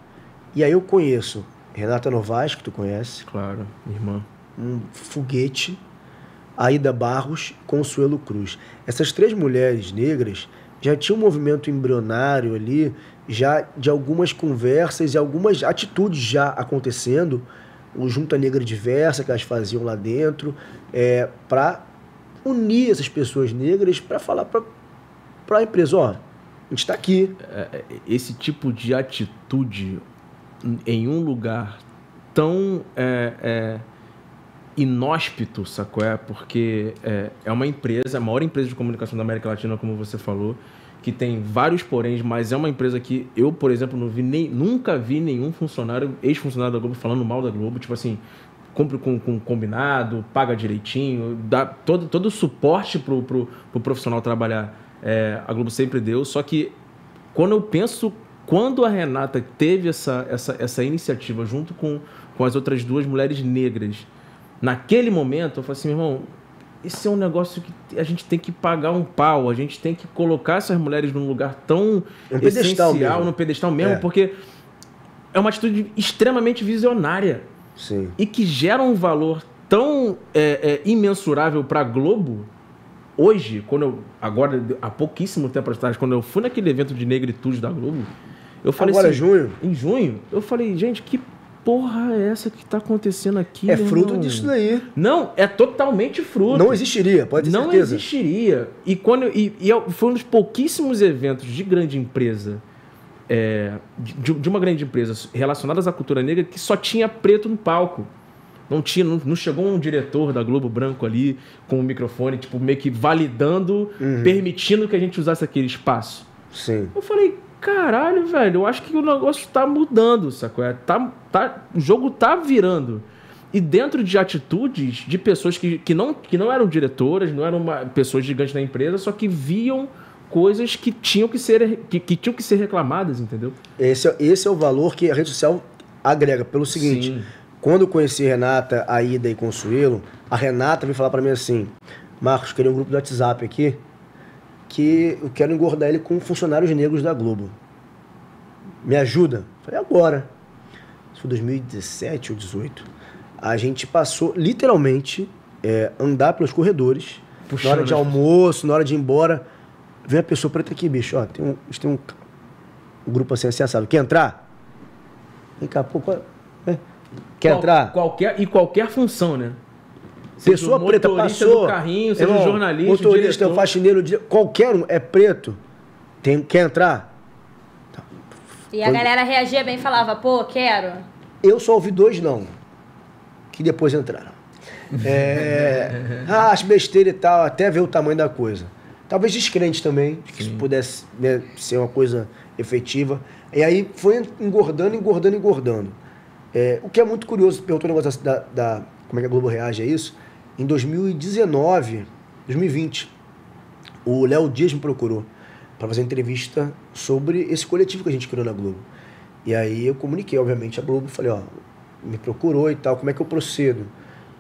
E aí eu conheço Renata Novaes, que tu conhece. Claro, irmã. Um foguete, Aida Barros, Consuelo Cruz. Essas 3 mulheres negras já tinham um movimento embrionário ali, já de algumas conversas e algumas atitudes já acontecendo, o Junta Negra Diversa que elas faziam lá dentro, para unir essas pessoas negras, para falar para a empresa, ó, a gente está aqui. Esse tipo de atitude em um lugar tão inóspito, sacou? Porque é uma empresa, a maior empresa de comunicação da América Latina, como você falou, que tem vários poréns, mas é uma empresa que eu, por exemplo, nunca vi nenhum funcionário, ex-funcionário da Globo, falando mal da Globo, tipo assim, cumpre com combinado, paga direitinho, dá todo o suporte pro profissional trabalhar, a Globo sempre deu, só que quando a Renata teve essa iniciativa junto com as outras 2 mulheres negras, naquele momento, eu falei assim, meu irmão, esse é um negócio que a gente tem que pagar um pau, a gente tem que colocar essas mulheres num lugar tão essencial, no pedestal mesmo, porque é uma atitude extremamente visionária. Sim. E que gera um valor tão imensurável para a Globo. Hoje, agora, há pouquíssimo tempo atrás, quando eu fui naquele evento de negritude da Globo, eu falei agora assim... Agora é junho? Em junho, eu falei, gente, que porra é essa que tá acontecendo aqui? É fruto disso daí. Não, é totalmente fruto. Não existiria, pode ter certeza. Não existiria. E foi um dos pouquíssimos eventos de grande empresa, de uma grande empresa relacionadas à cultura negra, que só tinha preto no palco. Não chegou um diretor da Globo branco ali com o microfone, tipo, meio que validando, permitindo que a gente usasse aquele espaço. Sim. Eu falei, caralho, velho, eu acho que o negócio tá mudando, sacou? O jogo tá virando. E dentro de atitudes de pessoas que não eram diretoras, não eram pessoas gigantes da empresa, só que viam coisas que tinham que ser reclamadas, entendeu? Esse é o valor que a rede social agrega. Pelo seguinte, sim, quando eu conheci Renata, Aida e Consuelo, a Renata veio falar pra mim assim, Marcos, queria um grupo do WhatsApp aqui, que eu quero engordar ele com funcionários negros da Globo. Me ajuda? Falei, agora. Isso foi 2017 ou 2018. A gente passou, literalmente, andar pelos corredores, puxando, na hora de almoço, na hora de ir embora. Vem a pessoa preta aqui, bicho. Ó, a gente tem um grupo assim assado. Quer entrar? Vem cá, pô. Quer entrar? Qualquer função, né? Pessoa preta passou. Do carrinho, seja um jornalista, motorista, o faxineiro, qualquer um é preto. Quer entrar? E a galera reagia bem e falava, pô, quero. Eu só ouvi 2 não, que depois entraram. Acho besteira e tal, até ver o tamanho da coisa. Talvez descrente também, que isso pudesse, né, ser uma coisa efetiva. E aí foi engordando. O que é muito curioso, perguntou o negócio como é que a Globo reage a isso. Em 2019, 2020, o Léo Dias me procurou para fazer uma entrevista sobre esse coletivo que a gente criou na Globo. E aí eu comuniquei, obviamente, a Globo, falei, ó, me procurou e tal, como é que eu procedo?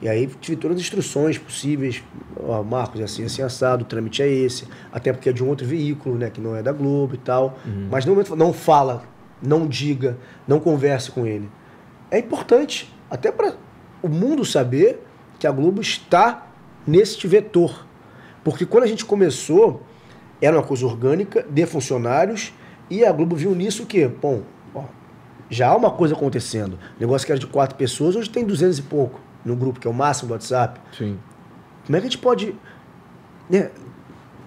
E aí tive todas as instruções possíveis, ó, Marcos, é assim assado, o trâmite é esse, até porque é de um outro veículo, né, que não é da Globo e tal, mas não fala, não diga, não converse com ele. É importante, até para o mundo saber que a Globo está nesse vetor. Porque quando a gente começou, era uma coisa orgânica, de funcionários, e a Globo viu nisso o quê? Bom, ó, já há uma coisa acontecendo. O negócio que era de 4 pessoas, hoje tem 200 e pouco no grupo, que é o máximo do WhatsApp. Sim. Como é que a gente pode, né,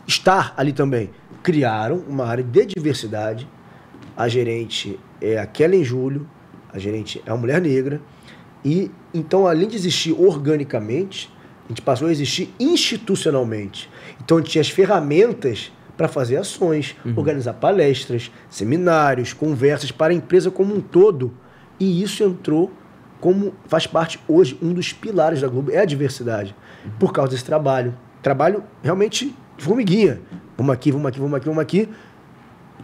estar ali também? Criaram uma área de diversidade. A gerente é a Kellen Júlio, a gerente é uma mulher negra. E então, além de existir organicamente, a gente passou a existir institucionalmente. Então, a gente tinha as ferramentas para fazer ações, organizar palestras, seminários, conversas para a empresa como um todo. E isso entrou como faz parte hoje, um dos pilares da Globo é a diversidade. Por causa desse trabalho. Trabalho realmente de formiguinha. Vamos aqui.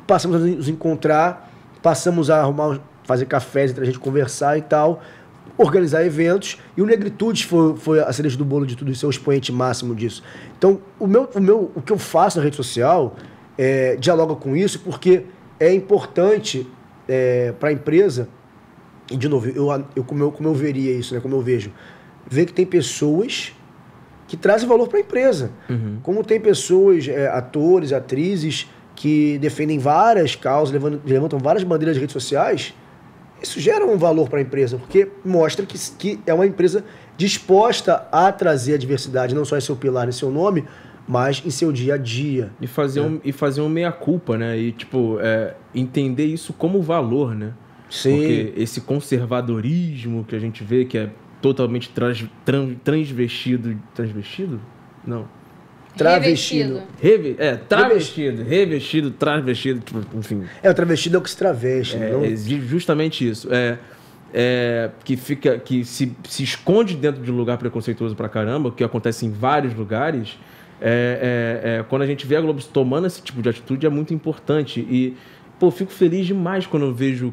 Passamos a nos encontrar, passamos a arrumar, fazer cafés entre a gente conversar e tal. organizar eventos, e o Negritude foi a cereja do bolo de tudo isso, é o expoente máximo disso. Então, o que eu faço na rede social dialoga com isso, porque é importante para a empresa, e de novo, como eu veria isso, né, como eu vejo, ver que tem pessoas que trazem valor para a empresa. Como tem pessoas, atores, atrizes, que defendem várias causas, levantam várias bandeiras de redes sociais. Isso gera um valor para a empresa, porque mostra que é uma empresa disposta a trazer a diversidade, não só em seu pilar, em seu nome, mas em seu dia a dia. E fazer um meia-culpa, né? E, tipo, entender isso como valor, né? Sim. Porque esse conservadorismo que a gente vê, que é totalmente transvestido... Transvestido? Não. Travestido. Revestido, travestido, tipo, enfim. O travestido é o que se traveste. Justamente isso. Que se esconde dentro de um lugar preconceituoso pra caramba, que acontece em vários lugares. Quando a gente vê a Globo tomando esse tipo de atitude, é muito importante. E, pô, fico feliz demais quando eu vejo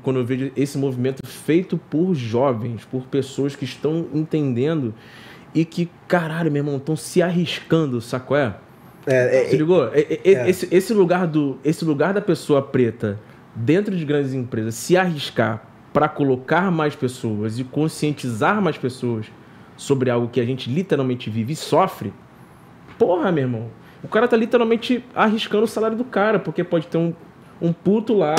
esse movimento feito por jovens, por pessoas que estão entendendo e que, caralho, meu irmão, estão se arriscando, sacou? Se ligou? Esse lugar da pessoa preta dentro de grandes empresas se arriscar para colocar mais pessoas e conscientizar mais pessoas sobre algo que a gente literalmente vive e sofre. Porra, meu irmão. O cara tá literalmente arriscando o salário do cara, porque pode ter um puto lá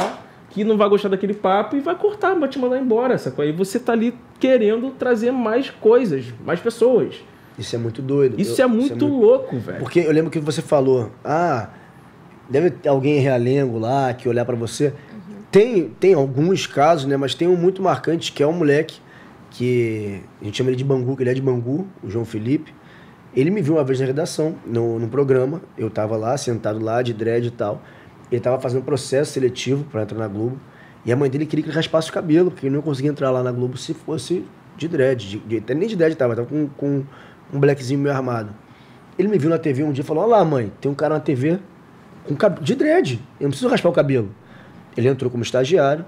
que não vai gostar daquele papo e vai cortar, vai te mandar embora, sacou? Aí você tá ali querendo trazer mais coisas, mais pessoas. Isso é muito doido. Isso é muito louco, velho. Porque eu lembro que você falou, deve ter alguém em Realengo lá que olhar pra você. Tem alguns casos, né? Mas tem um muito marcante, que é um moleque que a gente chama ele de Bangu, que ele é de Bangu, o João Felipe. Ele me viu uma vez na redação, no programa. Eu tava lá, sentado lá, de dread e tal. Ele tava fazendo um processo seletivo para entrar na Globo. E a mãe dele queria que ele raspasse o cabelo, porque ele não conseguia entrar lá na Globo se fosse de dread. Até nem de dread tava com um blackzinho meio armado. Ele me viu na TV um dia e falou: olha lá, mãe, tem um cara na TV de dread. Eu não preciso raspar o cabelo. Ele entrou como estagiário.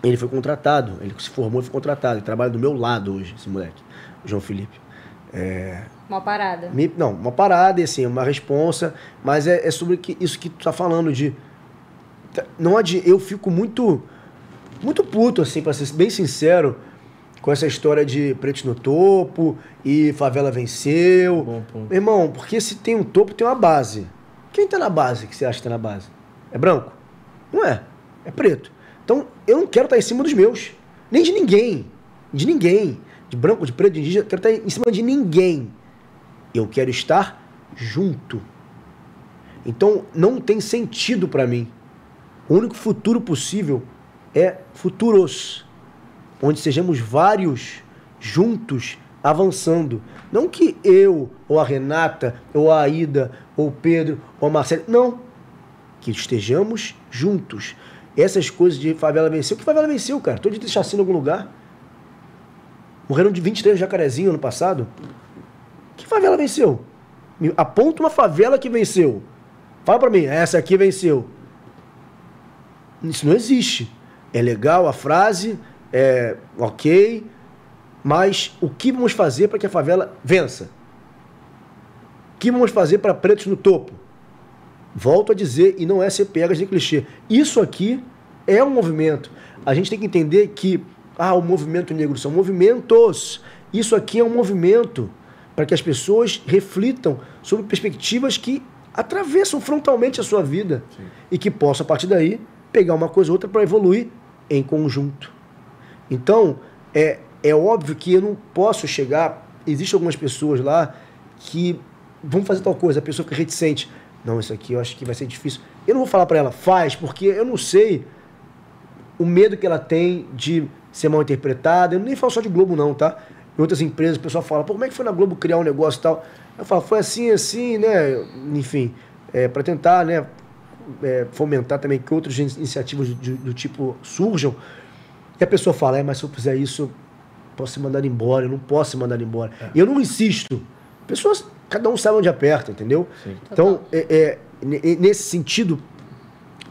Ele foi contratado. Ele se formou e foi contratado. Ele trabalha do meu lado hoje, esse moleque, o João Felipe. Uma parada. Uma parada, assim, uma responsa, mas é sobre isso que tu tá falando de... eu fico muito puto, assim, pra ser bem sincero, com essa história de preto no topo e favela venceu. Bom ponto. Meu irmão, porque se tem um topo, tem uma base. Quem tá na base, que você acha que tá na base? É branco? Não é. É preto. Então, eu não quero estar em cima dos meus. Nem de ninguém. De ninguém. De branco, de preto, de indígena. Eu quero estar em cima de ninguém. Eu quero estar junto. Então, não tem sentido para mim. O único futuro possível é futuros, onde sejamos vários juntos avançando. Não que eu, ou a Renata, ou a Aida, ou o Pedro, ou a Marcela. Não. Que estejamos juntos. Essas coisas de favela venceu. Que favela venceu, cara? Todo dia tem chacina em algum lugar. Morreram de 23 jacarezinho ano passado. Que favela venceu? Aponta uma favela que venceu. Fala pra mim, essa aqui venceu. Isso não existe. É legal a frase, ok, mas o que vamos fazer para que a favela vença? O que vamos fazer para pretos no topo? Volto a dizer, e não é ser pegas de clichê. Isso aqui é um movimento. A gente tem que entender que o movimento negro são movimentos. Isso aqui é um movimento para que as pessoas reflitam sobre perspectivas que atravessam frontalmente a sua vida. Sim. E que possam, a partir daí, pegar uma coisa ou outra para evoluir em conjunto. Então, é óbvio que eu não posso chegar... Existem algumas pessoas lá que vão fazer tal coisa, a pessoa fica reticente. Não, isso aqui eu acho que vai ser difícil. Eu não vou falar para ela, faz, porque eu não sei o medo que ela tem de ser mal interpretada. Eu nem falo só de Globo, não, tá? Em outras empresas, o pessoal fala, como é que foi na Globo criar um negócio e tal? Eu falo, foi assim, né? Enfim, para tentar, né, fomentar também que outras iniciativas do tipo surjam. E a pessoa fala, mas se eu fizer isso, posso ser mandado embora, eu não posso ser mandado embora. E eu não insisto. Pessoas, cada um sabe onde aperta, entendeu? Sim. Então, nesse sentido,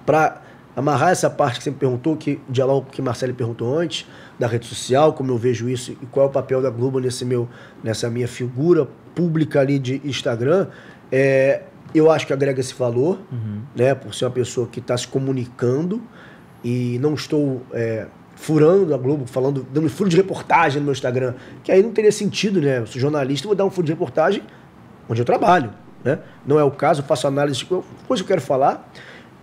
para amarrar essa parte que você me perguntou, que o diálogo que Marcelo perguntou antes, da rede social, como eu vejo isso e qual é o papel da Globo nessa minha figura pública ali de Instagram, eu acho que agrega esse valor, né, por ser uma pessoa que está se comunicando e não estou furando a Globo, dando furo de reportagem no meu Instagram, que aí não teria sentido, né? Eu sou jornalista, vou dar um furo de reportagem onde eu trabalho, né? Não é o caso, eu faço análise de coisa que eu quero falar.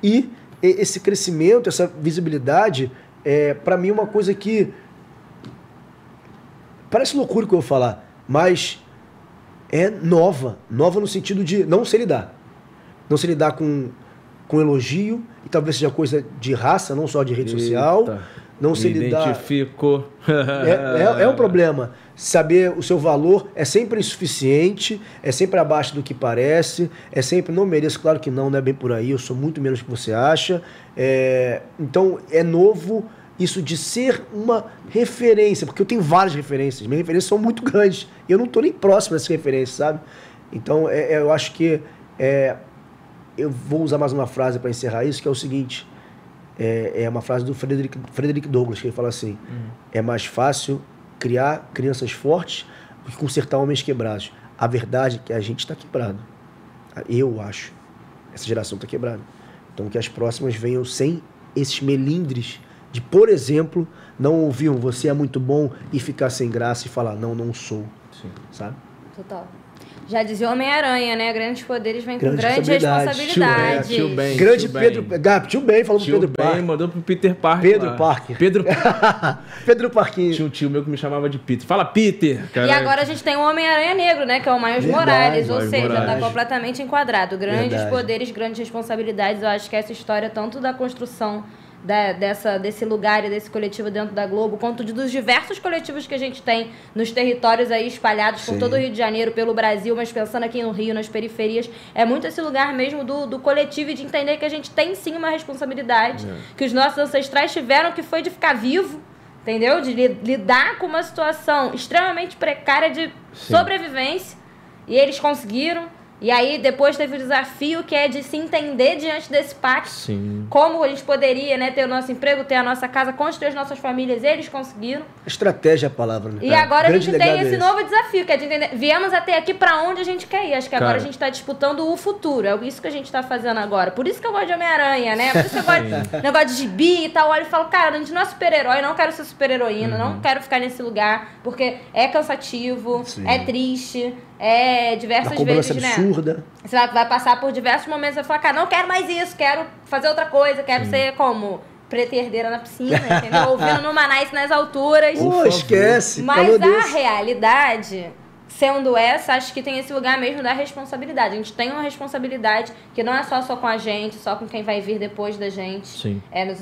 E esse crescimento, essa visibilidade, para mim é uma coisa que parece loucura o que eu vou falar, mas é nova no sentido de não se lidar com elogio, e talvez seja coisa de raça, não só de rede social. Não se lidar. Identificou. É um problema. Saber o seu valor é sempre insuficiente, é sempre abaixo do que parece, é sempre não mereço. Claro que não é bem por aí, eu sou muito menos do que você acha. Então é novo isso de ser uma referência, porque eu tenho várias referências, minhas referências são muito grandes, e eu não estou nem próximo dessas referências, sabe? Então eu acho que eu vou usar mais uma frase para encerrar isso, que é o seguinte. É uma frase do Frederick Douglass, que ele fala assim: é mais fácil criar crianças fortes do que consertar homens quebrados. A verdade é que a gente está quebrado. Eu acho. Essa geração está quebrada. Então que as próximas venham sem esses melindres de, por exemplo, não ouvir um "você é muito bom" e ficar sem graça e falar "não sou". Sim. Sabe? Total. Já dizia Homem-Aranha, né? Grandes poderes vêm com grande responsabilidade. Tio Ben. Grande Pedro... Tio Ben falou pro Pedro Parker. Mandou pro Peter Parker. Pedro Parquinho. Tinha um tio meu que me chamava de Peter. Fala, Peter! Cara. E agora a gente tem o Homem-Aranha Negro, né? Que é o Miles Morales. Ou seja, tá completamente enquadrado. Grandes poderes, grandes responsabilidades. Eu acho que essa história, tanto da construção desse lugar e desse coletivo dentro da Globo, quanto dos diversos coletivos que a gente tem nos territórios aí espalhados por todo o Rio de Janeiro, pelo Brasil, mas pensando aqui no Rio, nas periferias, é muito esse lugar mesmo do coletivo e de entender que a gente tem sim uma responsabilidade, que os nossos ancestrais tiveram, que foi de ficar vivo, entendeu? De lidar com uma situação extremamente precária de sobrevivência, e eles conseguiram. E aí depois teve o desafio que é de se entender diante desse pacto. Sim. Como a gente poderia, né, ter o nosso emprego, ter a nossa casa, construir as nossas famílias. Eles conseguiram. Estratégia é a palavra, né? E agora a gente tem esse novo desafio, que é de entender. Viemos até aqui pra onde a gente quer ir. Acho que agora a gente tá disputando o futuro. É isso que a gente tá fazendo agora. Por isso que eu gosto de Homem-Aranha, né? Por isso que eu gosto de negócio de gibi e tal. Olha e falo, cara, a gente não é super-herói, não quero ser super-heroína, não quero ficar nesse lugar, porque é cansativo, é triste. Diversas vezes, absurda. né? Você vai passar por diversos momentos e vai falar, cara, não quero mais isso, quero fazer outra coisa, quero ser como preta herdeira na piscina, entendeu? Ouvindo no Manice nas alturas. Esquece. Mas a realidade, sendo essa, acho que tem esse lugar mesmo da responsabilidade. A gente tem uma responsabilidade que não é só com a gente, só com quem vai vir depois da gente. Sim.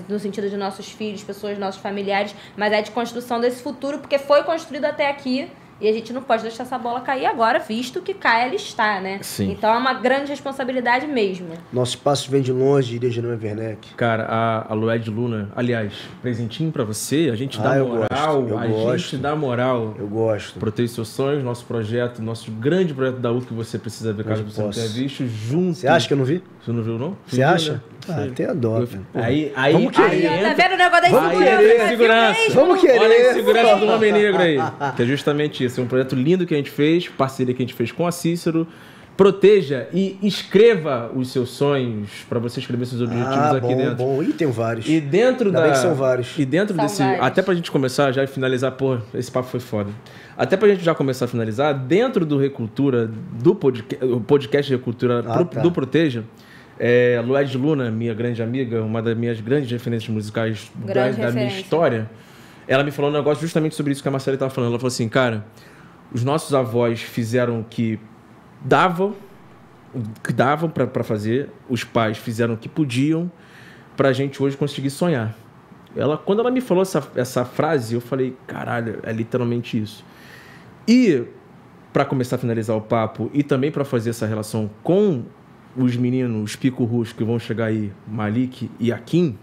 No sentido de nossos filhos, pessoas, nossos familiares, mas é de construção desse futuro, porque foi construído até aqui. E a gente não pode deixar essa bola cair agora, visto que cai ela está, né? Sim. Então é uma grande responsabilidade mesmo. Nosso passo vem de longe, diria Jerônimo Werneck. Cara, a Lued Luna, aliás, presentinho pra você, a gente dá moral, gente dá moral. Eu gosto. Proteger seus sonhos, nosso projeto, nosso grande projeto da UF que você precisa ver, caso você não tenha visto, junto. Você acha que eu não vi? Você não viu, não? Você acha? Tem a dó. Aí, vamos querer. Tá vendo o negócio da segurança? Vamos querer. Olha a segurança do Homem Negro aí. Que é justamente isso. É um projeto lindo que a gente fez, parceria que a gente fez com a Cícero. Proteja e escreva os seus sonhos, para você escrever seus objetivos aqui dentro. Bom. E tem vários. E dentro Ainda bem que são vários. E dentro desse... vários. Até pra gente começar já e finalizar, pô, esse papo foi foda. Até pra gente já começar a finalizar, dentro do Recultura, do podcast Recultura do Proteja, Lued Luna, minha grande amiga, uma das minhas grandes referências musicais da minha história, ela me falou um negócio justamente sobre isso que a Marcela estava falando. Ela falou assim, cara, os nossos avós fizeram o que davam para fazer, os pais fizeram o que podiam pra gente hoje conseguir sonhar. Quando ela me falou essa frase, eu falei, caralho, é literalmente isso. E para começar a finalizar o papo e também para fazer essa relação com os meninos, os pico-rus que vão chegar aí, Malik e Akin,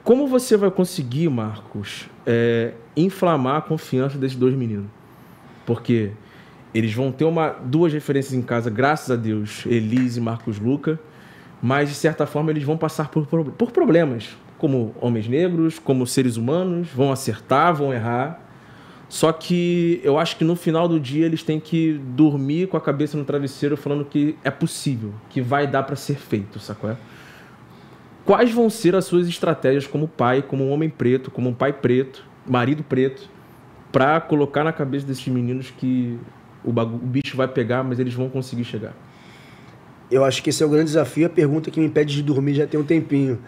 como você vai conseguir, Marcos, inflamar a confiança desses dois meninos? Porque eles vão ter duas referências em casa, graças a Deus, Elise e Marcos Luca, mas de certa forma eles vão passar por problemas, como homens negros, como seres humanos, vão acertar, vão errar. Só que eu acho que no final do dia eles têm que dormir com a cabeça no travesseiro falando que é possível, que vai dar para ser feito, sacou? Quais vão ser as suas estratégias como pai, como um homem preto, como um pai preto, marido preto, para colocar na cabeça desses meninos que o bicho vai pegar, mas eles vão conseguir chegar? Eu acho que esse é o grande desafio, a pergunta que me impede de dormir já tem um tempinho.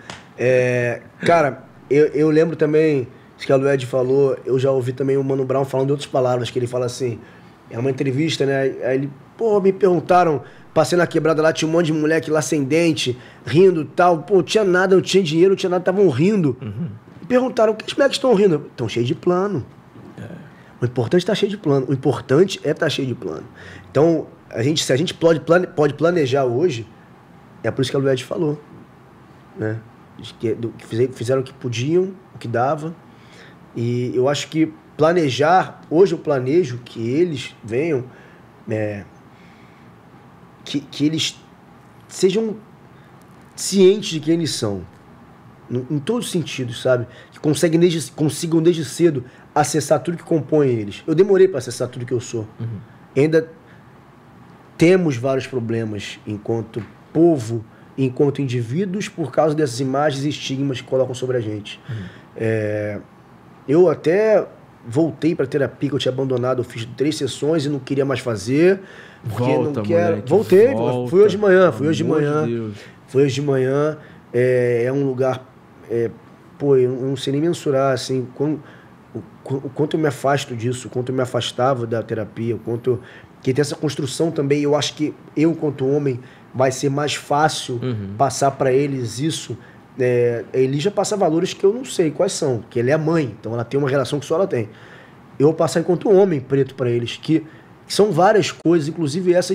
Cara, eu lembro também, isso que a Lued falou, eu já ouvi também o Mano Brown falando de outras palavras, que ele fala assim, é uma entrevista, né? Aí ele, me perguntaram, passei na quebrada lá, tinha um monte de moleque lá sem dente, rindo e tal, não tinha nada, não tinha dinheiro, não tinha nada, estavam rindo. Me perguntaram, por que os moleques estão rindo? Estão cheios de plano. O importante é estar cheio de plano. O importante é estar cheio de plano. Então, se a gente pode planejar hoje, é por isso que a Lued falou. Né? Fizeram o que podiam, o que dava. E eu acho que planejar, hoje eu planejo que eles venham, que eles sejam cientes de quem eles são. Em todos os sentidos, sabe? Que consigam desde cedo acessar tudo que compõe eles. Eu demorei para acessar tudo que eu sou. Ainda temos vários problemas enquanto povo, enquanto indivíduos, por causa dessas imagens e estigmas que colocam sobre a gente. Eu até voltei para terapia, que eu tinha abandonado, eu fiz 3 sessões e não queria mais fazer. Porque volta, não quero. Moleque, voltei, volta. Fui hoje de manhã, Foi hoje de manhã. É um lugar, eu não sei nem mensurar, assim, o quanto eu me afasto disso, o quanto eu me afastava da terapia, o quanto que tem essa construção também. Eu acho que eu, enquanto homem, vai ser mais fácil passar para eles isso. A Elija passa valores que eu não sei quais são, que ela é a mãe, então ela tem uma relação que só ela tem. Eu vou passar enquanto homem preto para eles, que são várias coisas, inclusive essa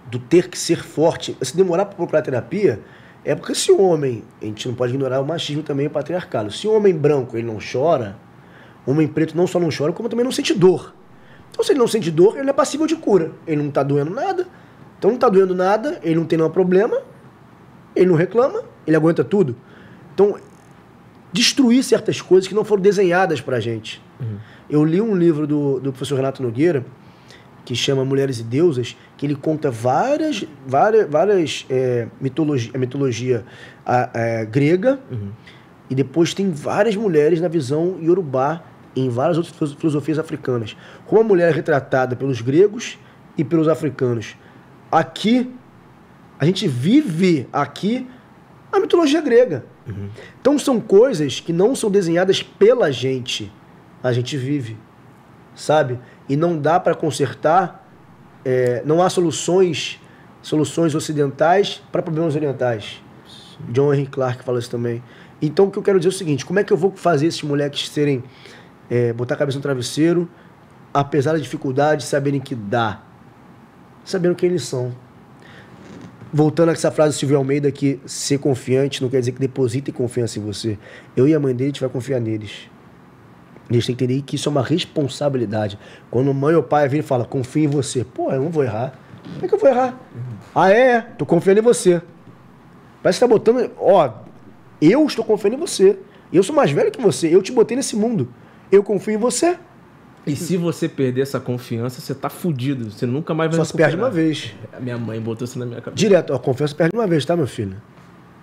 do ter que ser forte. Se demorar para procurar terapia, é porque se o homem, a gente não pode ignorar o machismo também, o patriarcado. Se o homem branco ele não chora, o homem preto não só não chora, como também não sente dor. Então, se ele não sente dor, ele é passível de cura. Ele não está doendo nada. Então, não está doendo nada, ele não tem nenhum problema, ele não reclama, ele aguenta tudo. Então, destruir certas coisas que não foram desenhadas pra gente. Eu li um livro do professor Renato Nogueira, que chama Mulheres e Deusas, que ele conta várias mitologia grega, e depois tem várias mulheres na visão iorubá, em várias outras filosofias africanas. Como a mulher é retratada pelos gregos e pelos africanos. Aqui, a gente vive aqui a mitologia grega. Então são coisas que não são desenhadas pela gente. A gente vive, sabe? E não dá para consertar, não há soluções ocidentais para problemas orientais. John Henry Clarke fala isso também. Então o que eu quero dizer é o seguinte, como é que eu vou fazer esses moleques botar a cabeça no travesseiro, apesar da dificuldade, saberem que dá, sabendo quem eles são. Voltando a essa frase do Silvio Almeida, que ser confiante não quer dizer que deposite confiança em você. Eu e a mãe dele, a gente vai confiar neles. Eles têm que entender que isso é uma responsabilidade. Quando a mãe ou o pai vem e fala, confia em você. Eu não vou errar. Como é que eu vou errar? Tô confiando em você. Parece que tá botando... eu estou confiando em você. Eu sou mais velho que você. Eu te botei nesse mundo. Eu confio em você. E se você perder essa confiança, você tá fudido. Você nunca mais vai recuperar. Só se perde uma vez. A minha mãe botou isso na minha cabeça. Direto. A confiança perde uma vez, tá, meu filho?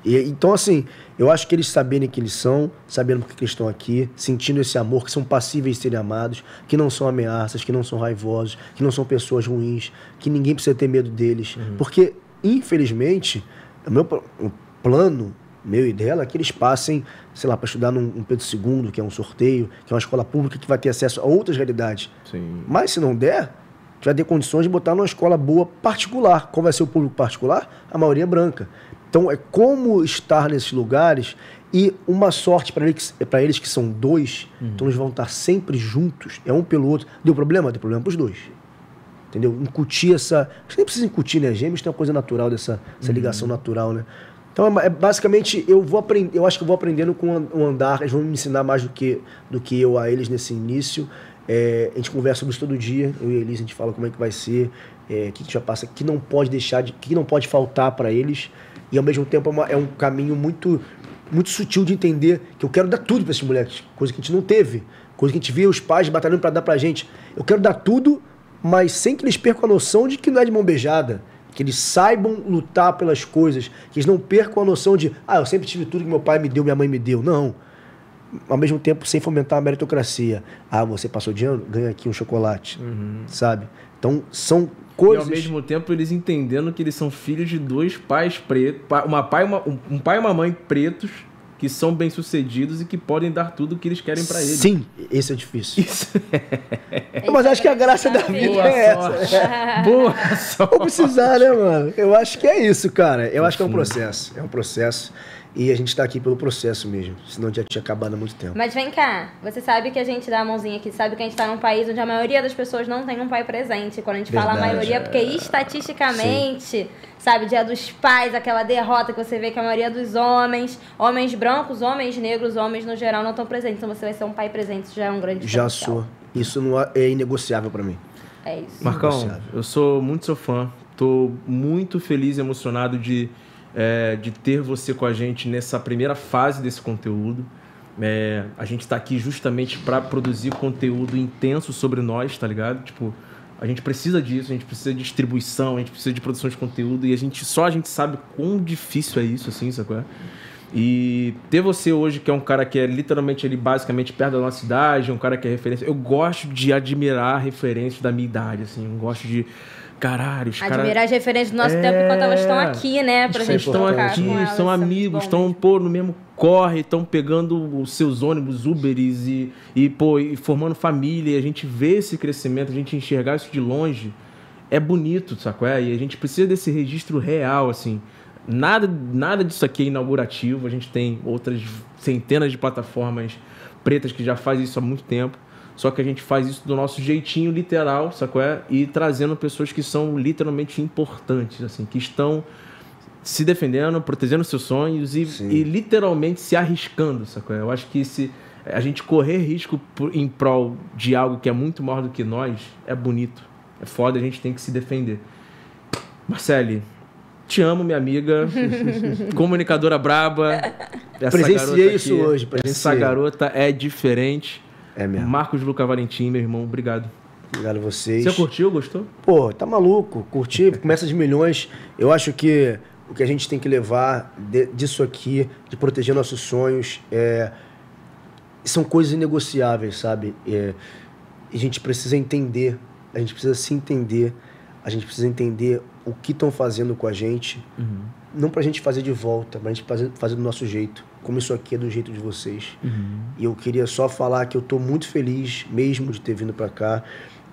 Então, assim, eu acho que eles saberem que eles são, sabendo por que eles estão aqui, sentindo esse amor, que são passíveis de serem amados, que não são ameaças, que não são raivosos, que não são pessoas ruins, que ninguém precisa ter medo deles. Porque, infelizmente, o plano meu e dela é que eles passem, sei lá, para estudar num Pedro II, que é um sorteio, que é uma escola pública que vai ter acesso a outras realidades. Sim. Mas, se não der, a gente vai ter condições de botar numa escola boa particular. Qual vai ser o público particular? A maioria é branca. Então, é como estar nesses lugares e uma sorte para eles que são 2, então eles vão estar sempre juntos, é um pelo outro. Deu problema? Deu problema para os 2. Entendeu? Incutir essa... Acho que nem precisa incutir, né? Gêmeos tem uma coisa natural dessa ligação natural, né? Então, basicamente, eu acho que eu vou aprendendo com o andar, eles vão me ensinar mais do que eu a eles nesse início. A gente conversa sobre isso todo dia, eu e a Elise, a gente fala como é que vai ser, o que já passa, o que não pode deixar, o que não pode faltar para eles. E ao mesmo tempo é um caminho muito, muito sutil de entender que eu quero dar tudo para esses moleques, coisa que a gente não teve, coisa que a gente vê os pais batalhando para dar pra gente. Eu quero dar tudo, mas sem que eles percam a noção de que não é de mão beijada. Que eles saibam lutar pelas coisas, que eles não percam a noção de eu sempre tive tudo que meu pai me deu, minha mãe me deu. Não. Ao mesmo tempo, sem fomentar a meritocracia. Você passou de ano, ganha aqui um chocolate, sabe? Então, são coisas... E ao mesmo tempo, eles entendendo que eles são filhos de dois pais pretos, um pai e uma mãe pretos, que são bem-sucedidos e que podem dar tudo o que eles querem pra eles. Sim, esse é difícil. Mas acho que a graça da vida é essa. Boa sorte. Ou precisar, né, mano? Eu acho que é isso, cara. Eu acho que é um processo. É um processo. E a gente tá aqui pelo processo mesmo. Senão já tinha acabado há muito tempo. Mas vem cá, você sabe que a gente dá a mãozinha aqui, sabe que a gente tá num país onde a maioria das pessoas não tem um pai presente. Quando a gente fala a maioria, é porque estatisticamente, sabe, Dia dos Pais, aquela derrota que você vê que a maioria dos homens brancos, homens negros, homens no geral não estão presentes. Então você vai ser um pai presente, isso já é um grande Já diferencial. sou. Isso não é inegociável pra mim. É isso. Marcão, eu sou muito seu fã. Tô muito feliz e emocionado de ter você com a gente nessa primeira fase desse conteúdo. A gente tá aqui justamente para produzir conteúdo intenso sobre nós, tá ligado? Tipo, a gente precisa disso, a gente precisa de distribuição, a gente precisa de produção de conteúdo e a gente sabe quão difícil é isso, assim, sacou? E ter você hoje, que é um cara que é literalmente ali, basicamente, perto da nossa idade, um cara que é referência... Eu gosto de admirar referências da minha idade, assim, eu gosto de... Caralho, os admirar caras... as referências do nosso tempo enquanto elas estão aqui, né? Pra gente estão aqui, são amigos, estão no mesmo corre, estão pegando os seus ônibus, Uberes e formando família. E a gente vê esse crescimento, a gente enxergar isso de longe, é bonito, sacou? E a gente precisa desse registro real, assim. Nada disso aqui é inaugurativo, a gente tem outras centenas de plataformas pretas que já fazem isso há muito tempo. Só que a gente faz isso do nosso jeitinho literal, sacou? E trazendo pessoas que são literalmente importantes, assim, que estão se defendendo, protegendo seus sonhos e literalmente se arriscando, sacou? Eu acho que se a gente correr risco em prol de algo que é muito maior do que nós, é bonito, é foda, a gente tem que se defender. Marcele, te amo, minha amiga, comunicadora braba. Presenciei isso hoje. Essa garota é diferente. É mesmo. Marcos Luca Valentim, meu irmão, obrigado. Obrigado a vocês. Você curtiu, gostou? Pô, tá maluco. Curti, começa de milhões. Eu acho que o que a gente tem que levar disso aqui, de proteger nossos sonhos, são coisas inegociáveis, sabe? A gente precisa entender, a gente precisa se entender, a gente precisa entender o que estão fazendo com a gente, não pra gente fazer de volta, pra gente fazer do nosso jeito. Como isso aqui é do jeito de vocês. E eu queria só falar que eu tô muito feliz mesmo de ter vindo pra cá,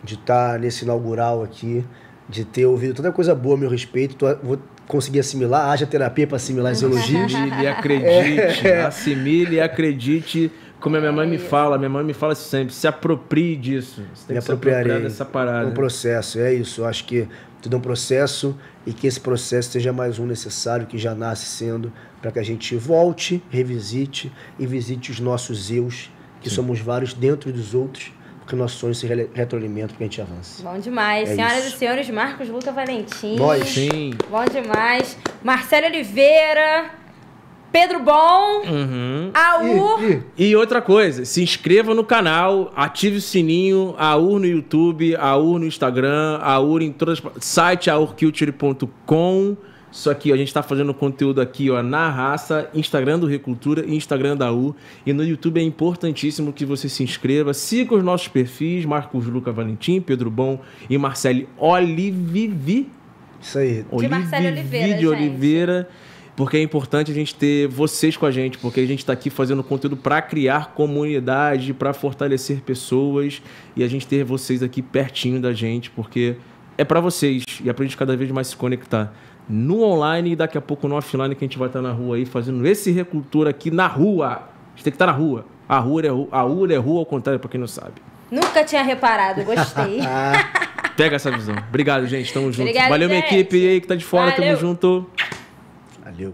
de estar nesse inaugural aqui, de ter ouvido tanta coisa boa a meu respeito. Vou conseguir assimilar, haja terapia para assimilar os elogios. Assimile e acredite, assimile e acredite. Como a minha mãe me fala sempre, se aproprie disso. Você tem que se apropriar dessa parada. Um processo, é isso. Eu acho que tudo é um processo e que esse processo seja mais um necessário, que já nasce sendo, para que a gente volte, revisite e visite os nossos eus, que somos vários dentro dos outros, porque o nosso sonho se retroalimenta, porque a gente avança. Bom demais. Senhoras e senhores, Marcos Luca Valentim. Nós. Sim. Bom demais. Marcelo Oliveira. Pedro Bom, AUR. E outra coisa, se inscreva no canal, ative o sininho, AUR no YouTube, AUR no Instagram, AUR em todas as... Site aurculture.com. Isso aqui, a gente tá fazendo conteúdo aqui, ó, na raça, Instagram do Recultura e Instagram da AUR. E no YouTube é importantíssimo que você se inscreva, siga os nossos perfis, Marcos Luca Valentim, Pedro Bom e Marcele Olivivi. Isso aí. De Marcele Oliveira, de Oliveira. Porque é importante a gente ter vocês com a gente, porque a gente está aqui fazendo conteúdo para criar comunidade, para fortalecer pessoas e a gente ter vocês aqui pertinho da gente, porque é para vocês e é para a gente cada vez mais se conectar no online e daqui a pouco no offline, que a gente vai estar na rua aí fazendo esse Recultura aqui na rua. A gente tem que estar na rua. A UR é rua ao contrário, para quem não sabe. Nunca tinha reparado, gostei. Pega essa visão. Obrigado, gente. Tamo junto. Obrigada, valeu, gente. minha equipe aí que tá de fora. Valeu. Tamo junto. Valeu.